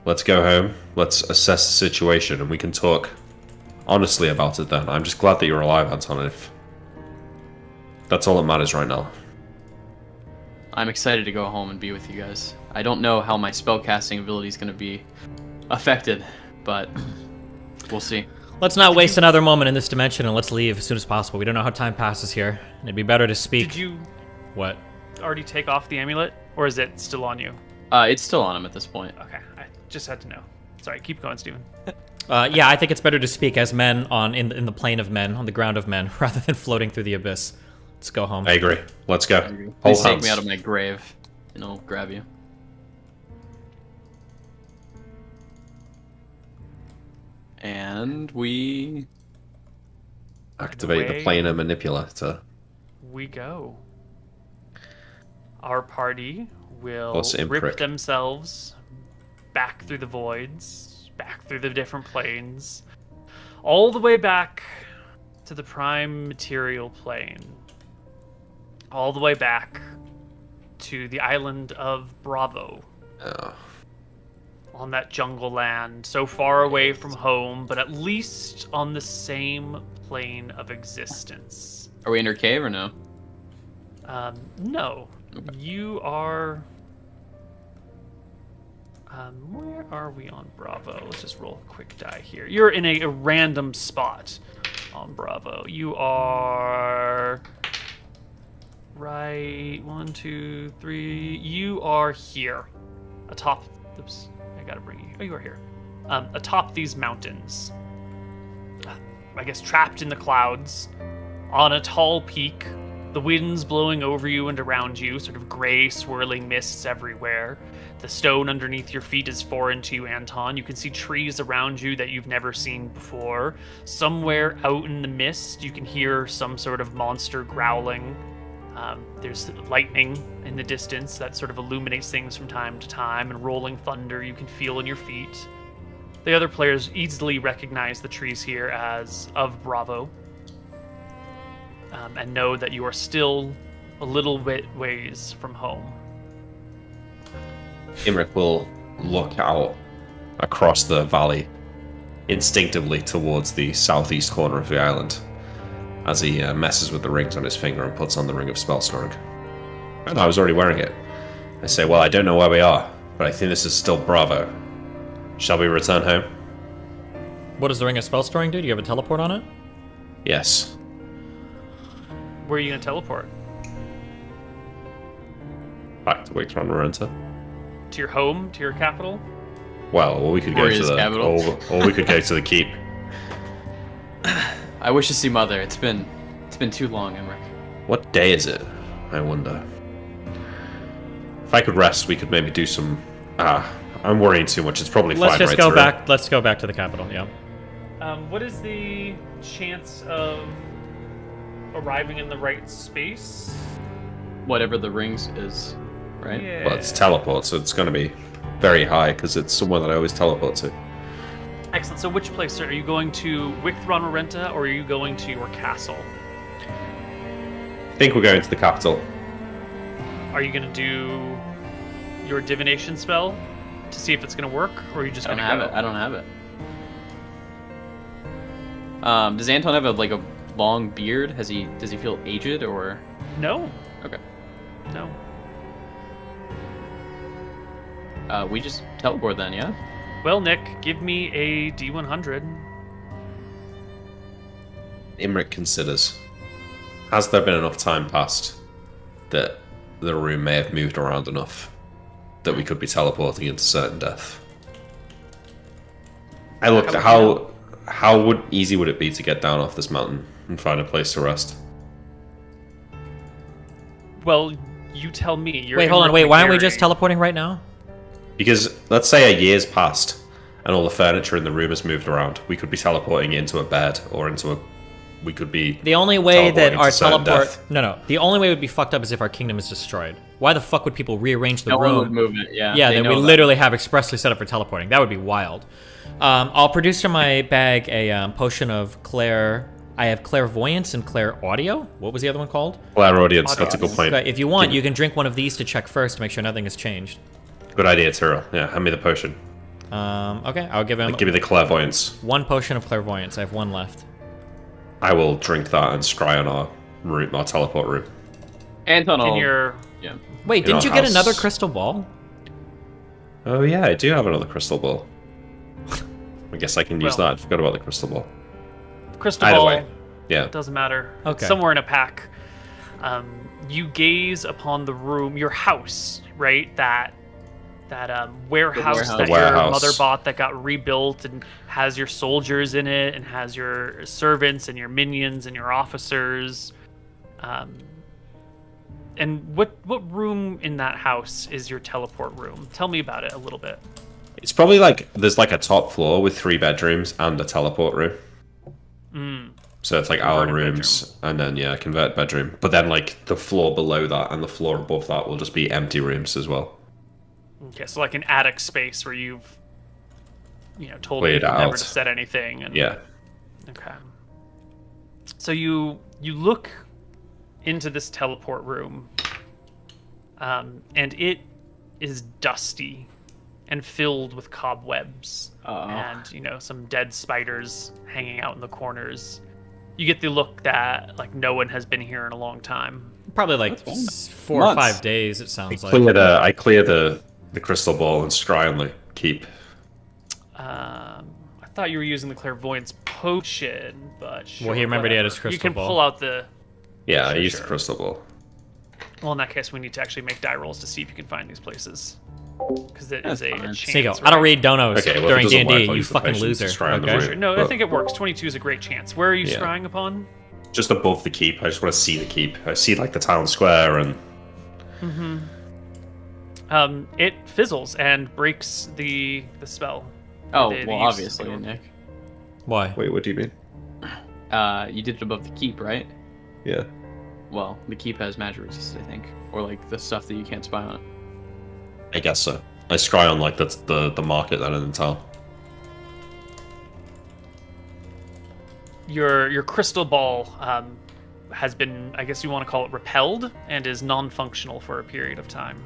Let's go home, let's assess the situation, and we can talk honestly about it then. I'm just glad that you're alive, Anton. If that's all that matters right now. I'm excited to go home and be with you guys. I don't know how my spellcasting ability is going to be affected, but we'll see. Let's not waste another moment in this dimension, and let's leave as soon as possible. We don't know how time passes here. And it'd be better to speak... Did you What? already take off the amulet, or is it still on you? It's still on him at this point. Okay, I just had to know. Sorry, keep going, Steven. Yeah, I think it's better to speak as men in the plane of men, on the ground of men, rather than floating through the abyss. Let's go home. I agree. Let's go. Please Hold take hands. me out of my grave, and I'll grab you. And we... Activate the Away planar manipulator. we go. Our party will Plus rip imprick. themselves back through the voids, back through the different planes, all the way back to the prime material plane, all the way back to the island of Bravo, Oh. on that jungle land, so far away from home, but at least on the same plane of existence. Are we in her cave or no? No. Okay. You are... where are we on Bravo? Let's just roll a quick die here. You're in a random spot on Bravo. You are... right... 1, 2, 3... You are here. Atop... Oops. I gotta bring you... Oh, you are here. Atop these mountains. I guess trapped in the clouds. On a tall peak. The wind's blowing over you and around you, sort of gray, swirling mists everywhere. The stone underneath your feet is foreign to you, Anton. You can see trees around you that you've never seen before. Somewhere out in the mist, you can hear some sort of monster growling. There's lightning in the distance that sort of illuminates things from time to time, and rolling thunder you can feel in your feet. The other players easily recognize the trees here as of Bravo. And know that you are still a little bit ways from home. Imric will look out across the valley instinctively towards the southeast corner of the island as he messes with the rings on his finger and puts on the ring of spell storing. And I was already wearing it. I say, well, I don't know where we are, but I think this is still Bravo. Shall we return home? What does the ring of spell storing do? Do you have a teleport on it? Yes. Where are you going to teleport? Back to Wixron Marenta. To your home? To your capital? Well, or we could go to Glorious the capital. or we could go to the keep. I wish to see Mother. It's been too long, Emmerich. What day is it? I wonder. If I could rest, we could maybe do some. I'm worrying too much. It's probably Let's fine just right go through. back. Let's go back to the capital. Yeah. What is the chance of arriving in the right space? Whatever the rings is, right? Yeah. Well, it's teleport, so it's going to be very high because it's somewhere that I always teleport to. Excellent. So which place, sir? Are you going to Wicthron Renta, or are you going to your castle? I think we're going to the capital. Are you going to do your divination spell to see if it's going to work, or are you just I going don't to have go? it. I don't have it. Does Anton have a long beard? Does he feel aged or? No. Okay. No. We just teleport then, yeah? Well, Nick, give me a D100. Imric considers. Has there been enough time passed that the room may have moved around enough that we could be teleporting into certain death? I looked at how easy would it be to get down off this mountain and find a place to rest? Well, you tell me. You're Wait, hold on. Wait, why aren't we just Gary. teleporting right now? Because let's say a year's passed and all the furniture in the room has moved around. We could be teleporting into a bed or into a. We could be. The only way that teleporting our to certain teleport... death. No. The only way it would be fucked up is if our kingdom is destroyed. Why the fuck would people rearrange the No room? one would move it. Yeah. Yeah, they then know we that. literally have expressly set up for teleporting. That would be wild. I'll produce from my bag a potion of Claire... I have clairvoyance and clair audio. What was the other one called? Claire audience, that's a good point. Okay, if you want, you can drink one of these to check first to make sure nothing has changed. Good idea, Tyrell. Yeah, hand me the potion. Okay, I'll give him Give me the clairvoyance. one potion of clairvoyance. I have one left. I will drink that and scry on our room, our teleport room. Anton In will... your Yeah. Wait, In didn't our you get house. another crystal ball? Oh yeah, I do have another crystal ball. I guess I can use Well- that. I forgot about the crystal ball. crystal Either ball. way, yeah. Doesn't matter. Okay. It's somewhere in a pack. You gaze upon the room, your house, right? That warehouse The that your warehouse. mother bought that got rebuilt and has your soldiers in it and has your servants and your minions and your officers. And what room in that house is your teleport room? Tell me about it a little bit. It's probably like there's like a top floor with 3 bedrooms and a teleport room. So it's like our Converted rooms and then convert bedroom. But then like the floor below that and the floor above that will just be empty rooms as well. Okay, so like an attic space where you've, told Laid people never out. to set anything. And, Yeah. Okay. So you look into this teleport room, and it is dusty and filled with cobwebs and some dead spiders hanging out in the corners. You get the look that like no one has been here in a long time. Probably like 4 or 5 days, it sounds like. I clear the crystal ball and scry on the keep. I thought you were using the clairvoyance potion, but sure, Well, he remembered he had his whatever. crystal You can ball. pull out the. Yeah, I Sure, used sure. the crystal ball. Well, in that case, we need to actually make die rolls to see if you can find these places, because it is That's a fine. chance. Sneeko, right? I don't read donos Okay, well, if it during doesn't work, D&D, I'll you use the fucking patience loser. to scry on the Okay? room. Sure. No, I But- think it works. 22 is a great chance. Where are you Yeah. scrying upon? Just above the keep. I just want to see the keep. I see like the town square and It fizzles and breaks the spell. Oh, The well, use. obviously, Nick. Why? wait, what do you mean? You did it above the keep, right? Yeah. Well, the keep has magic resist, I think, or like the stuff that you can't spy on. I guess so. I scry on like the market then in the town. Your crystal ball has been, I guess you want to call it, repelled and is non-functional for a period of time.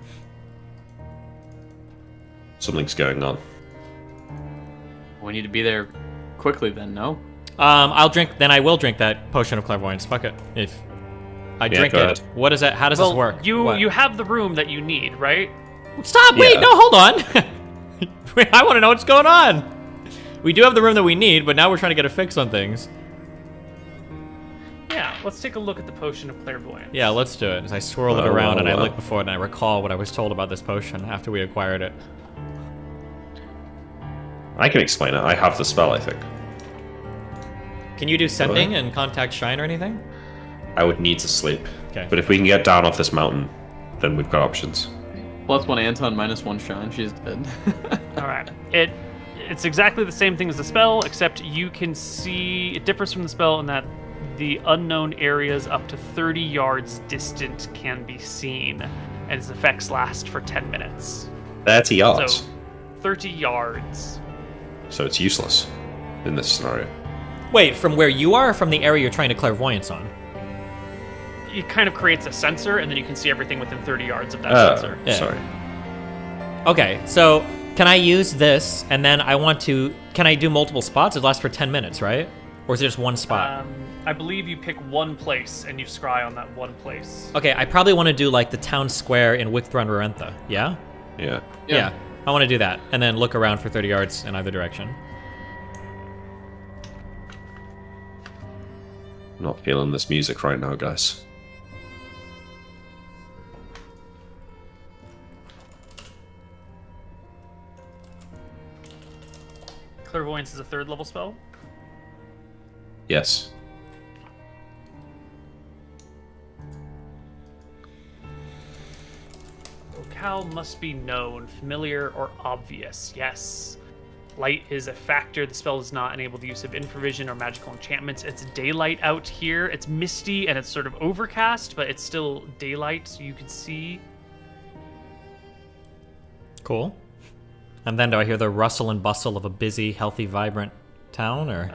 Something's going on. We need to be there quickly then, no? I'll drink. Then I will drink that potion of clairvoyance. Fuck it. If I Yeah, drink go it, ahead. what is it? How does Well, this work? you What? you have the room that you need, right? Stop! Wait, Yeah. no, hold on. Wait, I want to know what's going on. We do have the room that we need, but now we're trying to get a fix on things. Yeah. Let's take a look at the potion of clairvoyance. Yeah, let's do it. As I swirl it Oh, around and I wow. look before it and I recall what I was told about this potion after we acquired it. I can explain it. I have the spell, I think. Can you do sending and contact shrine or anything? I would need to sleep. Okay. But if we can get down off this mountain, then we've got options. +1 Anton, -1 Shine. She's dead. All right. It's exactly the same thing as the spell, except you can see it differs from the spell in that the unknown areas up to 30 yards distant can be seen, and its effects last for 10 minutes. 30 yards. So 30 yards. So it's useless in this scenario. Wait, from where you are or from the area you're trying to clairvoyance on? It kind of creates a sensor, and then you can see everything within 30 yards of that Oh, sensor. Yeah. sorry. Okay, so can I use this and then can I do multiple spots? It lasts for 10 minutes, right? Or is it just one spot? I believe you pick one place, and you scry on that one place. Okay, I probably want to do like the town square in Wickthrun Rarentha, yeah? Yeah. Yeah. I want to do that, and then look around for 30 yards in either direction. Not feeling this music right now, guys. Clairvoyance is a 3rd level spell. Yes. Locale must be known, familiar, or obvious. Yes. Light is a factor. The spell does not enable the use of infravision or magical enchantments. It's daylight out here. It's misty and it's sort of overcast, but it's still daylight, so you can see. Cool. And then do I hear the rustle and bustle of a busy, healthy, vibrant town, or?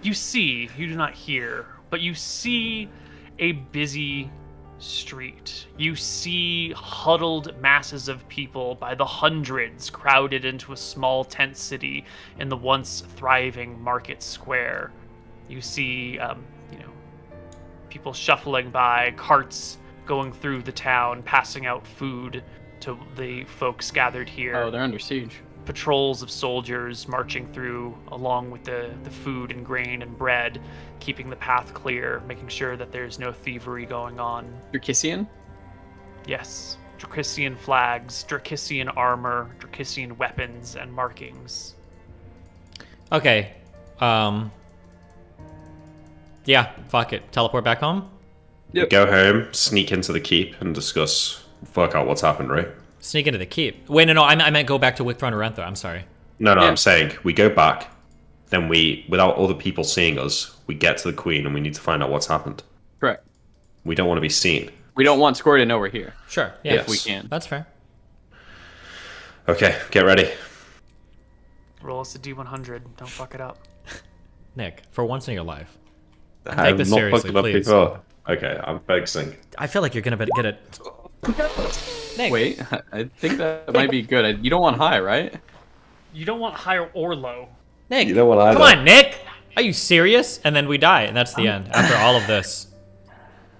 You see, you do not hear, but you see a busy street. You see huddled masses of people by the hundreds crowded into a small tent city in the once thriving market square. You see, people shuffling by, carts going through the town, passing out food to the folks gathered here. Oh, they're under siege. Patrols of soldiers marching through along with the food and grain and bread, keeping the path clear, making sure that there's no thievery going on. You're Kissian? Yes. Dracissian flags, Dracissian armor, Dracissian weapons, and markings. Okay. Yeah, fuck it. Teleport back home? We go home, sneak into the keep, and work out what's happened, right? Sneak into the keep. Wait, no, I meant go back to Wickthrone Orentho. I'm sorry. No, Yeah. I'm saying we go back, then without other people seeing us, we get to the Queen and we need to find out what's happened. Correct. We don't want to be seen. We don't want Scoria to know we're here. Sure. Yeah, Yes. If we can. that's fair. Okay, get ready. Roll us a D100. Don't fuck it up. Nick, for once in your life, I've this not seriously, fucked it up please. before. Okay, I'm focusing. I feel like you're gonna get it. Nick. Wait, I think that might be good. You don't want high, right? You don't want high or low. Nick, You know what I come know. on, Nick. Are you serious? And then we die, and that's the end. After all of this.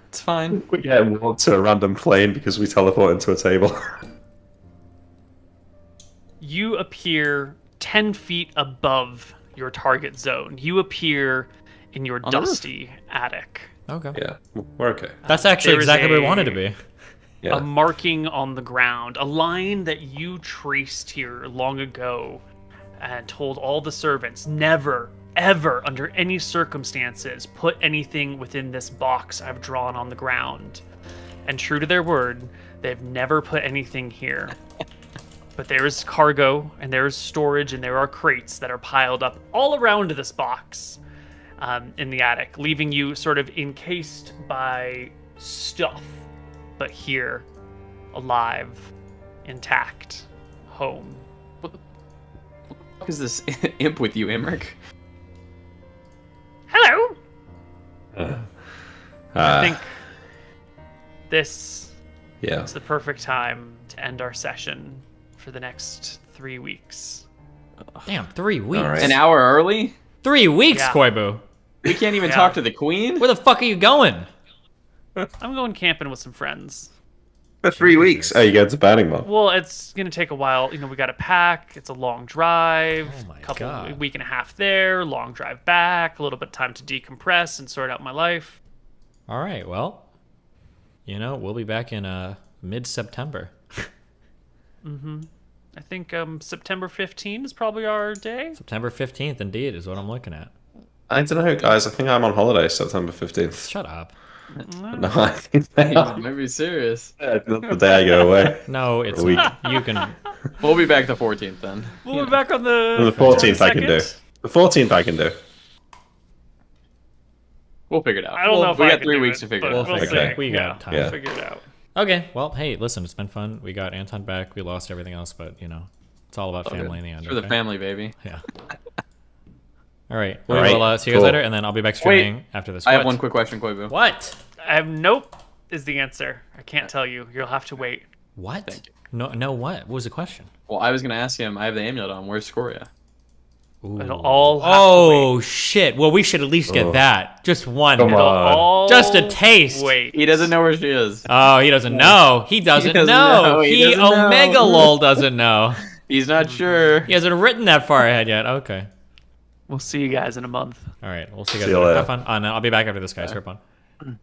It's fine. We get walked to a random plane because we teleport into a table. You appear 10 feet above your target zone. You appear in your On the roof. dusty attic. Okay. Yeah, we're okay. That's actually There is exactly where we a- wanted to be. Yeah. A marking on the ground, a line that you traced here long ago and told all the servants never, ever, under any circumstances, put anything within this box I've drawn on the ground. And true to their word, they've never put anything here. But there is cargo, and there is storage, and there are crates that are piled up all around this box in the attic, leaving you sort of encased by stuff, but here, alive, intact, home. What is this imp with you, Emmerich? Hello! I think Uh, this yeah. is the perfect time to end our session for the next 3 weeks. Damn, 3 weeks. All right. An hour early? 3 weeks, Yeah. Koibu. We can't even Yeah. talk to the queen? Where the fuck are you going? I'm going camping with some friends. For 3 weeks. Oh, you go to Burning Man. Well, it's gonna take a while. You know, we got to pack. It's a long drive. Oh my couple God. week and a half there. Long drive back. A little bit of time to decompress and sort out my life. All right, well, we'll be back in mid-September. I think September 15 is probably our day. September 15th, indeed, is what I'm looking at. I don't know, guys. I think I'm on holiday September 15th. Shut up. No, I think You might be serious. not the day I go away. No, it's We- not. You can. We'll be back the 14th then. We'll be back on the The 14th I can do. 22nd. The 14th I can do. We'll figure it out. I don't know if we I got can 3 do weeks it, to figure but it out. we'll Okay. see. We got Yeah, time. Yeah. We'll figure it out. Okay, well, hey, listen, it's been fun. We got Anton back. We lost everything else, but, it's all about family in the end. For the okay? family, baby. Yeah. All right. All We'll right, see you guys cool. later, and then I'll be back streaming after this. I have What? one quick question, Koibu. What? Nope is the answer. I can't tell you. You'll have to wait. What? Thank you. No, what? What was the question? Well, I was going to ask him, I have the amulet on. Where's Scoria? Ooh. It'll all have to Oh, shit. Well, we should at least get Oh. that. Just one. Come wait. It'll on. all Just a taste. Wait. He doesn't know where she is. Oh, he doesn't know. He doesn't doesn't know. know. He He doesn't know. Omega Lol doesn't know. He's not sure. He hasn't written that far ahead yet. Okay. We'll see you guys in a month. All right. We'll see you guys See you later. later. Have fun. Oh, no, I'll be back after this, guys. Rip on.